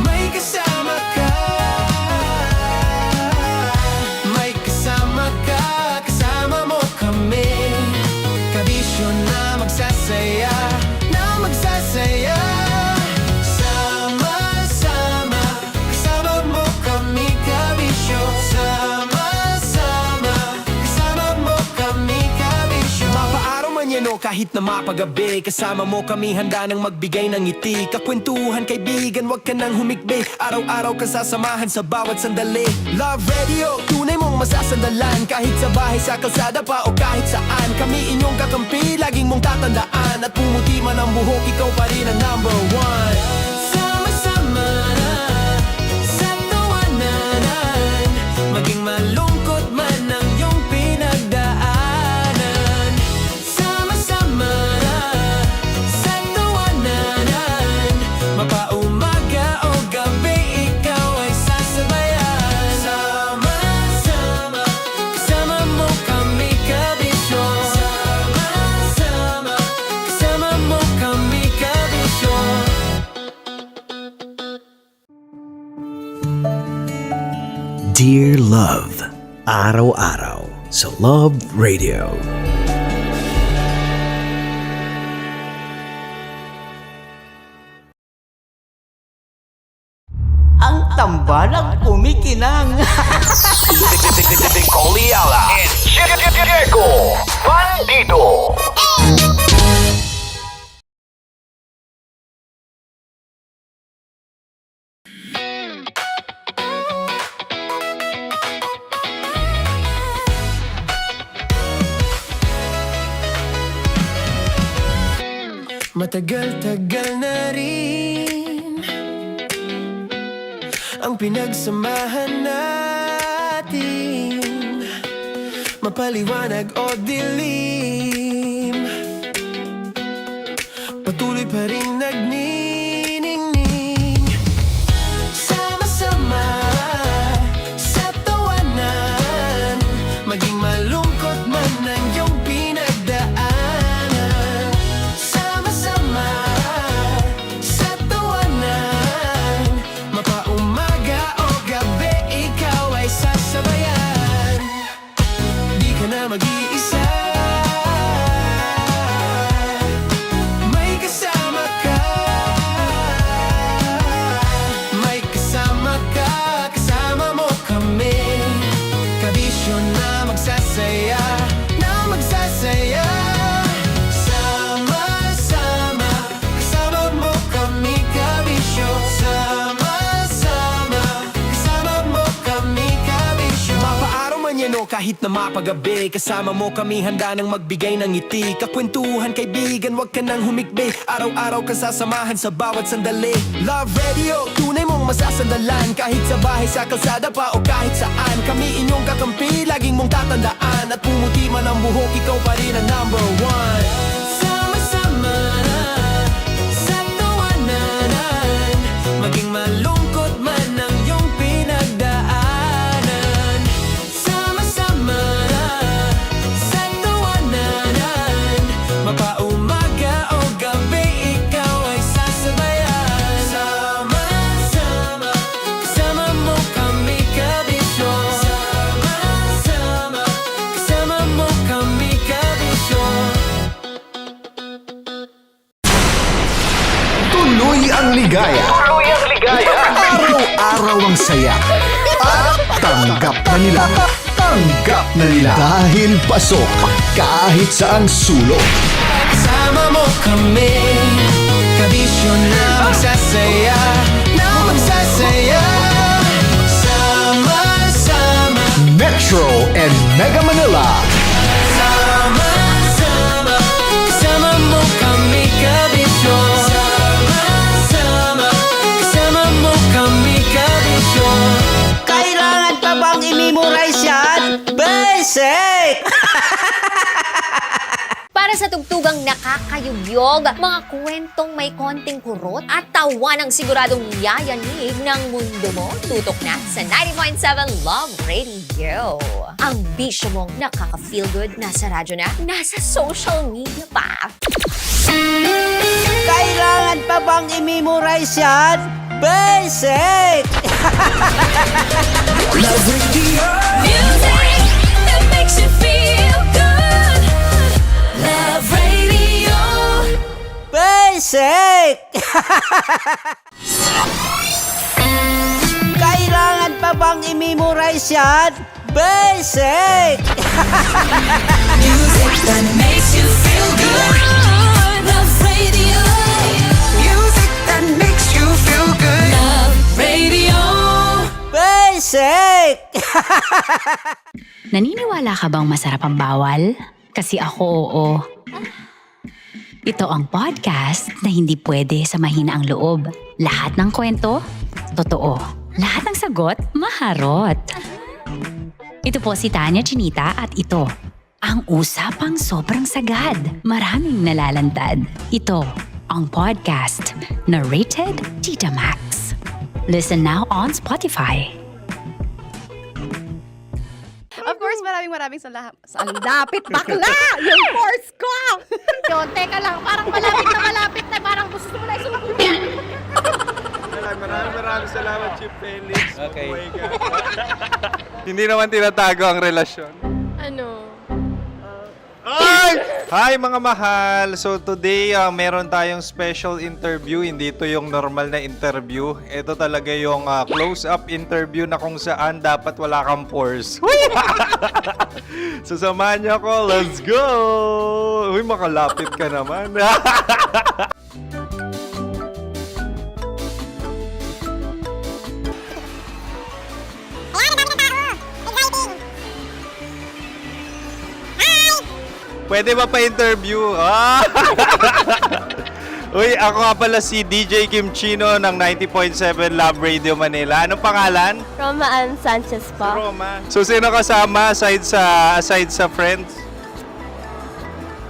may kasama ka. May kasama ka, kasama mo kami. Kabisyo na magsasaya, na magsasaya. Sama-sama, kasama mo kami, kabisyo. Sama-sama, kasama mo kami, kabisyo. Mapaaraw man yan o kahit na mapagabi, kasama mo kami, handa nang magbigay ng ngiti. Kakwentuhan, kaibigan, wag ka nang humikbi. Araw-araw ka sasamahan sa bawat sandali. Love Radio, tunay mong masasandalan. Kahit sa bahay, sa kalsada pa o kahit saan, kami inyong kakampi, laging mong tatandaan. At pumuti man ang buhok, ikaw pa rin ang number one. Sama-sama sa tawanan, maging malungkot man ang iyong pinagdaanan. Sama-sama sa tawanan, mapaumaga o gabi, ikaw ay sasabayan. Sama-sama, kasama mo kami, kabisyo. Sama-sama, kasama mo kami, kabisyo. Dear Love, araw-araw sa Love Radio. Ang tambalang kumikinang. Nicole Ayala and Diego Bandido. Matagal-tagal na rin ang pinagsamahan natin, mapaliwanag o dilim, patuloy pa rin nagniningning. Sama-sama sa tawanan, maging malungkot man ang iyong pinagdaanan. Sama-sama sa tawanan, mapaumaga o gabi, ikaw ay sasabayan. Di ka na mag-iisa, may kasama ka. May kasama ka, kasama mo kami. Kabisyo na magsasaya, na magsasaya. Sama-sama, kasama mo kami, kabisyo. Sama-sama, kasama mo kami, kabisyo. Mapaaraw man yan o kahit na mapagabi, kasama mo kami, handa nang magbigay ng ngiti. Kakwentuhan, kaibigan, wag ka nang humikbi. Araw-araw ka sasamahan sa bawat sandali. Love Radio, tunay mong masasandalan. Kahit sa bahay, sa kalsada pa o kahit saan, kami inyong kakampi, laging mong tatandaan. At pumuti man ang buhok, ikaw pa rin ang number one. Sama-sama sa tawanan, maging malungkot man ang iyong pinagdaanan. Sama-sama ligaya. Araw-araw ang saya. At tanggap na nila. Tanggap na nila. Dahil pasok kahit saang sulok. Sama mo kami, kabisyo na magsasaya, sama-sama. Metro and Mega Manila. Sama-sama, kasama mo kami, kabisyo. Sama-sama, kasama mo kami, kabisyo. Kailangan pa bang i-memorize yan? Basic! Para sa tugtugang nakakayugyog, mga kwentong may konting kurot at tawa ng siguradong yayanig ng mundo mo, tutok na sa 90.7 Love Radio. Ang bisyo mong nakaka-feel good, nasa radyo na, nasa social media pa. Kailangan pa bang i-memorize yan? Basic! Love Radio. Music that makes you feel good. Love Radio. Basic! Kailangan pa bang i-memorize yan? Basic! Music that makes you feel good. Love Radio. Music that makes you feel good. Love Radio. Basic! Naniniwala ka bang masarap ang bawal? Kasi ako oo. Ito ang podcast na hindi pwede samahin ang loob. Lahat ng kwento, totoo. Lahat ng sagot, maharot. Ito po si Tanya Chinita at ito, ang usapang sobrang sagad. Maraming nalalantad. Ito, ang podcast na rated Tita Max. Listen now on Spotify. Of course, maraming salamat. Ang lapit bakla! Yung force ko! Yun, teka lang, parang malapit na, parang gusto mo na isumbong. Maraming salamat, Chief Felix. Okay. Buhay ka. Hindi naman tinatago ang relasyon. Ano? Ay! Hi mga mahal! So today, meron tayong special interview. Hindi ito yung normal na interview. Ito talaga yung close-up interview na kung saan dapat wala kang pores. So samahan niyo ako. Let's go! Uy, makalapit ka naman. Pwede ba pa-interview? Ah! Uy, ako nga pala si DJ Kim Chino ng 90.7 Love Radio Manila. Anong pangalan? Roma Ann Sanchez po. Roma. So, sino kasama aside sa friends?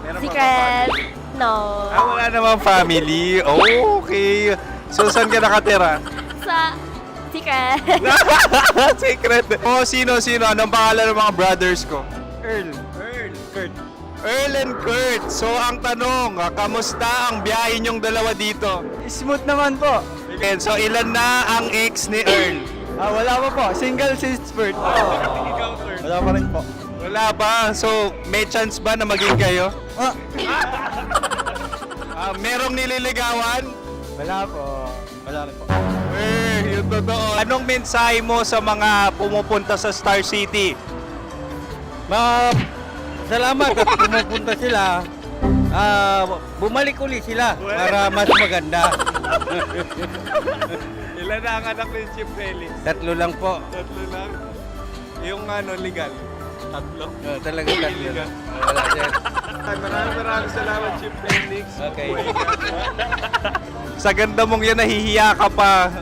Meron pa ba Secret. No. wala namang family. Oh, okay. So, saan ka nakatira? Sa Secret. Secret. Oh, sino? Anong pangalan ng mga brothers ko? Earl, Kurt. Earl and Kurt. So, ang tanong, kamusta ang biyahe niyong dalawa dito? Smooth naman po. Okay, so, ilan na ang ex ni Earl? Wala pa po. Single since birth. Wala pa rin po. Wala ba? So, may chance ba na maging kayo? Merong nililigawan? Wala po. Wala rin po. Yung totoo. Anong mensahe mo sa mga pumupunta sa Star City? Salamat at pumupunta sila. Bumalik uli sila para mas maganda. Ilan na ang anak ni Chief Felix? 3 lang po. 3 lang? Yung legal? 3? Talaga 3 lang. Wala din. Maraming salamat, Chief Felix. Okay. Buhay ka. Sa ganda mong yan, nahihiya ka pa.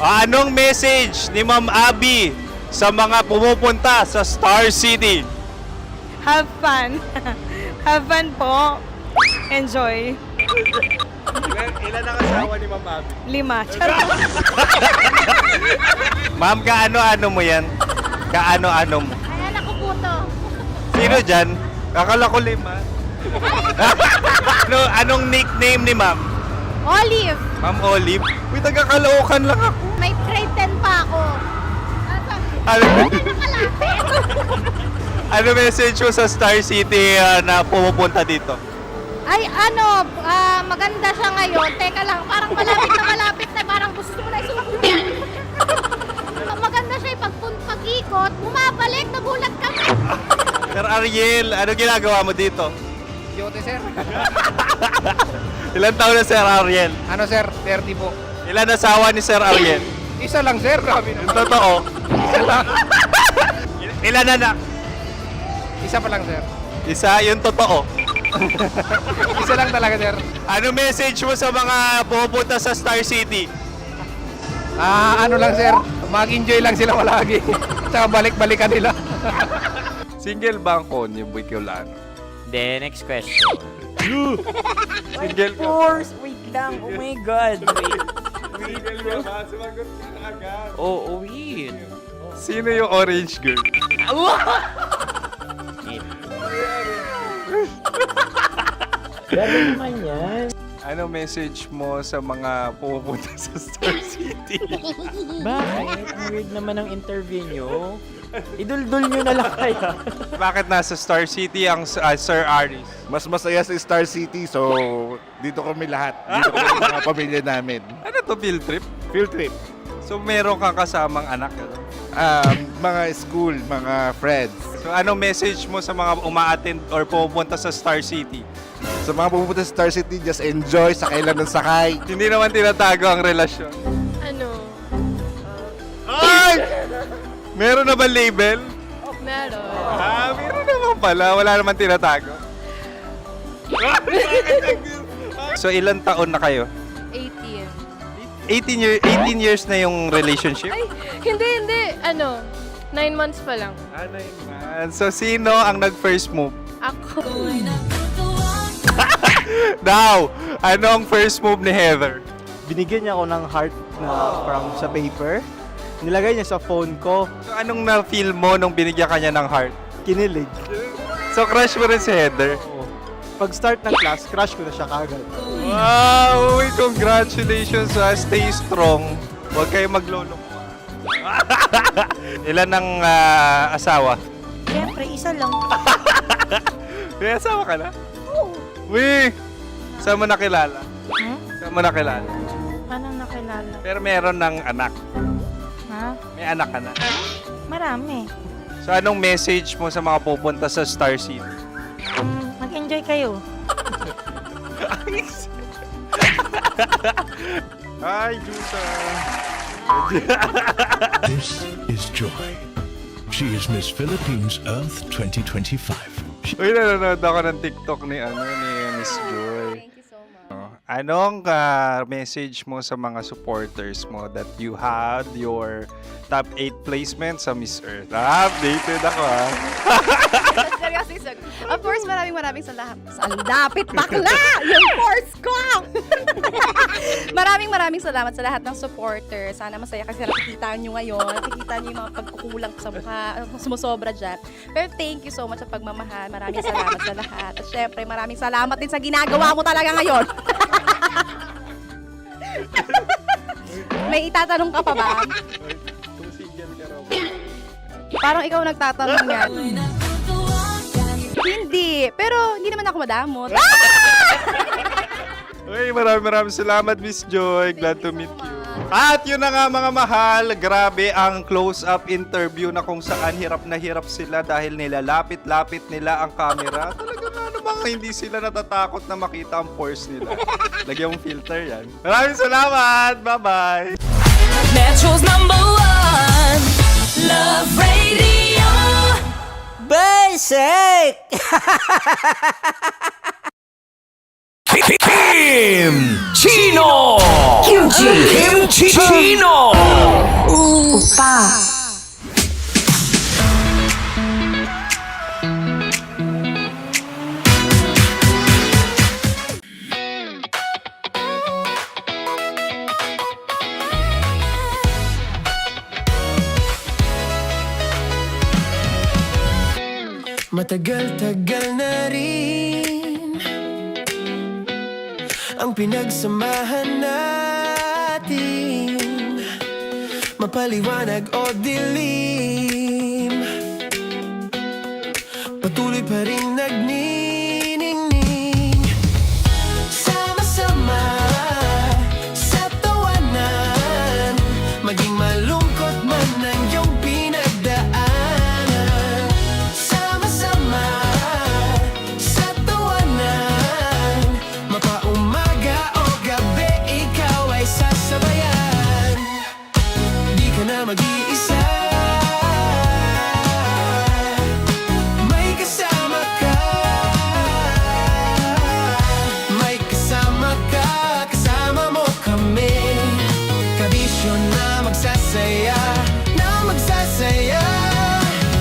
Anong message ni Ma'am Abby sa mga pumupunta sa Star City? Have fun. Have fun po. Enjoy. Ilan ang asawa ni Ma'am Abby? 5. Charot. Ma'am, kaano-ano mo yan? Kaano-ano mo? Ayan ako po to. Sino dyan? Akala ko 5. Anong nickname ni Ma'am? Olive. Ma'am Olive? Uy, taga-Caloocan lang ako. May grade 10 pa ako. Ano message mo sa Star City na pumupunta dito? Ay, ano, maganda siya ngayon. Teka lang, parang malapit na, parang gusto mo na isuot. Maganda siya, pag-ikot, bumabalik, nagulat ka. Sir Ariel, ano ginagawa mo dito? Yote, sir. Ilan taon na Sir Ariel? Ano, sir? 30 po. Ilan asawa ni Sir Ariel? Isa lang, sir. Grabe Yung totoo. Isa lang. Ilan anak? Isa pa lang, sir. Isa, yung totoo. Isa lang talaga, sir. Ano message mo sa mga pupunta sa Star City? Ano lang, sir. Mag-enjoy lang sila palagi. Tsaka balik-balikan nila. Single ba ang Konyo Bicolano? Then, next question. Single ka? Wait lang. Oh my God. Single ka ba? Sumagot ka na agad. Oh, wait. Sino yung orange girl? Grabe naman yan. Ano message mo sa mga pupunta sa Star City? Bakit? Ang weird naman ang interview nyo. Idul-dul nyo na lang kaya. Bakit nasa Star City ang Sir Aris? Mas masaya sa Star City, so dito kami lahat. Dito kami mga pamilya namin. Ano to, field trip? Field trip. So meron kang kasamang anak? Ano? Mga school, mga friends. So ano message mo sa mga uma-attend or pupunta sa Star City? Sa mga pupunta sa Star City, just enjoy, sakay lang ng sakay. Hindi naman tinatago ang relasyon. Ano? Ay! Meron na ba label? Meron. Meron naman pala. Wala naman tinatago. So ilan taon na kayo? 18. 18 years na yung relationship? Ay, hindi. Ano, 9 months pa lang. 9 months. So sino ang nag-first move? Ako. Now, ano ang first move ni Heather? Binigyan niya ako ng heart na from sa paper. Nilagay niya sa phone ko. So anong na-feel mo nung binigyan ka niya ng heart? Kinilig. So crush mo rin si Heather? Pag-start ng class, crush ko na siya kagad. Wow! Uy, congratulations! Stay strong. Huwag kayo maglolo. Ilan ang asawa? Siyempre, isa lang. May asawa ka na? Oo. Uy! Saan mo nakilala? Saan mo nakilala? Paano nakilala? Pero meron ng anak. Ha? May anak ka na. Marami. So anong message mo sa mga pupunta sa Star City? Mag-enjoy kayo. Hi, Jusa! This is Joy. She is Miss Philippines Earth 2025. Uy, nanonood ako ng TikTok ni Miss Joy. Thank you so much. Anong message mo sa mga supporters mo that you had your top 8 placement sa Miss Earth? Updated ako Seryoso, of course, maraming salamat. Lapit bakla! Yung course ko! maraming salamat sa lahat ng supporters. Sana masaya kasi nakikita nyo ngayon. Nakikita nyo yung mga pagkukulang sa mukha, sumusobra dyan. Pero thank you so much sa pagmamahal. Maraming salamat sa lahat. At syempre, maraming salamat din sa ginagawa mo talaga ngayon. May itatanong ka pa ba? Parang ikaw nagtatanong yan. Hindi. Pero hindi naman ako madamot. Uy, maraming salamat, Miss Joy. Glad to meet you. At yun na nga mga mahal, grabe ang close-up interview na kung saan hirap na hirap sila dahil nilalapit-lapit nila ang camera. Talaga na namang hindi sila natatakot na makita ang pores nila. Lagyan mong filter yan. Maraming salamat! Bye-bye! Metro's #1 Love Radio Basic! Kim Chino! Kim Chino! Opa! Matagal-tagal na rin ang pinagsamahan natin, mapaliwanag o dilim, patuloy pa rin nagniningning. na mag-iisa. May kasama ka. May kasama ka. Kasama mo kami. Kabisyo na magsasaya. Na magsasaya.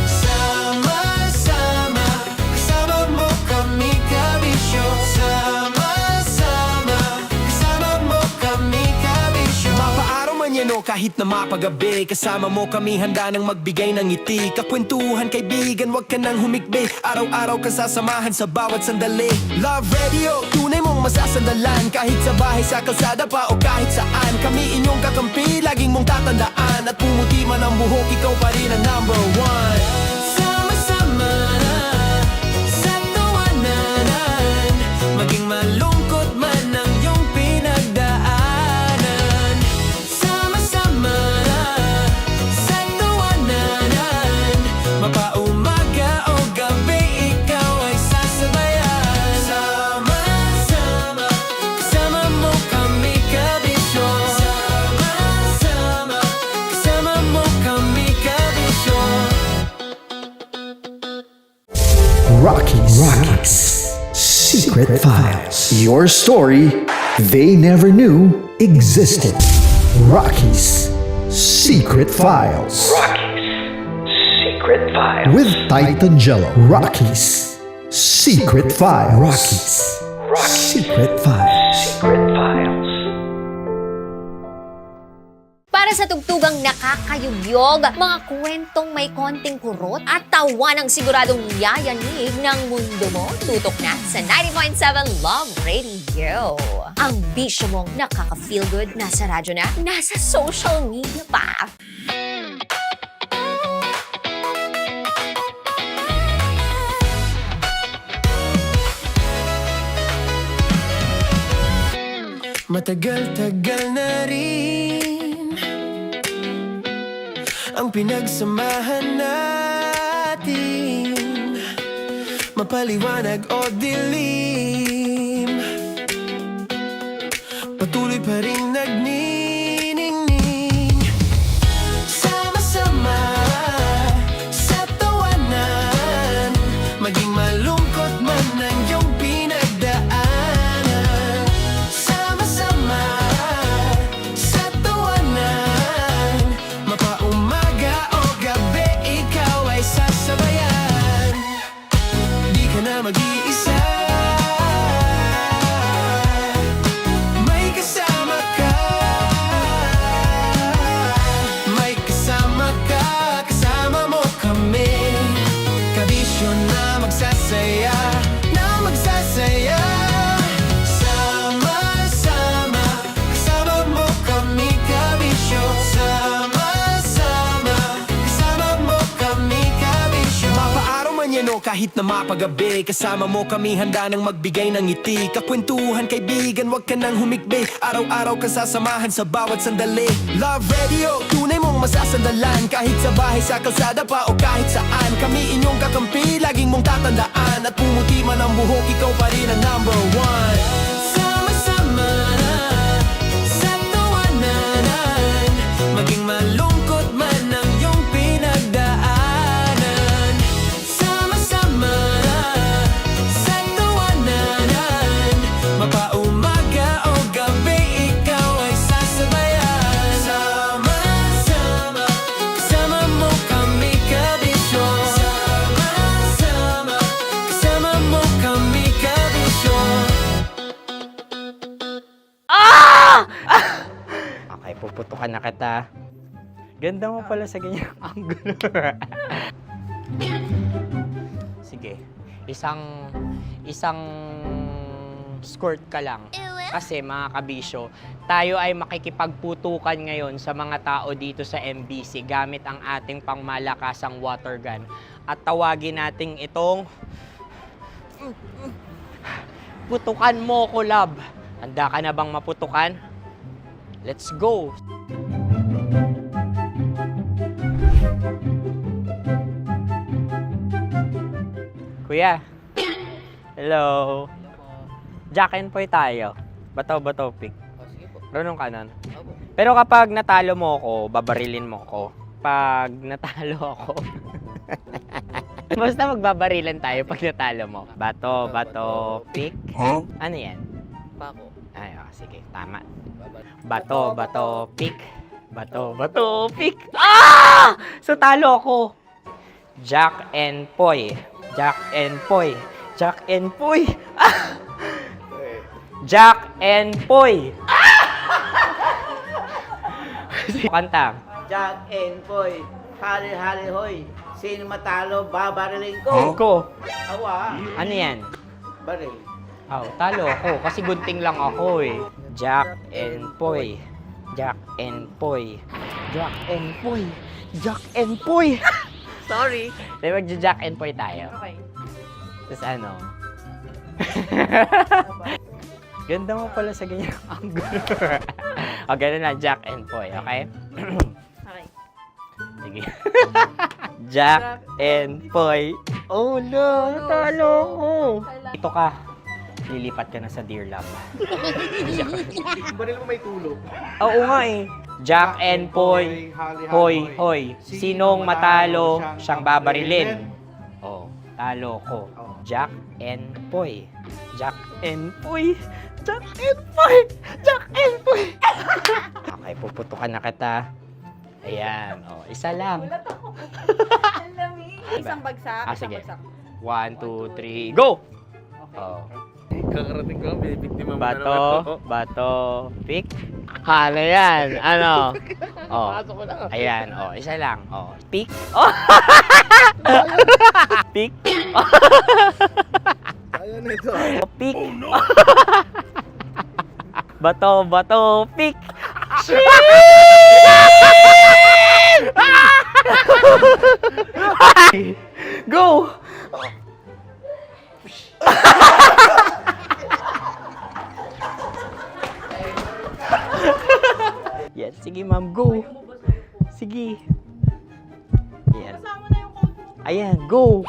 Sama-sama. Kasama mo kami, kabisyo. Sama-sama. Kasama mo kami, kabisyo. Mapaaraw man yan o kahit na mapagabi, kasama mo kami handa nang magbigay ng ngiti. Kakwentuhan kaibigan, wag ka nang humikbi. Araw-araw ka sasamahan sa bawat sandali. Love Radio, tunay mong masasandalan. Kahit sa bahay, sa kalsada pa o kahit saan. Kami inyong kakampi, laging mong tatandaan. At pumuti man ang buhok, ikaw pa rin ang number one. Sama-sama sa tawanan, maging malungkot man ang iyong pinagdaanan. Sama-sama sa tawanan, mapaumaga o gabi, ikaw ay sasabayan. Sama-sama, kasama mo kami, kabisyo. Sama-sama, kasama mo kami, kabisyo. Rockies. Secret Files. Your story they never knew existed. Rockies Secret Files. Secret Files. With Titan Jello. Rockies Secret Files. Rockies Secret Files. Secret Files. Para sa tugtugang nakakayugyog, mga kwentong may konting kurot at tawa ng siguradong yayanig ng mundo mo, tutok na sa 90.7 Love Radio. Ang bisyo mong nakaka-feel good, nasa radyo na, nasa social media pa. Matagal-tagal na rin ang pinagsamahan natin, mapaliwanag o dilim, patuloy pa rin nagniningning. Sama-sama sa tawanan, maging malungkot man ang iyong pinagdaanan. Sama-sama sa tawanan, mapaumaga o gabi, ikaw ay sasabayan. Di ka na mag-iisa. May kasama ka. May kasama ka. Kasama mo kami. Kabisyo na magsasaya. Na magsasaya. Sama-sama. Kasama mo kami, kabisyo. Sama-sama. Kasama mo kami, kabisyo. Mapaaraw man yan o kahit na mapagabi, kasama mo kami handa nang magbigay ng ngiti. Kakwentuhan kaibigan, wag ka nang humikbi. Araw-araw ka sasamahan sa bawat sandali. Love Radio, tunay mong masasandalan. Kahit sa bahay, sa kalsada pa o kahit saan. Kami inyong kakampi, laging mong tatandaan. At pumuti man ang buhok, ikaw pa rin ang number one. Sama-sama sa tawanan, maging malungkot man ang iyong pinagdaanan. Sama-sama sa tawanan, mapaumaga o gabi, ikaw ay sasabayan. Sama-sama, kasama mo kami, kabisyo. Sama-sama, kasama mo kami, kabisyo. Okay, puputukan na kita. Ganda mo pala sa ganyang angulo. Sige, isang skirt ka lang. Kasi mga kabisyo, tayo ay makikipagputukan ngayon sa mga tao dito sa MBC gamit ang ating pangmalakasang water gun. At tawagin natin itong putukan mo ko, love. Handa ka na bang maputukan? Let's go! Kuya. Hello. Jack and Poy tayo. Bataw-bataw pick. Runong kanan. Pero kapag natalo mo ako, babarilin mo ako. Pag natalo ako, basta magbabarilan tayo pag natalo mo. Bato, pick. Ano yan? Pako. Ay, sige, tama. Bato, pick. Bato, pick. So talo ako. Jack and Poy. Jack and Poy. Jack and Poy. Jack and Poy. Kanta. Jack and Poy, hali-hali hoy. Sino matalo, babariling ko. Ko. Awa. Ano yan? Baril. Talo ako kasi gunting lang ako eh. Jack and Poy. Jack and Poy. Jack and Poy. Jack and Poy. Sorry. Di ba Jack and Poy tayo? Okay. Tapos ano? Ganda mo pala sa ganyan angle. O, ganun lang, Jack and Poy, okay? Okay. Sige. Jack and Poy. Oh no, natalo ko. Ito ka. Lilipat ka na sa Dear Love. Baril mo may tulog. Oo nga eh. Jack and Poy. Hoy. Sinong matalo, siyang babarilin. Oh, talo ko. Jack and Poy. Jack and Poy. Jack and Poy. Jack and Poy. Okay, puputukan na kita. Ayan. Oh, isa lang. Isang bagsak. Sige. 1, 2, 3, go! Oh. Kakarating ko lang, binibiktima mo Bato, pick. Hala yan. Ano? Oh. Pasok ko na. Ayan. Oh, isa lang. Oh, pick. Oh. Pick. Ayaw na ito. Oh, pick. Bato, pick. Go! Yan, sige ma'am, go. Sige. Ayan. Ayan, go.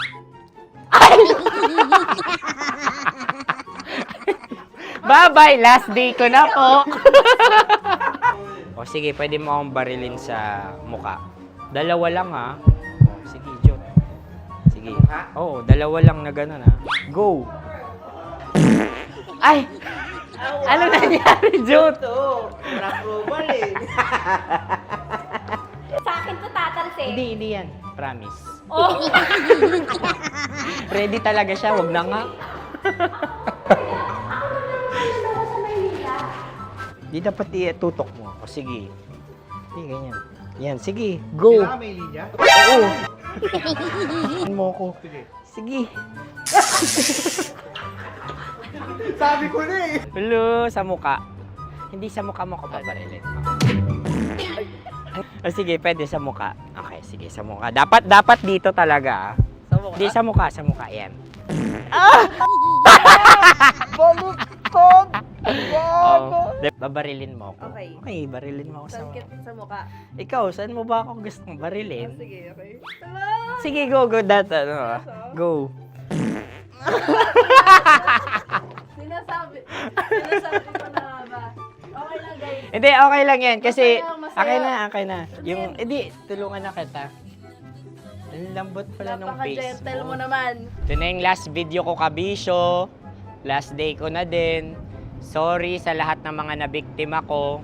Bye-bye, last day ko na po. O sige, pwede mo akong barilin sa muka. Dalawa lang ha. O, sige, Jot. Sige. Oo, dalawa lang na gano'n ha. Go. Ay! Ano nangyari, Jot? Approval eh. Sa akin to tatalsik. Hindi yan. Promise. Oh. Ready talaga siya, wag na nga. Di dapat itutok mo. O sige. Sige, ganyan. Yan, sige. Go. Kailangan may linya? Oo. Mo ko. Sige. Sabi ko na eh. Hello, sa muka. Hindi sa muka mo ko babarilin. O sige, pwede sa muka. Okay, sige, sa muka. Dapat dito talaga. Sa mukha? Hindi, sa muka. Yan. Baluktot! Oh, babarilin mo ako. Okay. Okay, barilin mo ako sa muka. Sa mukha. Ikaw, saan mo ba ako gustong barilin? Sige, okay. Sige, go. Go. Sinasabi ko na ba? Okay lang, guys. Hindi, okay lang yan. Kasi, Masaya. okay na. Yung, hindi, tulungan na kita. Ang lambot pala ng face Napaka-gentle mo. mo naman. Ito na yung last video ko, kabisyo. Last day ko na din. Sorry sa lahat ng mga nabiktima ko.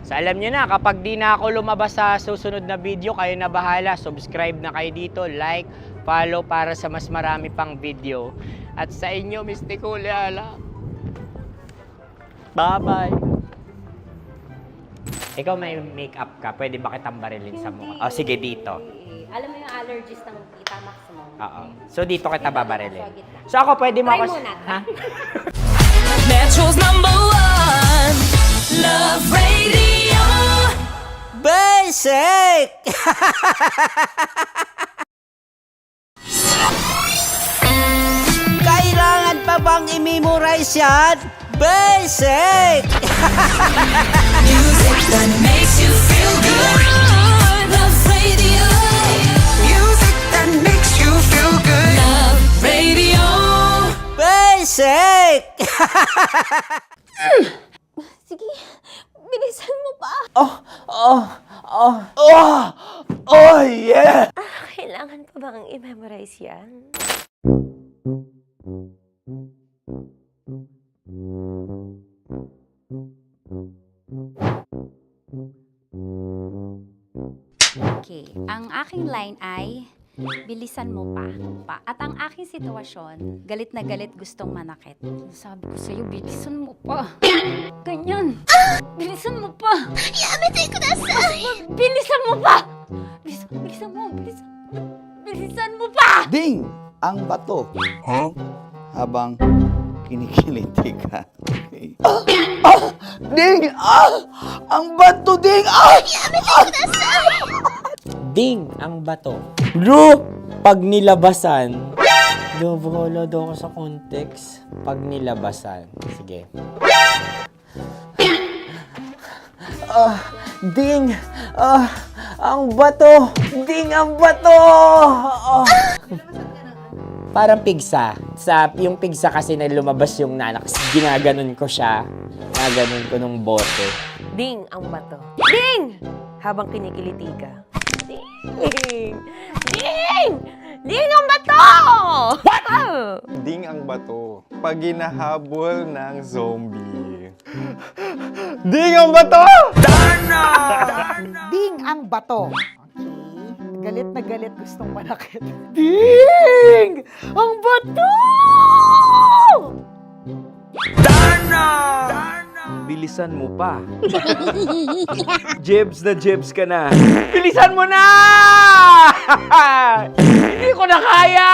So alam nyo na, kapag di na ako lumabas sa susunod na video, kayo na bahala. Subscribe na kayo dito, like, follow para sa mas marami pang video. At sa inyo, Mistiko Leala. Bye-bye. Ikaw may makeup ka, pwede ba kitang barilin sa mukha? O sige, dito. Alam mo yung allergies ng Tita Max mo? Oo. So dito kita babarilin. So ako pwede mo Try ako... muna. Ha? Metro's #1 Love Radio. Basic! Kailangan pa bang i-memorize yan? Basic! Music that makes you feel good. Love Radio. Music that makes you feel good. Love Radio. Basic! Sige, Bilisan mo pa! Oh, yeah! Kailangan pa bang i-memorize yan? Okay, ang aking line ay, bilisan mo pa. At ang aking sitwasyon, galit na galit gustong manakit. Sabi ko sa'yo, bilisan mo pa. Ganyan. Bilisan mo pa. Yamitay ko na sa... Bilisan mo pa! Bilisan mo pa! Ding! Ang bato. Habang kinikiliti ka. Okay. Ding! Ang bato, Ding! Yamitay ko na sa... Ding ang bato. Bro, pag nilabasan. Wala daw ako sa context. Pag nilabasan. Sige. Ding! Ang bato! Ding ang bato! Parang pigsa. Yung pigsa kasi na lumabas yung nanak. Ginaganon ko siya. Ginaganon ko nung bote. Ding ang bato. Ding! Habang kinikiliti ka. Ding! Ding! Ding ang bato! What? Ding ang bato. Pag hinahabol ng zombie. Ding ang bato! Ding ang bato. Okay. Galit na galit gustong manakit. Ding! Ang bato! Bilisan mo pa. Jebs na jebs ka na. Bilisan mo na! Hindi ko na kaya!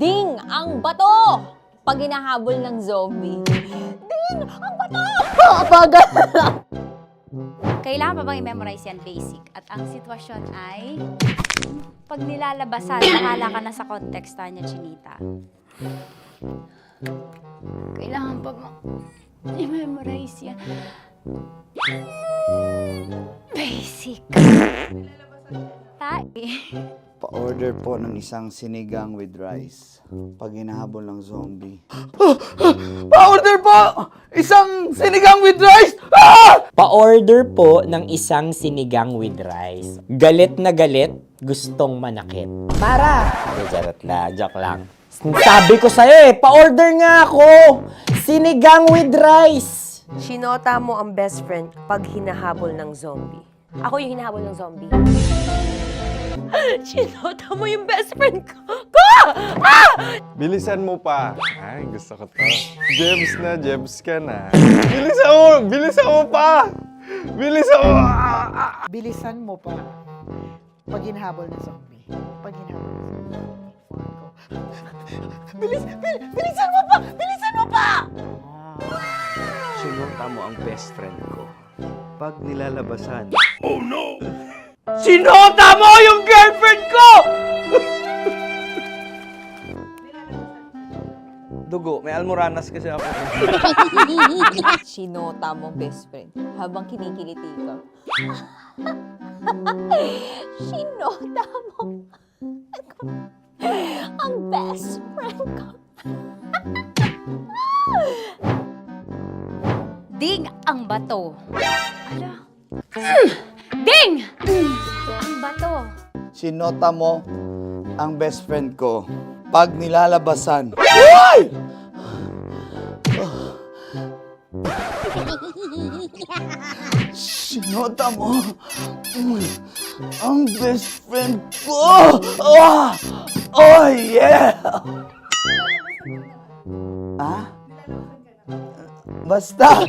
Ding ang bato! Pag hinahabol ng zombie. Ding ang bato! Bagal! Kailangan pa bang i-memorize yan basic? At ang sitwasyon ay, pag nilalabasan, bahala ka na sa konteksta niya, Chinita. Kailangan pa bang i-memorize yan? Basic. Pa-order po ng isang sinigang with rice. Pag hinahabol ng zombie. Pa-order po! Isang sinigang with rice! Pa-order po ng isang sinigang with rice. Galit na galit, gustong manakit. Para! Joke lang. Sabi ko sa'yo pa-order nga ako! Sinigang with rice! Sinota mo ang best friend pag hinahabol ng zombie. Ako yung hinahabol ng zombie. Sinota mo yung best friend ko! Bilisan mo pa. Ay, gusto ko to. Jebs ka na. Bilisan mo pa! Bilisan mo pa. Pag hinahabol ng zombie. Pag hinahabol ng zombie. Bilisan mo pa! Bilisan mo pa! Sinota mo ang best friend ko. Pag nilalabasan. Oh no! Sinota mo yung girlfriend ko! Dugo, may almoranas kasi ako. Sinota mo best friend habang kinikiliti ka. Sinota mo ang best friend ko. Ding ang bato. Ala. Ding! Ang bato. Sinota mo ang best friend ko. Pag nilalabasan. Uy! Sinota mo ang best friend ko. Oh yeah! Basta.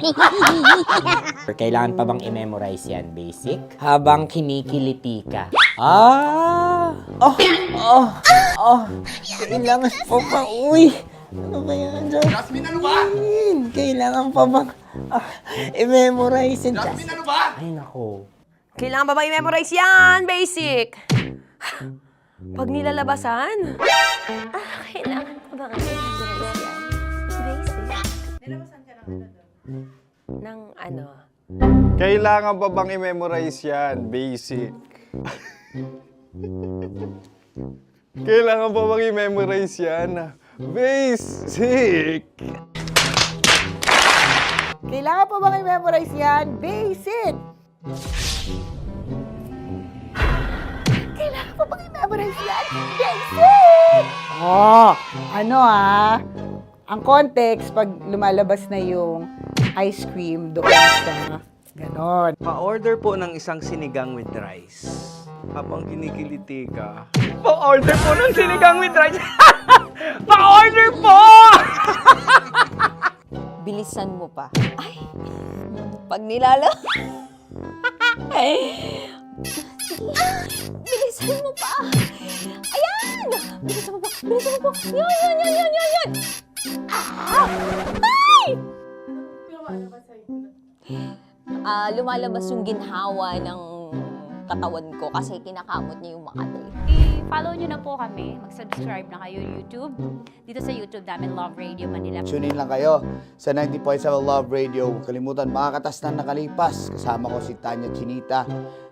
Kailangan pa bang i-memorize yan, basic? Habang kinikiliti ka. Kailangan pa ba? Uy! Ano ba yan, Jasmine, ano ba? Kailangan pa bang i-memorize yan, Jasmine, ano ba? Ay, nako. Kailangan ba bang i-memorize yan? Basic. Pag nilalabasan? Kailangan pa bang i-memorize yan? Basic. Nilabasan ka ng ano? Kailangan pa bang i-memorize yan? Basic. Kailangan pa bang i-memorize yan? Basic. Kailangan pa bang i-memorize yan? Basic! Kailangan pa bang i-memorize yan? Basic! Oh, ano ang context pag lumalabas na yung ice cream doon sa ganon. Pa-order po ng isang sinigang with rice. Habang kinikiliti ka. Pa-order po ng sinigang with rice. Pa-order po! Bilisan mo pa. Ay! Pag nilala... Bilisan mo pa! Ayan! Bilisan mo pa! Bilisan mo pa! Yan! Ay! Lumalabas yung ginhawa ng katawan ko kasi kinakamot niya yung Makati. I-follow nyo na po kami. Mag-subscribe na kayo YouTube. Dito sa YouTube namin, Love Radio Manila. Tune in lang kayo sa 90.7 Love Radio. Huwag kalimutan, makakatas na nakalipas. Kasama ko si Tanya Chinita.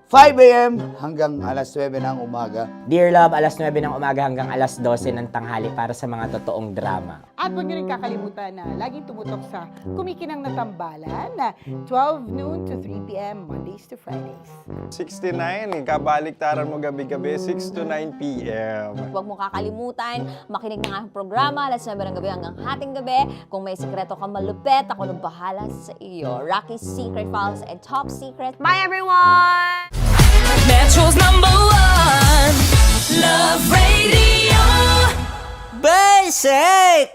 5 a.m. hanggang alas 9 ng umaga. Dear Love, alas 9 ng umaga hanggang alas 12 ng tanghali para sa mga totoong drama. At huwag niyo rin kakalimutan na laging tumutok sa Kumikinang na Tambalan na 12 noon to 3 p.m. Mondays to Fridays. 69, kabaliktaran mo gabi-gabi, 6 to 9 p.m. Huwag mo kakalimutan, makinig ng aking programa, alas 9 ng gabi hanggang hating gabi. Kung may sikreto ka malupet, ako nang bahala sa iyo. Rocky's Secret Files and Top Secret. Bye everyone! Metro's #1 Love Radio. Basic!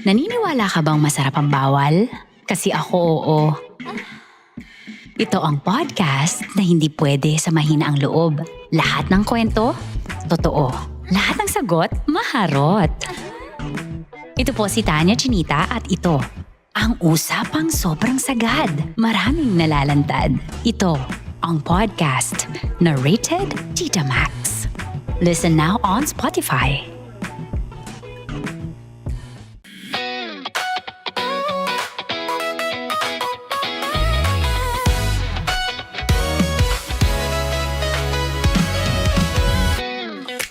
Naniniwala ka bang masarap ang bawal? Kasi ako, oo. Ito ang podcast na hindi pwede sa mahina ang loob. Lahat ng kwento, totoo. Lahat ng sagot, maharot. Ito po si Tanya Chinita at ito, ang usapang sobrang sagad. Maraming nalalantad. Ito, ang podcast na rated Tita Max. Listen now on Spotify.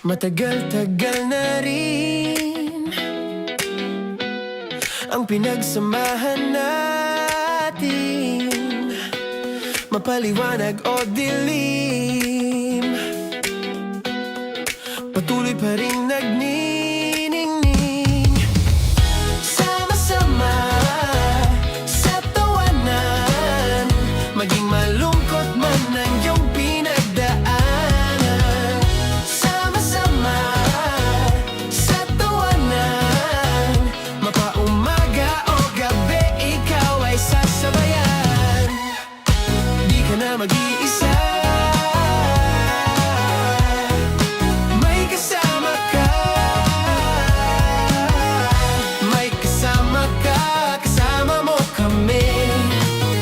Matagal-tagal na rin ang pinagsamahan natin, mapaliwanag o dilim, patuloy pa rin nagniningning. Sama-sama sa tawanan, maging malungkot man ang iyong pinagdaanan. Sama-sama sa tawanan, mapaumaga o gabi, ikaw ay sasabayan. Di ka na mag-iisa, may kasama ka. May kasama ka, kasama mo kami.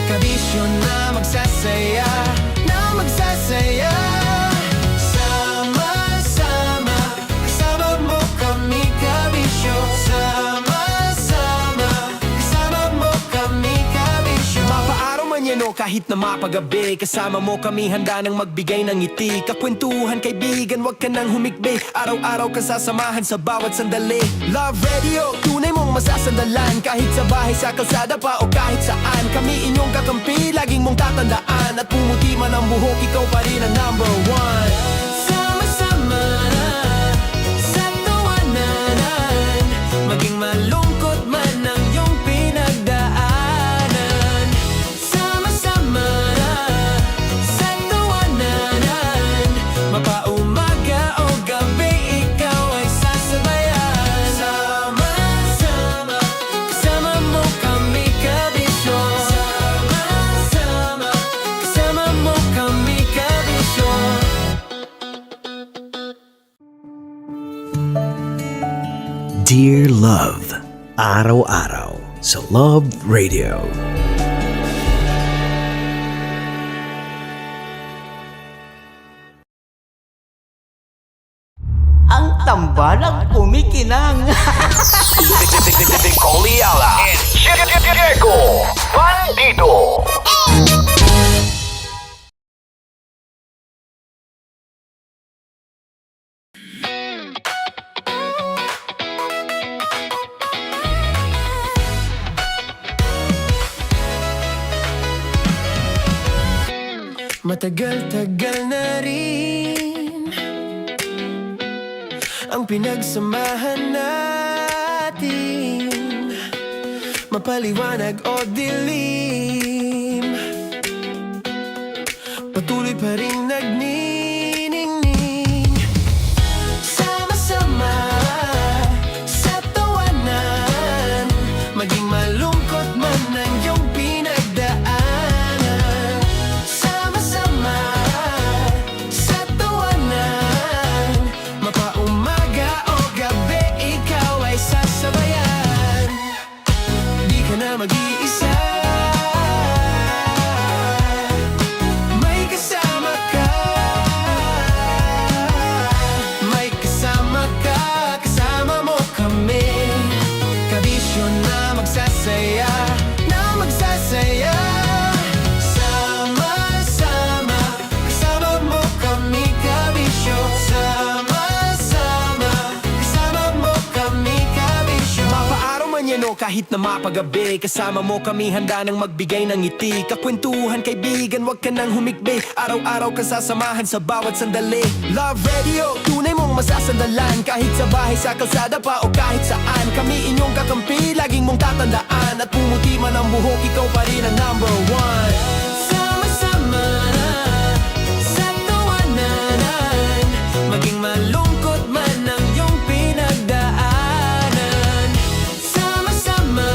Kabisyo na magsasaya, na magsasaya. Sama-sama, kasama mo kami, kabisyo. Sama-sama, kasama mo kami, kabisyo. Mapaaraw man yan o kahit na mapagabi, kasama mo kami, handa nang magbigay ng ngiti. Kakwentuhan, kaibigan, wag ka nang humikbi. Araw-araw ka sasamahan sa bawat sandali. Love Radio, tunay mong masasandalan. Kahit sa bahay, sa kalsada pa o kahit saan, kami inyong kakampi, laging mong tatandaan. At pumuti man ang buhok, ikaw pa rin ang #1. Sama-sama sa tawanan, maging malungkot man ang iyong pinagdaanan. Sama-sama sa tawanan, mapaumaga o gabi, ikaw ay sasabayan. Sama-sama, kasama mo kami, kabisyo. Sama-sama, kasama mo kami, kabisyo. Dear Love, araw-araw sa Love Radio. Ang tambalang kumikinang. Oliala and Diego Bandido. Matagal-tagal na rin ang pinagsamahan natin, mapaliwanag o dilim, patuloy pa rin nagniningning. Sama-sama sa tawanan, maging malungkot man ang iyong pinagdaanan. Sama-sama sa tawanan, mapaumaga o gabi, ikaw ay sasabayan. Di ka na mag-iisa, may kasama ka. May kasama ka, kasama mo kami. Kabisyo na magsasaya, na magsasaya. Sama-sama, kasama mo kami, kabisyo. Sama-sama, kasama mo kami, kabisyo. Mapaaraw man yan o kahit na mapagabi, kasama mo kami, handa nang magbigay ng ngiti. Kakwentuhan, kaibigan, wag ka nang humikbi. Araw-araw ka sasamahan sa bawat sandali. Love Radio, tunay mong masasandalan. Kahit sa bahay, sa kalsada pa o kahit saan, kami inyong kakampi, laging mong tatandaan. At pumuti man ang buhok, ikaw pa rin ang number one. Sama-sama sa tawanan, maging malungkot man ang iyong pinagdaanan. Sama-sama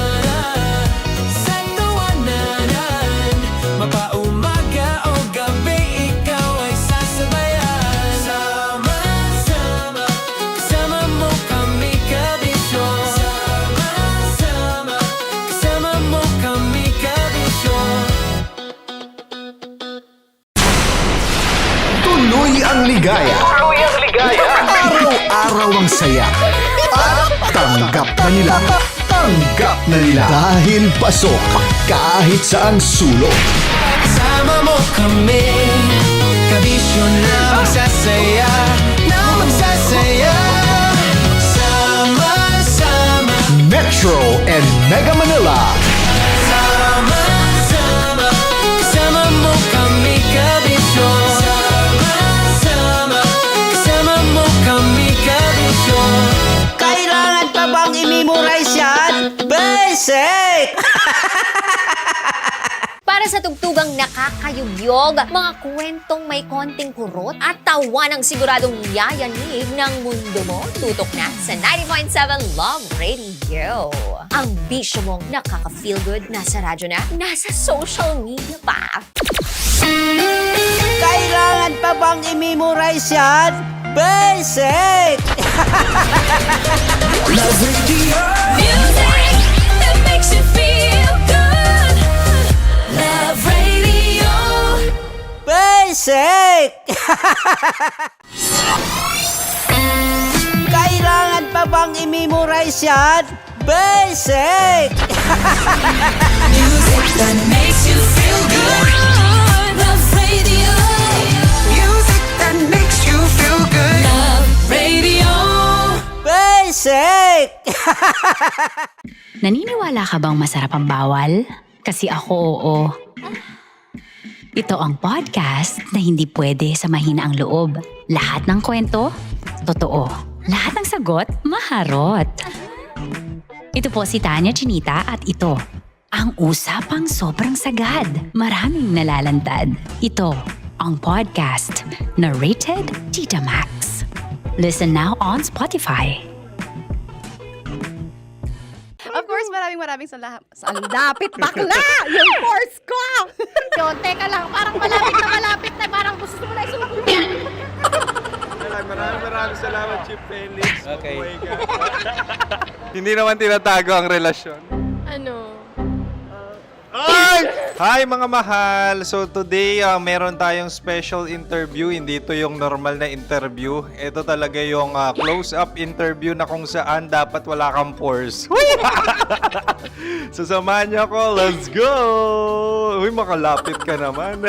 sa tawanan, mapaumaga o gabi, ikaw ay sasabayan. Sama-sama, kasama mo kami, kabisyo. Sama-sama, kasama mo kami, kabisyo. Tuloy ang ligaya. Araw-araw ang saya. At tanggap na nila. Tanggap na nila. Dahil pasok kahit saang sulok. Kasama mo kami, kabisyo na magsasaya, na magsasaya. Sama-sama, Metro and Mega Manila. sama-sama, kasama mo kami, kabisyo. Sama-sama, kasama mo kami, kabisyo. Kailangan pa bang i-memorize yan? Basic! Para sa tugtugang nakakayugyog, mga kwentong may konting kurot at tawa ng siguradong yayanig ng mundo mo, tutok na sa 90.7 Love Radio. Ang bisyo mong nakaka-feel good, nasa radyo na, nasa social media pa. Kailangan pa bang i-memorize yan? Basic! Love Radio. Music that makes you feel good. Love Radio. Basic! Kailangan pa bang i-memorize yan? Basic! Music that makes you feel good. Love Radio. Music that makes you feel good. Love Radio. Basic! Naniniwala ka bang masarap ang bawal? Kasi ako oo. Ito ang podcast na hindi pwede sa mahina ang loob. Lahat ng kwento, totoo. Lahat ng sagot, maharot. Ito po si Tanya Chinita at ito, ang usapang sobrang sagad. Maraming nalalantad. Ito, ang podcast na rated Tita Max. Listen now on Spotify. Of course, maraming salamat. Ang lapit bakla! Yung course ko! Yun, teka lang, parang malapit na, parang gusto mo na isumakit. Maraming salamat, Chief Felix. Okay. Oh my God. Hindi naman tinatago ang relasyon. Ano? Ay! Hi mga mahal! So today, meron tayong special interview. Hindi ito yung normal na interview. Ito talaga yung close-up interview na kung saan dapat wala kang pores. So samahan niyo ako. Let's go! Uy, makalapit ka naman.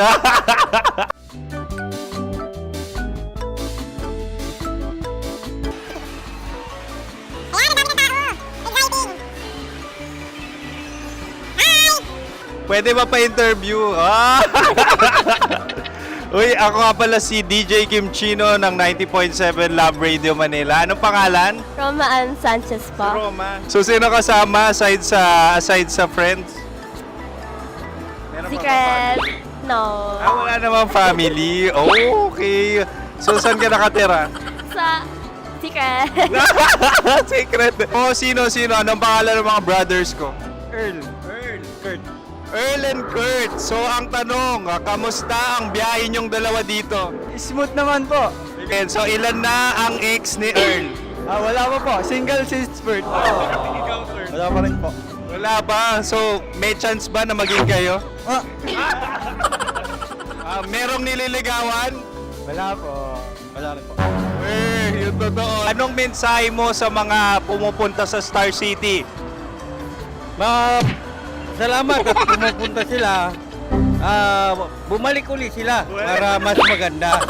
Pwede ba pa-interview? Uy, ako nga pala si DJ Kim Chino ng 90.7 Love Radio Manila. Anong pangalan? Roma Ann Sanchez po. Roma. So, sino kasama aside sa friends? Meron pa ba Secret. No. wala namang family. Oh, okay. So, saan ka nakatira? Sa Secret. Secret. Oh, sino? Anong pangalan ng mga brothers ko? Earl. Kurt. Earl and Kurt. So, ang tanong, kamusta ang biyahe niyong dalawa dito? Smooth naman po. And so, ilan na ang ex ni Earl? Wala pa po. Single since birth. Wala pa rin po. Wala pa. So, may chance ba na maging kayo? Merong nililigawan? Wala po. Wala rin po. Yung totoo. Anong mensahe mo sa mga pumupunta sa Star City? Salamat at pumupunta sila. Bumalik uli sila para mas maganda.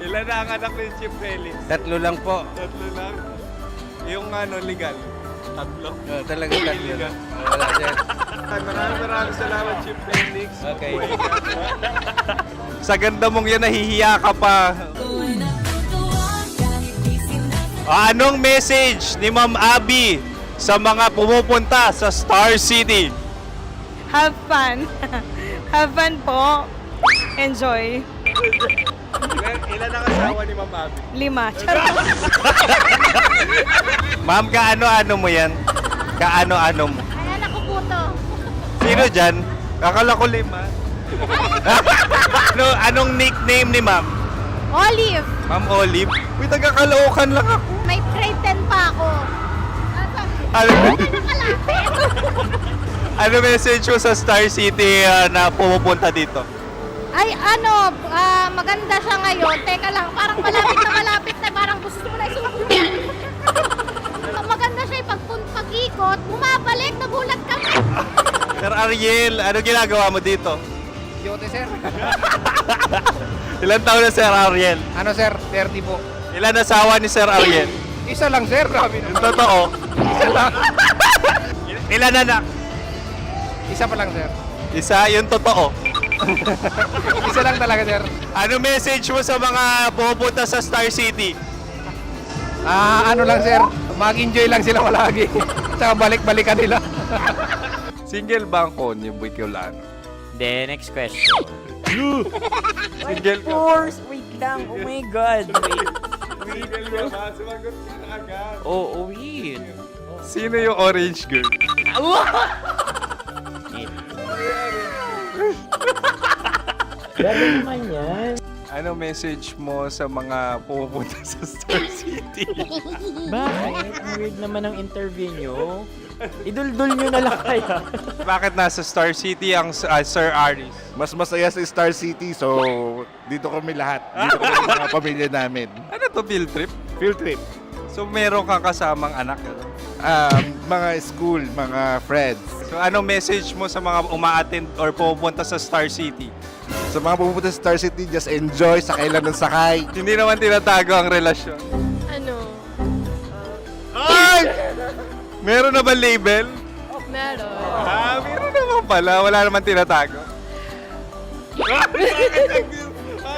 Ilan na ang anak ni Chief Felix? 3 lang po. 3 lang? Yung legal? 3? Talaga 3 lang. Wala sir. Maraming salamat, Chief Felix. Okay. Sa ganda mong yan, nahihiya ka pa. Anong message ni Ma'am Abby sa mga pumupunta sa Star City? Have fun. Have fun po. Enjoy. Ilan ang asawa ni Ma'am Abby? 5. Charot. Ma'am, kaano-ano mo yan? Kaano-ano mo? Ay, anak ko po to. Sino dyan? Akala ko 5. Anong nickname ni Ma'am? Olive. Ma'am Olive? Uy, taga-Caloocan lang ako. May grade 10 pa ako. Ano message mo sa Star City na pumupunta dito? Ay, maganda siya ngayon. Teka lang, parang malapit na, parang gusto mo na isuot. Maganda siya pag-ikot, bumabalik, nagulat kami. Sir Ariel, ano ginagawa mo dito? Yote, sir. Ilan taon na Sir Ariel? Ano, sir? 30 po. Ilan asawa ni Sir Ariel? Isa lang, sir. Grabe Yung totoo. Isa lang. Ilan anak? Isa pa lang, sir. Isa, yung totoo. Isa lang talaga, sir. Ano message mo sa mga pumupunta sa Star City? Ano lang, sir. Mag-enjoy lang sila palagi. Tsaka balik-balikan nila. Single ba ang Konyo Bicolano? Then, next question. Single ka? Wait lang. Oh my God. Single ka ba? Sumagot ka na agad. Oh, wait. Sino yung orange girl? Galing naman yan. Ano message mo sa mga pumupunta sa Star City? Bakit? Ang weird naman ang interview nyo. Idul-dul nyo na lang kaya. Bakit nasa Star City ang Sir Aris? Mas masaya sa Star City, so dito kami lahat. Dito kami mga pamilya namin. Ano to, field trip? Field trip. So meron kang kasamang anak? Ano? Mga school, mga friends. So ano message mo sa mga uma-attend or pupunta sa Star City? Sa mga pupunta sa Star City, just enjoy, sakay lang ng sakay. Hindi naman tinatago ang relasyon. Ano? Ay! Meron na ba label? Meron. Meron naman pala. Wala naman tinatago.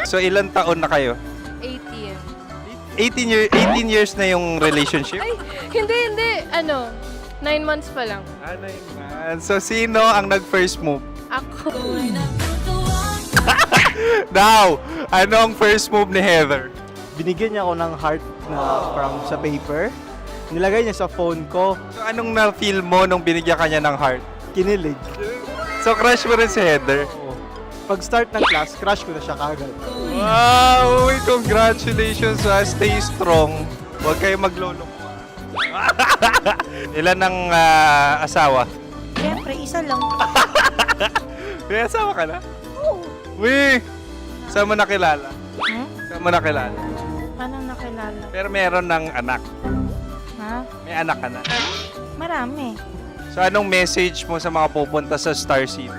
So ilan taon na kayo? 18. 18 years na yung relationship? Ay, hindi. 9 months pa lang. So sino ang nag-first move? Ako. Now, anong first move ni Heather? Binigyan niya ako ng heart na from sa paper. Nilagay niya sa phone ko. So anong na-feel mo nung binigyan ka niya ng heart? Kinilig. So crush mo rin si Heather? Pag start ng class, crush ko na siya kagad. Wow! Uy, congratulations! Stay strong. Huwag kayo maglolo. Ilan ang asawa? Siyempre, isa lang. May asawa ka na? Oo. Uy! Saan mo nakilala? Saan mo nakilala? Paano nakilala? Pero meron ng anak. Ha? May anak ka na. Marami. So anong message mo sa mga pupunta sa Star City?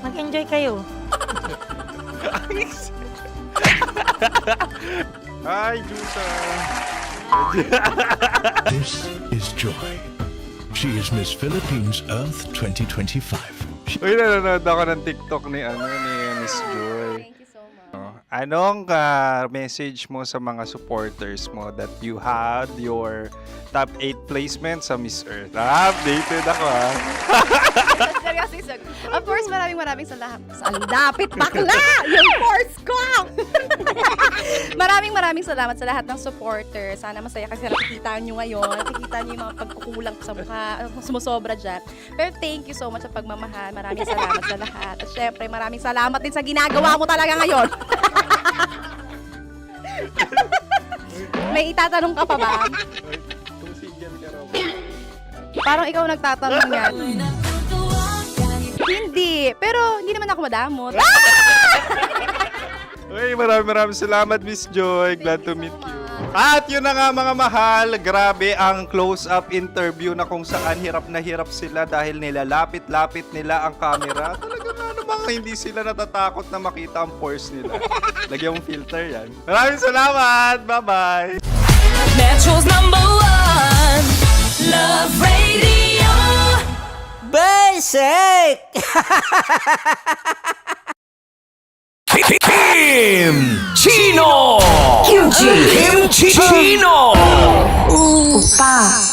Mag-enjoy kayo. Hi, Jusa! This is Joy. She is Miss Philippines Earth 2025. Uy, nanonood ako ng TikTok ni Miss Joy. Thank you so much. Anong message mo sa mga supporters mo that you had your top 8 placement sa Miss Earth? Updated ako Seryoso. Of course, maraming salamat. Ang lapit bakla! Yung course ko! maraming salamat sa lahat ng supporters. Sana masaya kasi nakikita nyo ngayon. Nakikita nyo yung mga pagkukulang ko sa mukha. Sumusobra dyan. Pero thank you so much sa pagmamahal. Maraming salamat sa lahat. At syempre, maraming salamat din sa ginagawa mo talaga ngayon. May itatanong ka pa ba? Parang ikaw nagtatanong yan. Hindi. Pero hindi naman ako madamot. Uy, maraming salamat, Miss Joy. Glad to meet you. At yun na nga mga mahal, grabe ang close-up interview na kung saan hirap na hirap sila dahil nilalapit-lapit nila ang camera. Talaga nga namang hindi sila natatakot na makita ang pores nila. Lagyan mong filter yan. Maraming salamat! Bye-bye! Metro's #1 Love Radio. Basic! Kim Chino! Kim Chino! Opa.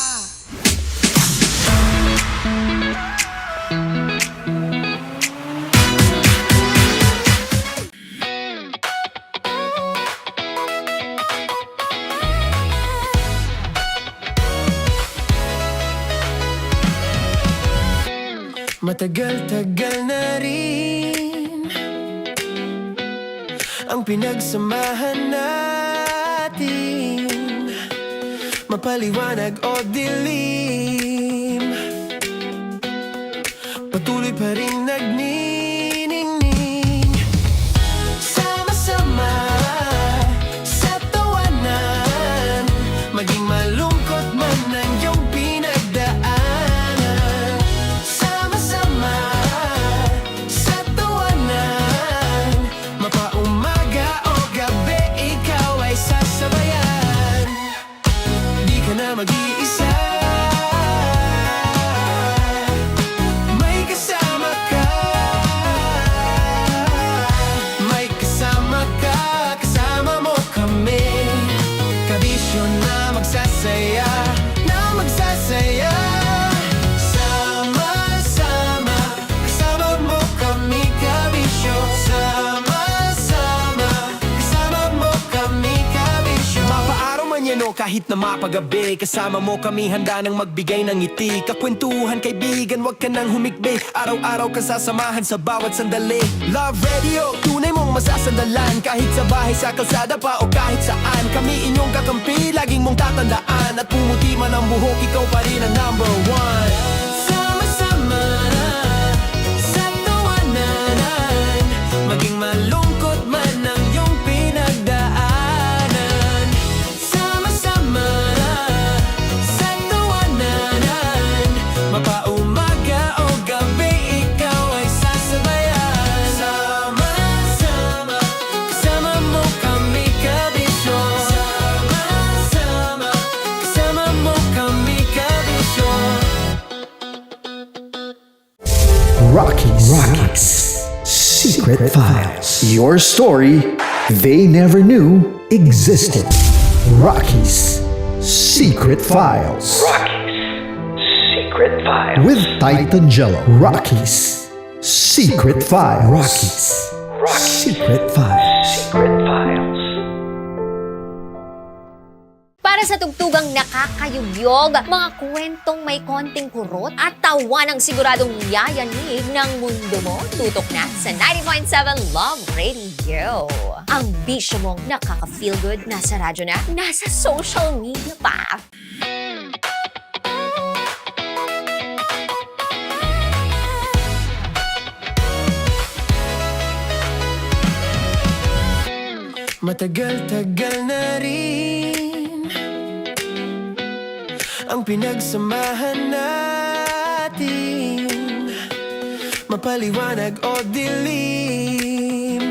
Matagal-tagal na rin ang pinagsamahan natin, mapaliwanag o dilim, patuloy pa rin nagniningning, sama-sama sa tawanan, maging malungkot man ang iyong pinagdaanan, sama-sama sa tawanan, mapaumaga o gabi ikaw ay sasabayan, di ka na mag-iisa, may kasama ka, may kasama ka, kasama mo kami, kabisyo na magsasaya, sama-sama, kasama mo kami, kabisyo, sama-sama, kasama mo kami, kabisyo. Mapaaraw man yan o kahit na mapagabi, kasama mo kami handa nang magbigay ng ngiti, kakwentuhan kaibigan, wag ka nang humikbi, araw-araw ka sasamahan sa bawat sandali. Love Radio, tunay mong masasandalan, kahit sa bahay, sa kalsada pa o kahit saan, kami inyong kakampi, laging mong tatandaan, at pumuti man ang buhok, ikaw pa rin ang #1. Sama-sama sa tawanan, maging malungkot man ang iyong pinagdaanan, sama-sama sa tawanan, mapaumaga o gabi ikaw ay sasabayan, sama-sama, kasama mo kami, kabisyo, sama-sama, kasama mo kami, kabisyo. Rockies. Secret Files. Your story they never knew existed. Rockies Secret Files. Secret Files. With Titan Jello. Rockies Secret Files. Secret Files. Secret Files. Para sa tugtugang nakakayugyog, mga kwentong may konting kurot at tawa ng siguradong yayanig ng mundo mo, tutok na sa 90.7 Love Radio. Ang bisyo mong nakaka-feel good, nasa radyo na, nasa social media pa. Matagal-tagal na rin ang pinagsamahan natin, mapaliwanag o dilim,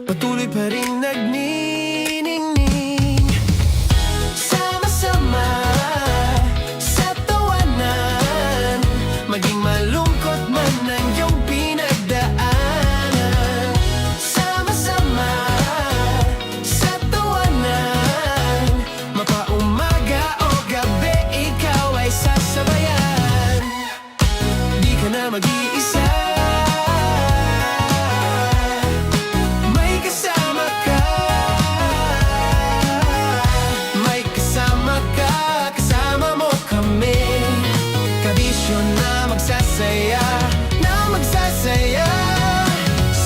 patuloy pa rin nagniningning, sama-sama sa tawanan, maging malungkot ka na mag-iisa. May kasama ka. May kasama ka. Kasama mo kami. Kabisyo na magsasaya. Na magsasaya.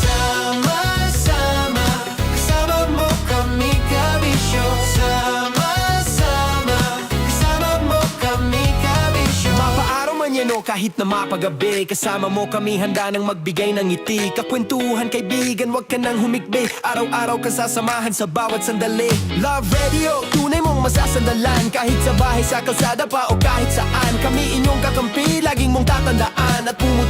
Sama-sama. Kasama mo kami, kabisyo. Sama-sama. Kasama mo kami, kabisyo. Mapaaraw man yan o kahit na mapagabi, kasama mo kami handa nang magbigay ng ngiti. Kakwentuhan kaibigan, wag ka nang humikbi. Araw-araw ka sasamahan sa bawat sandali. Love Radio, tunay mong masasandalan. Kahit sa bahay, sa kalsada pa o kahit saan, kami inyong kakampi, laging mong tatandaan. At pumunta